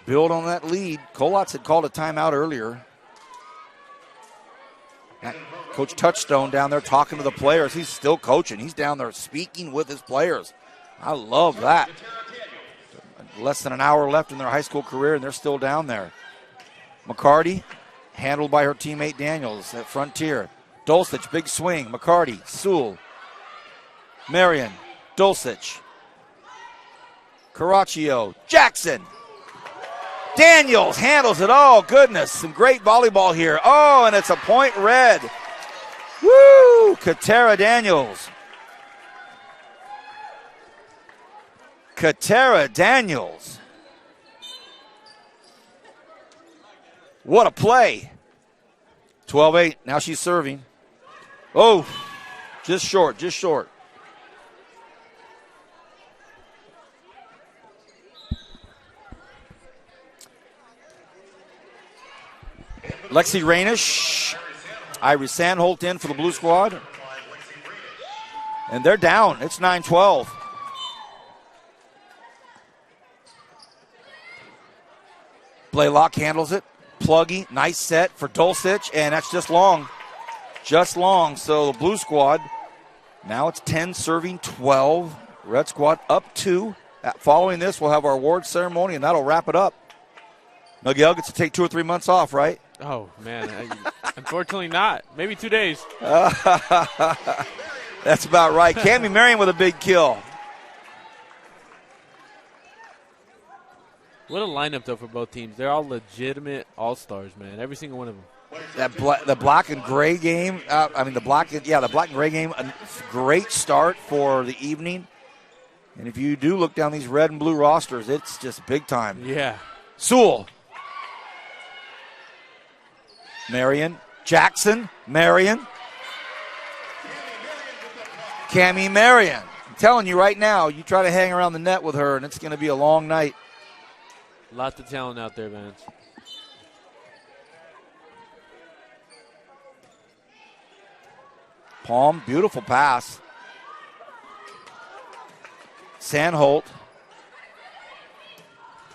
build on that lead. Colotz had called a timeout earlier. Coach Touchstone down there talking to the players. He's still coaching. He's down there speaking with his players. I love that. Less than an hour left in their high school career, and they're still down there. McCarty, handled by her teammate Daniels at Frontier. Dulcich, big swing. McCarty, Sewell, Marion, Dulcich, Caraccio, Jackson. Daniels handles it. Oh, goodness. Some great volleyball here. Oh, and it's a point Red. Woo! Katera Daniels. Katera Daniels. What a play. 12-8. Now she's serving. Oh, just short, just short. Lexi Rainish, Iris Sandholt in for the Blue squad. And they're down. It's 9-12. Blaylock handles it. Pluggy, nice set for Dulcich, and that's just long. Just long. So the Blue squad, now it's 10 serving 12. Red squad up 2. Following this, we'll have our award ceremony, and that'll wrap it up. Miguel gets to take 2 or 3 months off, right? Oh, man. Unfortunately not. Maybe 2 days. That's about right. Cammie Marion with a big kill. What a lineup, though, for both teams. They're all legitimate all-stars, man. Every single one of them. The black and gray game, the black and gray game, a great start for the evening. And if you do look down these red and blue rosters, it's just big time. Yeah. Sewell. Marion. Jackson. Marion. Cammie Marion. I'm telling you right now, you try to hang around the net with her, and it's going to be a long night. Lots of talent out there, Vance. Palm, beautiful pass. Sandholt.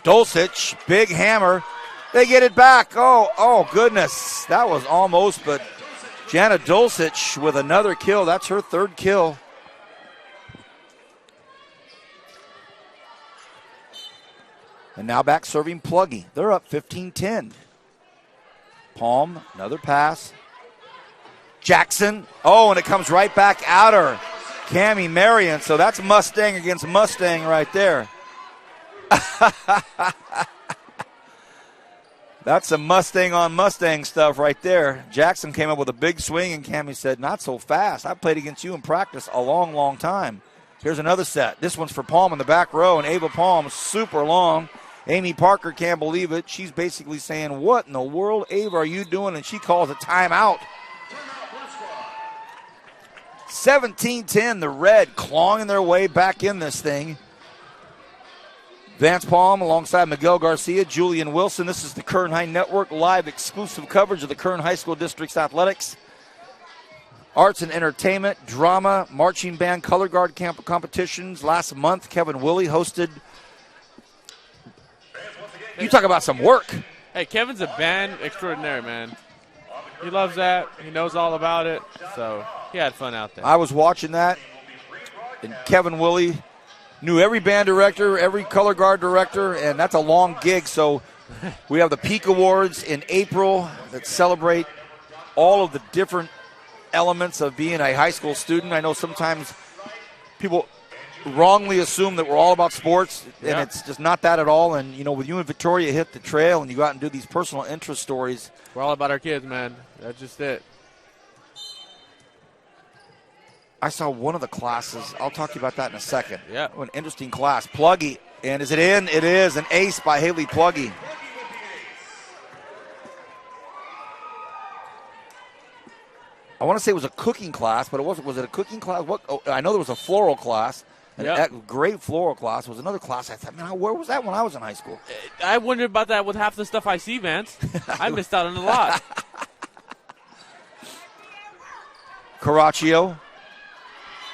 Dulcich, big hammer. They get it back. Oh, goodness. That was almost, but Jana Dulcich with another kill. That's her 3rd kill. And now back serving Pluggy. They're up 15-10. Palm, another pass. Jackson. Oh, and it comes right back at her. Cammie Marion. So that's Mustang against Mustang right there. That's some Mustang on Mustang stuff right there. Jackson came up with a big swing, and Cammie said, not so fast. I played against you in practice a long, long time. Here's another set. This one's for Palm in the back row, and Ava Palm, super long. Amy Parker can't believe it. She's basically saying, what in the world, Ava, are you doing? And she calls a timeout. 17-10, the Red clawing their way back in this thing. Vance Palm alongside Miguel Garcia, Julian Wilson. This is the Kern High Network, live exclusive coverage of the Kern High School District's athletics. Arts and entertainment, drama, marching band, color guard camp competitions. Last month, Kevin Willie hosted. You talk about some work. Hey, Kevin's a band extraordinaire, man. He loves that. He knows all about it. So he had fun out there. I was watching that, and Kevin Willie knew every band director, every color guard director, and that's a long gig. So we have the Peak Awards in April that celebrate all of the different elements of being a high school student. I know sometimes people wrongly assume that we're all about sports, and it's just not that at all. And, you know, with you and Victoria hit the trail and you go out and do these personal interest stories. We're all about our kids, man. That's just it. I saw one of the classes. I'll talk to you about that in a second. Yeah. An interesting class. Pluggy. And is it in? It is. An ace by Haley Pluggy. I want to say it was a cooking class, but it wasn't. Was it a cooking class? What? Oh, I know there was a floral class. A great floral class. It was another class. I thought, man, where was that when I was in high school? I wondered about that with half the stuff I see, Vance. I missed out on a lot. Caraccio.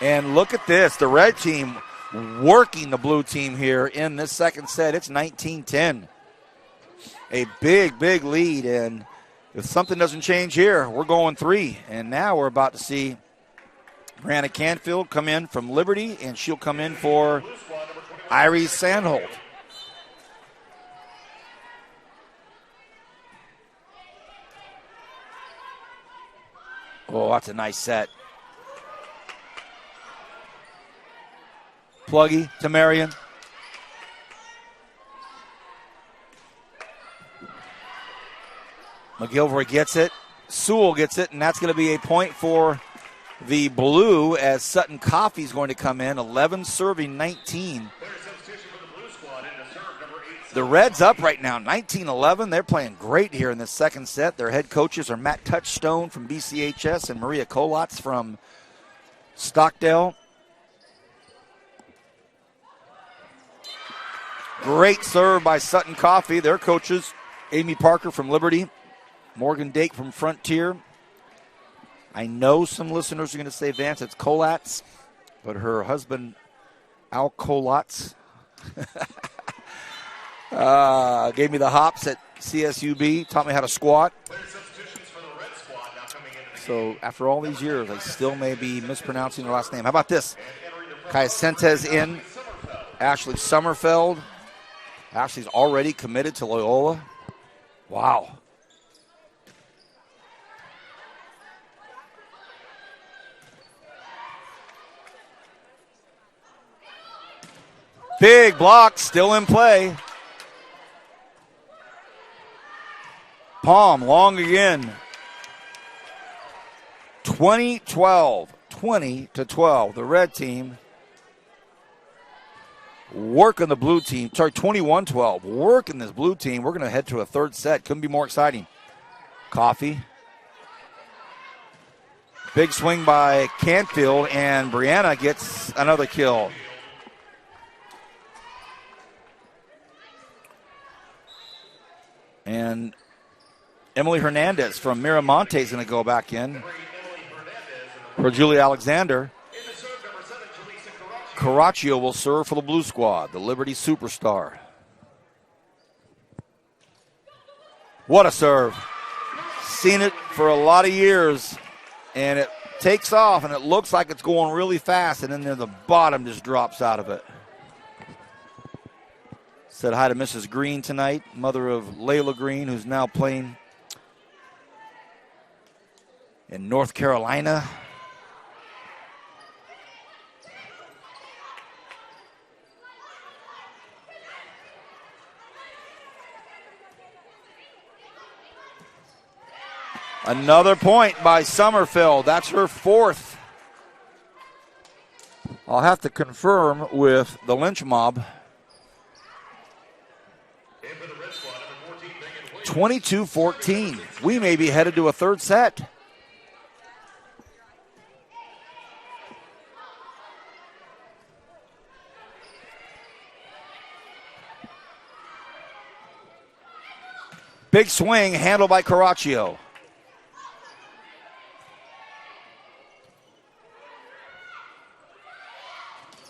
And look at this. The red team working the blue team here in this second set. It's 19-10. A big, big lead. And if something doesn't change here, we're going 3. And now we're about to see Brianna Canfield come in from Liberty, and she'll come in for Iris Sandholt. Oh, that's a nice set. Pluggy to Marion. McGilvoy gets it. Sewell gets it, and that's going to be a point for the blue as Sutton Coffey's going to come in. 11 serving 19. The Reds up right now, 19-11. They're playing great here in this second set. Their head coaches are Matt Touchstone from BCHS and Maria Kolatz from Stockdale. Great serve by Sutton Coffey. Their coaches, Amy Parker from Liberty, Morgan Dake from Frontier. I know some listeners are going to say, Vance, it's Kolatz, but her husband, Al Kolatz, gave me the hops at CSUB, taught me how to squat. So after all these years, I still may be mispronouncing her last name. How about this? Kaya Sentes in. Ashley Sommerfeld. Ashley's already committed to Loyola. Wow. Big block, still in play. Palm, long again. 20-12, 20-12. The red team working the blue team. Sorry, 21-12. Working this blue team. We're going to head to a third set. Couldn't be more exciting. Coffey. Big swing by Canfield, and Brianna gets another kill. And Emily Hernandez from Miramonte is going to go back in for Julie Alexander. Caraccio will serve for the blue squad, the Liberty superstar. What a serve. Seen it for a lot of years, and it takes off, and it looks like it's going really fast, and then the bottom just drops out of it. Said hi to Mrs. Green tonight, mother of Layla Green, who's now playing in North Carolina. Another point by Summerfield. That's her 4th. I'll have to confirm with the Lynch Mob. 22-14. We may be headed to a third set. Big swing, handled by Caraccio.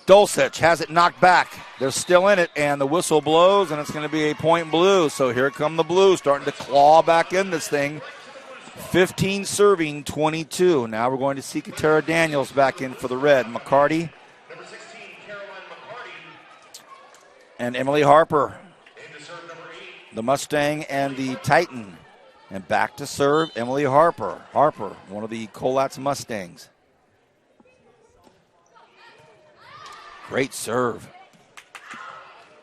Dulcich has it knocked back. They're still in it, and the whistle blows, and it's going to be a point blue. So here come the Blues starting to claw back in this thing. 15 serving, 22. Now we're going to see Katara Daniels back in for the red. McCarty and Emily Harper. The Mustang and the Titan. And back to serve, Emily Harper. Harper, one of the Colat's Mustangs. Great serve.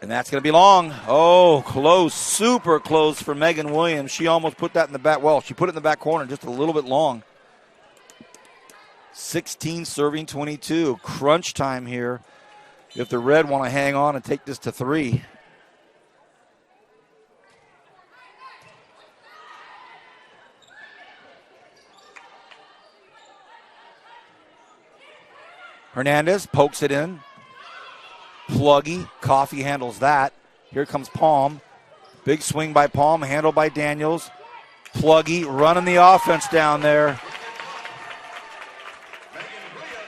And that's going to be long. Oh, close, super close for Megan Williams. She almost put that in the back. Well, she put it in the back corner, just a little bit long. 16 serving 22. Crunch time here if the red want to hang on and take this to 3. Hernandez pokes it in. Pluggy, Coffee handles that. Here comes Palm. Big swing by Palm, handled by Daniels. Pluggy running the offense down there.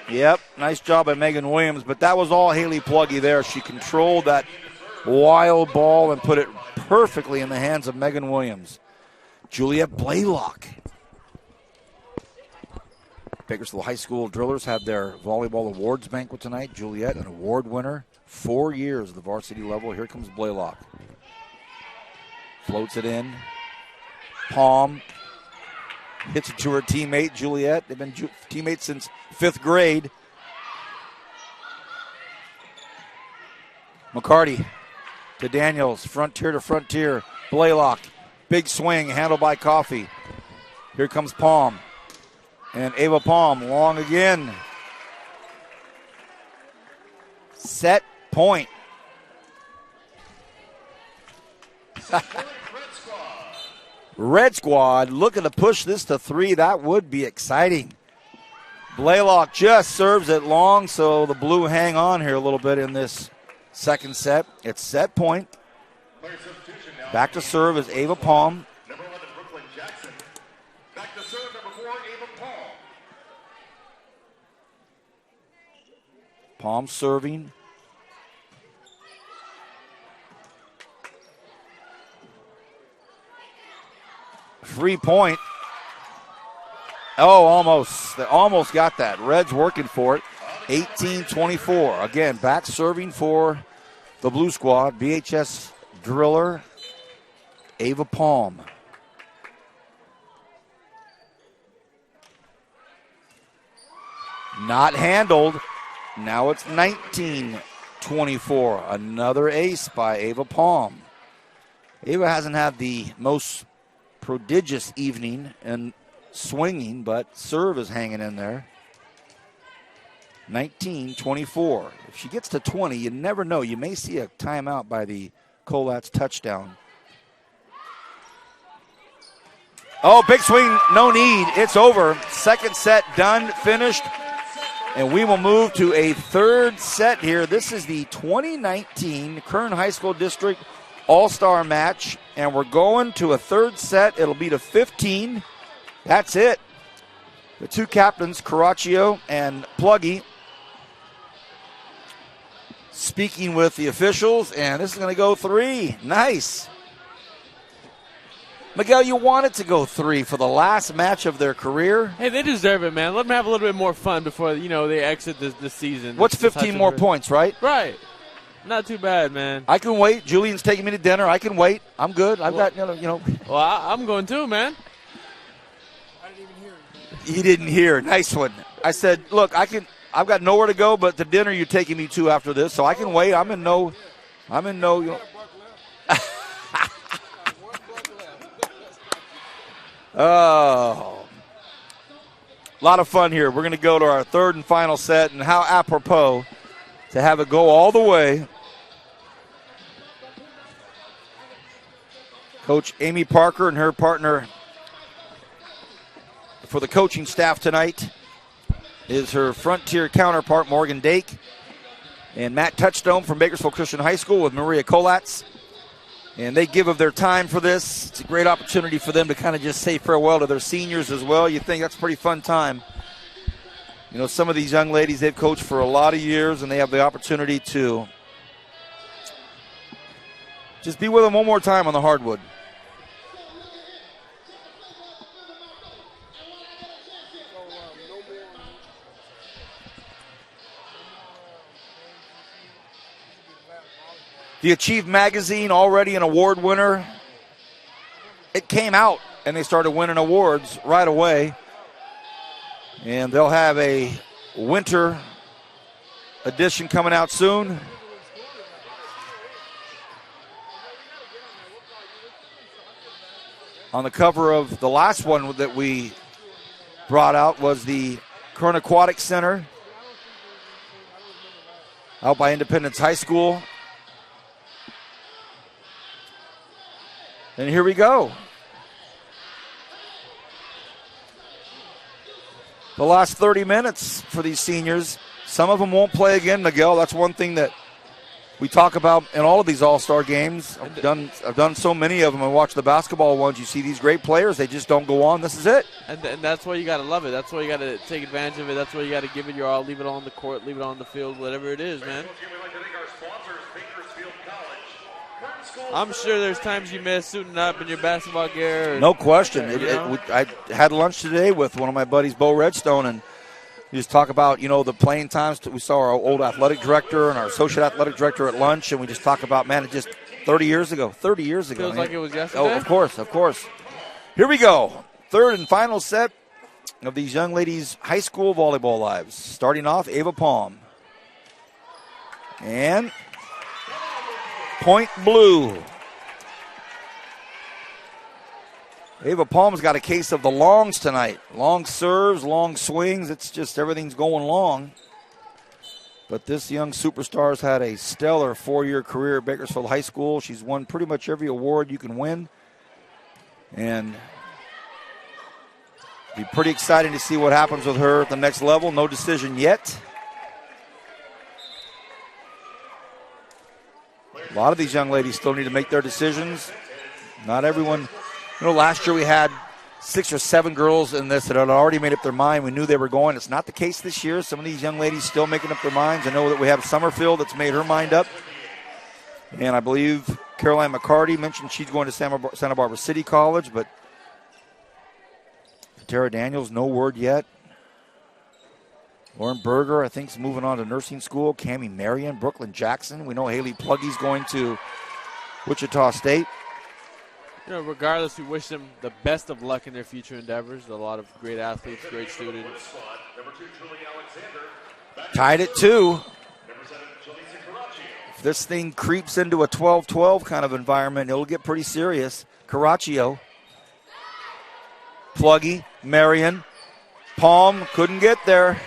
Yep, nice job by Megan Williams, but that was all Haley Pluggy there. She controlled that wild ball and put it perfectly in the hands of Megan Williams. Juliet Blaylock. Bakersfield High School Drillers have their volleyball awards banquet tonight. Juliet, an award winner. 4 years at the varsity level. Here comes Blaylock. Floats it in. Palm hits it to her teammate, Juliet. They've been teammates since 5th grade. McCarty to Daniels. Frontier to Frontier. Blaylock. Big swing, handled by Coffee. Here comes Palm. And Ava Palm, long again. Set point. Red Squad looking to push this to 3. That would be exciting. Blaylock just serves it long, so the Blue hang on here a little bit in this second set. It's set point. Back to serve is Ava Palm. Palm serving. Free point. Oh, almost. They almost got that. Reds working for it. 18-24. Again, back serving for the Blue Squad. BHS Driller, Ava Palm. Not handled. Now it's 19-24. Another ace by Ava Palm. Ava hasn't had the most prodigious evening in swinging, but serve is hanging in there. 19-24. If she gets to 20, you never know. You may see a timeout by the Colat's touchdown. Oh, big swing, no need. It's over. Second set done, finished. And we will move to a third set here. This is the 2019 Kern High School District All-Star match. And we're going to a third set. It'll be to 15. That's it. The two captains, Caraccio and Pluggy, speaking with the officials. And this is going to go 3. Nice. Miguel, you wanted to go 3 for the last match of their career. Hey, they deserve it, man. Let them have a little bit more fun before, they exit this season. What's 15 more points, right? Right. Not too bad, man. I can wait. Julian's taking me to dinner. I can wait. I'm good. I've got. Well, I'm going too, man. I didn't even hear you. He didn't hear. Nice one. I said, look, I've got nowhere to go, but to dinner you're taking me to after this, so I can wait. I'm in no. Oh, A lot of fun here. We're going to go to our third and final set, and how apropos to have it go all the way. Coach Amy Parker and her partner for the coaching staff tonight is her Frontier counterpart, Morgan Dake, and Matt Touchstone from Bakersfield Christian High School with Maria Kolatz. And they give of their time for this. It's a great opportunity for them to kind of just say farewell to their seniors as well. You think that's a pretty fun time. You know, some of these young ladies, they've coached for a lot of years, and they have the opportunity to just be with them one more time on the hardwood. The Achieve magazine, already an award winner. It came out and they started winning awards right away. And they'll have a winter edition coming out soon. On the cover of the last one that we brought out was the Kern Aquatic Center out by Independence High School. And here we go. The last 30 minutes for these seniors. Some of them won't play again, Miguel. That's one thing that we talk about in all of these all-star games. I've done so many of them. I watch the basketball ones. You see these great players. They just don't go on. This is it. And that's why you got to love it. That's why you got to take advantage of it. That's why you got to give it your all. Leave it on the court. Leave it on the field. Whatever it is, man. I'm sure there's times you miss suiting up in your basketball gear. No question. I had lunch today with one of my buddies, Bo Redstone, and we just talk about, you know, the playing times. We saw our old athletic director and our associate athletic director at lunch, and we just talk about, man, it just 30 years ago. Feels like it was yesterday. Oh, of course. Here we go. Third and final set of these young ladies' high school volleyball lives. Starting off, Ava Palm. And point blue. Ava Palm's got a case of the longs tonight. Long serves, long swings. It's just everything's going long. But this young superstar's had a stellar 4-year career at Bakersfield High School. She's won pretty much every award you can win. And it'll be pretty exciting to see what happens with her at the next level. No decision yet. A lot of these young ladies still need to make their decisions. Not everyone. You know, last year we had 6 or 7 girls in this that had already made up their mind. We knew they were going. It's not the case this year. Some of these young ladies still making up their minds. I know that we have Summerfield that's made her mind up. And I believe Caroline McCarty mentioned she's going to Santa Barbara City College, but Tara Daniels, no word yet. Lauren Berger, I think, is moving on to nursing school. Cammie Marion, Brooklyn Jackson. We know Haley Pluggy's going to Wichita State. You know, regardless, we wish them the best of luck in their future endeavors. A lot of great athletes, great students. Tied at 2. If this thing creeps into a 12-12 kind of environment, it'll get pretty serious. Caraccio, Pluggy, Marion, Palm couldn't get there.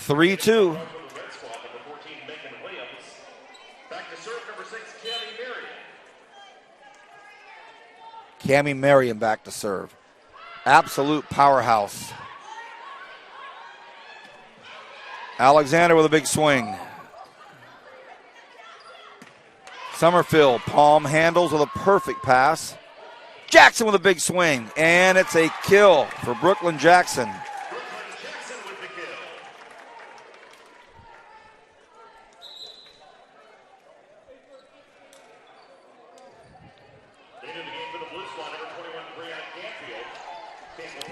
(3-2). Cammie Marion back to serve. Absolute powerhouse. Alexander with a big swing. Summerfield, Palm handles with a perfect pass. Jackson with a big swing, and it's a kill for Brooklyn Jackson.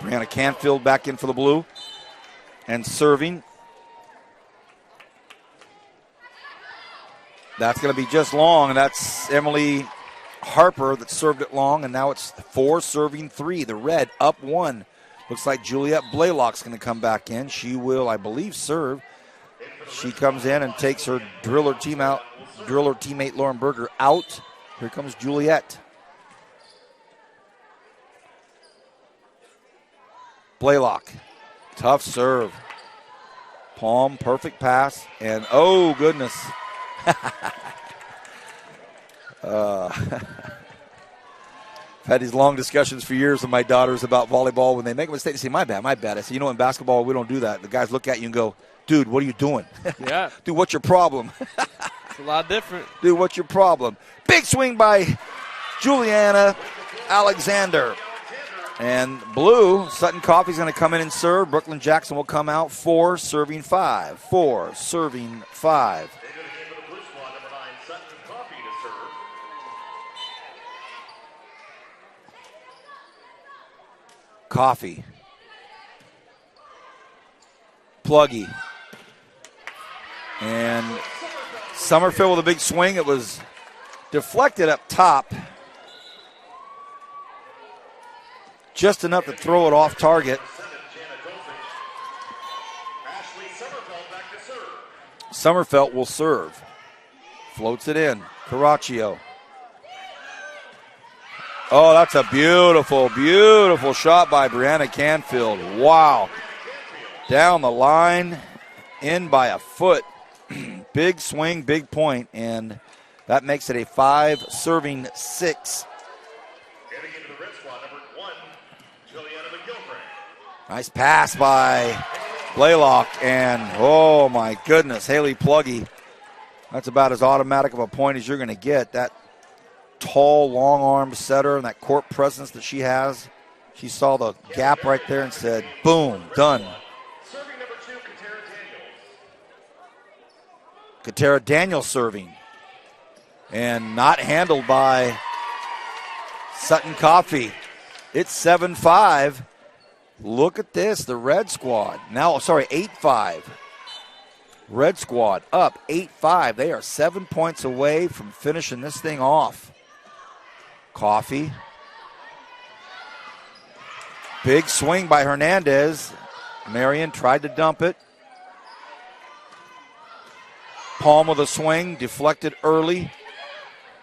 Brianna Canfield back in for the blue and serving. That's going to be just long, and that's Emily Harper that served it long, and now it's 4 serving 3. The red up 1. Looks like Juliette Blaylock's going to come back in. She will, I believe, serve. She comes in and takes her driller teammate Lauren Berger out. Here comes Juliet. Blaylock. Tough serve. Palm, perfect pass. And, oh, goodness. I've had these long discussions for years with my daughters about volleyball. When they make a mistake, they say, my bad. I say, in basketball, we don't do that. The guys look at you and go, dude, what are you doing? Yeah. Dude, what's your problem? It's a lot different. Dude, what's your problem? Big swing by Juliana Alexander. And blue, Sutton Coffey's going to come in and serve. Brooklyn Jackson will come out 4, serving 5. 4, serving 5. Coffey. Pluggy. And Summerfield with a big swing. It was deflected up top. Just enough to throw it off target. Summerfeld will serve. Floats it in. Caraccio. Oh, that's a beautiful, beautiful shot by Brianna Canfield. Wow. Down the line, in by a foot. Big swing, big point, and that makes it a 5 serving 6. Nice pass by Blaylock, and oh my goodness, Haley Pluggy. That's about as automatic of a point as you're going to get. That tall, long-armed setter and that court presence that she has. She saw the gap right there and said, boom, done. Katera Daniels serving. And not handled by Sutton Coffey. It's 7-5. Look at this, the red squad. 8-5. Red squad up 8-5. They are 7 points away from finishing this thing off. Coffey. Big swing by Hernandez. Marion tried to dump it. Palm with a swing, deflected early.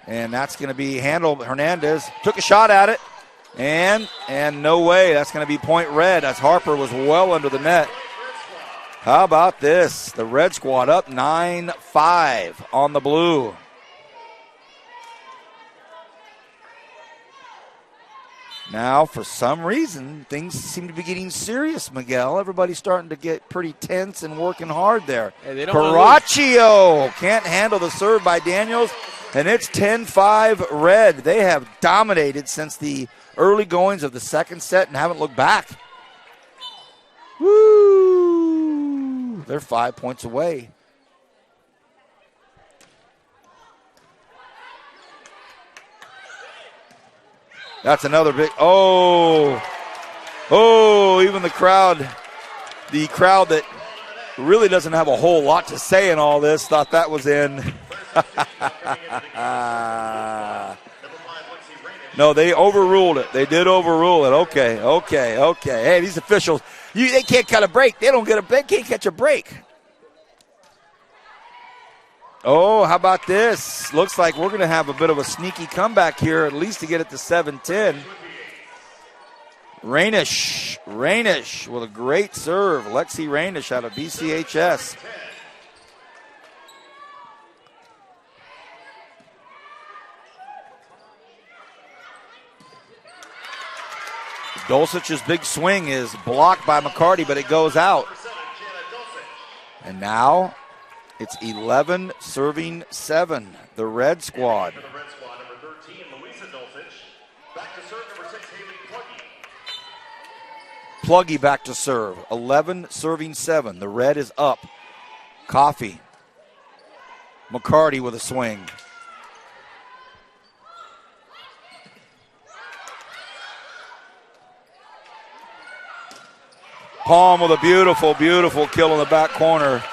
And that's going to be handled. Hernandez took a shot at it. And no way. That's going to be point red as Harper was well under the net. How about this? The red squad up 9-5 on the blue. Now, for some reason, things seem to be getting serious, Miguel. Everybody's starting to get pretty tense and working hard there. Hey, Caraccio can't handle the serve by Daniels, and it's 10-5 red. They have dominated since the early goings of the second set and haven't looked back. Woo! They're 5 points away. That's another big, even the crowd that really doesn't have a whole lot to say in all this thought that was in. No, they overruled it. They did overrule it. Okay. Hey, these officials, they can't cut a break. They can't catch a break. Oh, how about this? Looks like we're going to have a bit of a sneaky comeback here, at least to get it to 7-10. Rainish with a great serve. Lexi Rainish out of BCHS. Dulcich's big swing is blocked by McCarty, but it goes out. And now it's 11 serving 7, the red squad. Pluggy back to serve, 11 serving 7. The red is up. Coffey. McCarty with a swing. Palm with a beautiful, beautiful kill in the back corner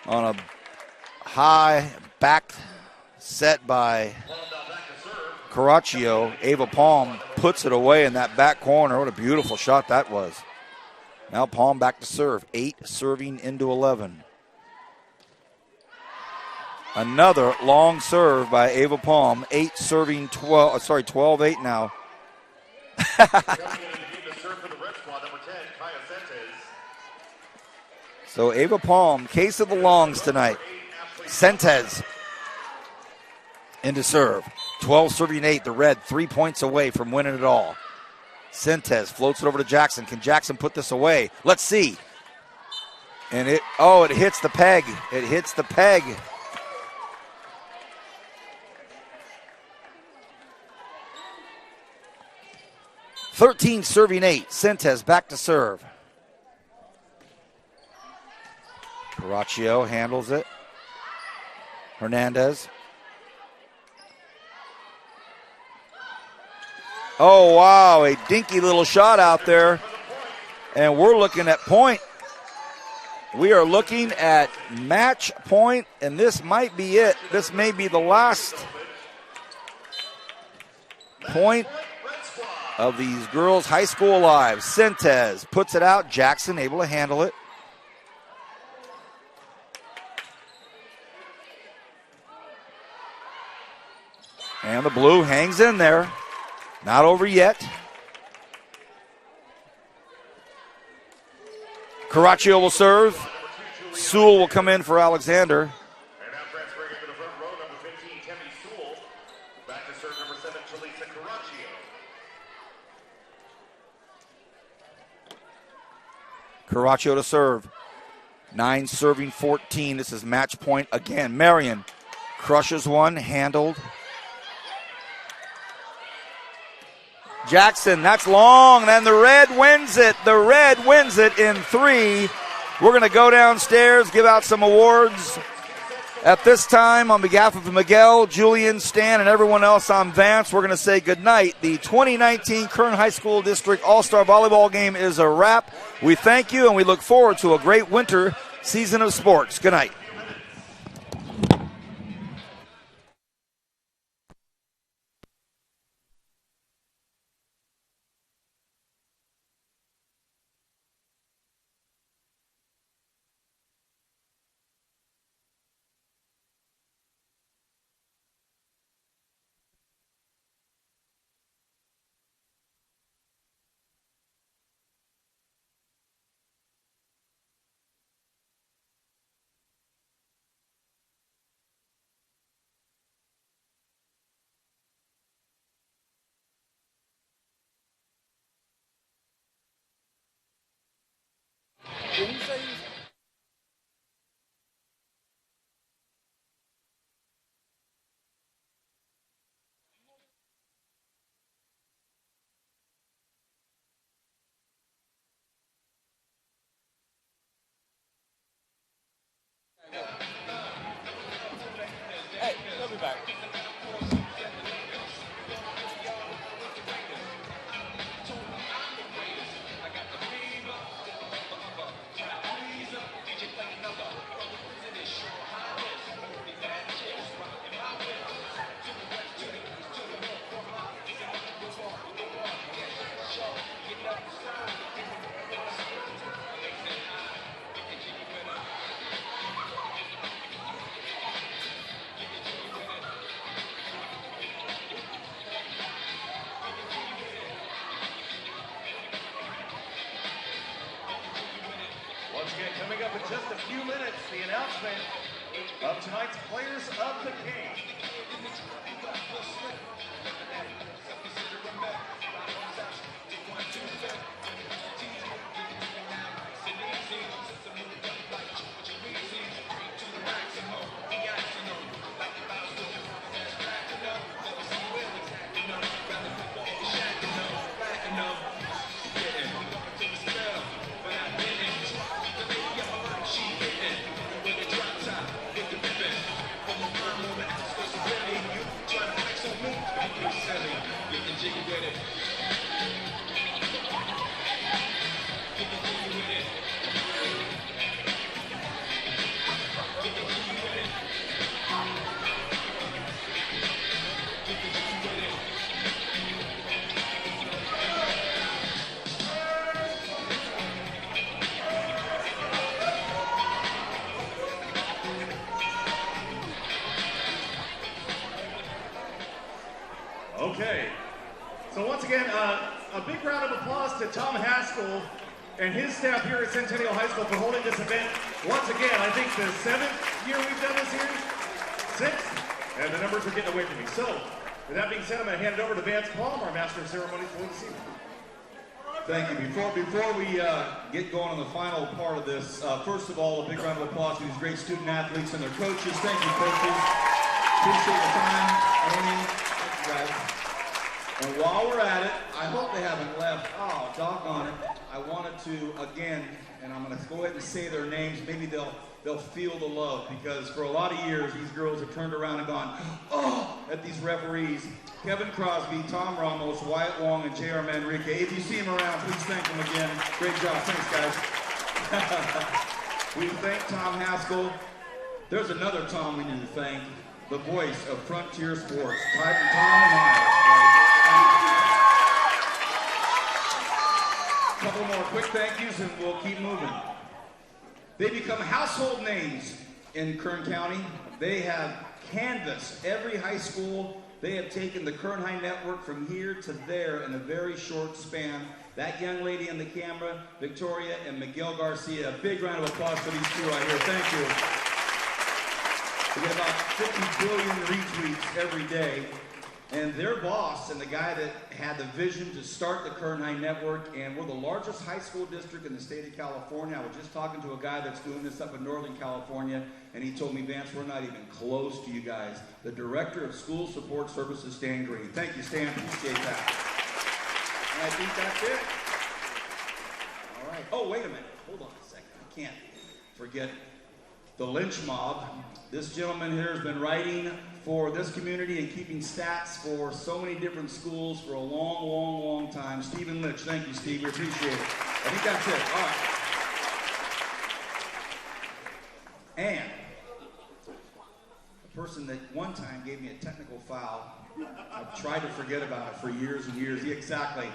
on a high back set by Caraccio. Ava Palm puts it away in that back corner. What a beautiful shot that was. Now Palm back to serve. 8 serving into 11. Another long serve by Ava Palm. 8 serving 12. 12-8 now. So Ava Palm, case of the longs tonight. Sentes into serve. 12 serving 8. The red 3 points away from winning it all. Sentes floats it over to Jackson. Can Jackson put this away? Let's see. And it hits the peg. It hits the peg. (13 serving 8). Sentes back to serve. Caraccio handles it. Hernandez. Oh, wow, a dinky little shot out there. And we're looking at point. We are looking at match point, and this might be it. This may be the last point of these girls' high school lives. Sentes puts it out. Jackson able to handle it. And the blue hangs in there. Not over yet. Caraccio will serve. Sewell will come in for Alexander. And now transferring into the front row, number 15, Temmy Sewell. Back to serve number 7, Talisa Caraccio. Caraccio to serve. 9 serving 14. This is match point again. Marion crushes one, handled. Jackson, that's long, and the red wins it. The red wins it in 3. We're going to go downstairs, give out some awards. At this time, on behalf of Miguel, Julian, Stan, and everyone else on Vance, we're going to say goodnight. The 2019 Kern High School District All-Star Volleyball game is a wrap. We thank you, and we look forward to a great winter season of sports. Good night. Hey, they'll be back. Once again, coming up in just a few minutes, the announcement of tonight's Players of the Game. Okay. So once again, a big round of applause to Tom Haskell and his staff here at Centennial High School for holding this event. Once again, I think the 7th year we've done this here, 6th, and the numbers are getting away from me. So, with that being said, I'm going to hand it over to Vance Palm, our Master of Ceremonies for this evening. Thank you. Before we get going on the final part of this, first of all, a big round of applause to these great student athletes and their coaches. Thank you, coaches. Appreciate your time. Amy, thank you guys. And while we're at it, I hope they haven't left. Oh, doggone it. I wanted to, again, and I'm going to go ahead and say their names. Maybe they'll feel the love, because for a lot of years, these girls have turned around and gone, oh, at these referees. Kevin Crosby, Tom Ramos, Wyatt Wong, and J.R. Manrique. If you see him around, please thank them again. Great job. Thanks, guys. We thank Tom Haskell. There's another Tom we need to thank, the voice of Frontier Sports, Tom Miles. A couple more quick thank yous and we'll keep moving. They become household names in Kern County. They have canvassed every high school. They have taken the Kern High Network from here to there in a very short span. That young lady in the camera, Victoria and Miguel Garcia, a big round of applause for these two right here. Thank you. We get about 50 billion retweets every day. And their boss and the guy that had the vision to start the Kern High Network, and we're the largest high school district in the state of California. I was just talking to a guy that's doing this up in Northern California, and he told me, Vance, we're not even close to you guys. The Director of School Support Services, Stan Green. Thank you, Stan. Appreciate that. And I think that's it. All right. Oh, wait a minute. Hold on a second. I can't forget the lynch mob. This gentleman here has been writing for this community and keeping stats for so many different schools for a long, long, long time. Stephen Lynch. Thank you, Steve. We appreciate it. I think that's it. All right. And a person that one time gave me a technical foul, I've tried to forget about it for years and years. Yeah, exactly.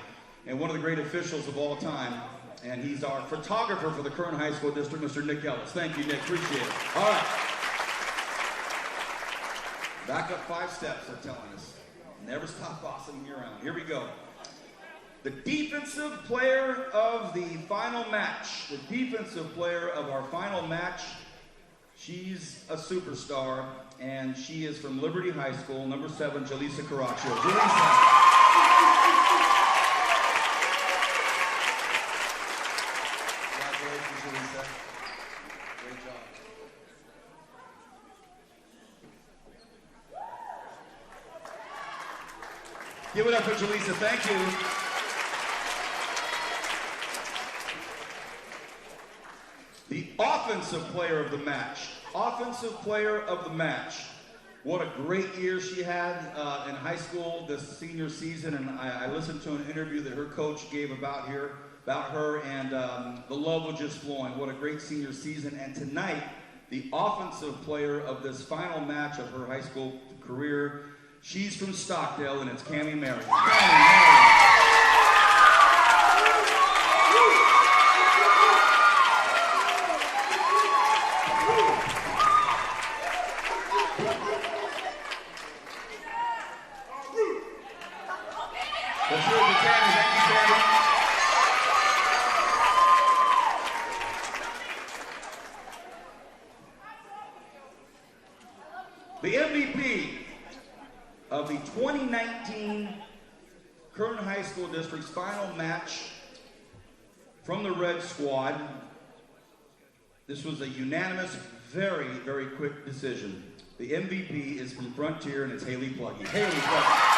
And one of the great officials of all time, and he's our photographer for the Kern High School District, Mr. Nick Ellis. Thank you, Nick. Appreciate it. All right. Back up 5 steps, they're telling us. Never stop bossing me around. Here we go. The defensive player of the final match. The defensive player of our final match. She's a superstar, and she is from Liberty High School, number 7, Jaleesa Caraccio. Jaleesa. Congratulations, Jaleesa. Great job. Give it up for Jaleesa. Thank you. The offensive player of the match. Offensive player of the match. What a great year she had in high school this senior season, and I listened to an interview that her coach gave about her, and the love was just flowing. What a great senior season. And tonight, the offensive player of this final match of her high school career, she's from Stockdale, and it's Cammie Marion. Let's hear it for Cammie. Thank you, Cammie. The MVP of the 2019 Kern High School District's final match from the Red Squad. This was a unanimous, very, very quick decision. The MVP is from Frontier, and it's Haley Pluggy. Haley Pluggy.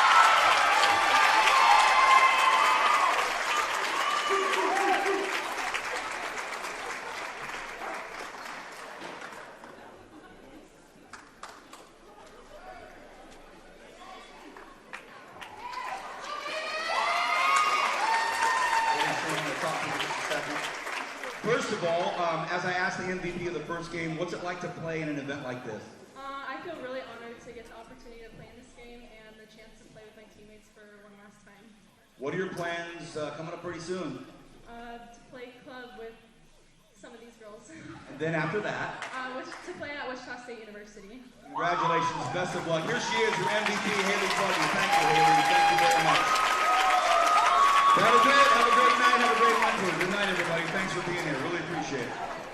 First of all, as I asked the MVP of the first game, what's it like to play in an event like this? I feel really honored to get the opportunity to play in this game and the chance to play with my teammates for one last time. What are your plans coming up pretty soon? To play club with some of these girls. And then after that? To play at Wichita State University. Congratulations, best of luck. Here she is, your MVP, Haley Pluggy. Thank you, Haley. Thank being here. Really appreciate it.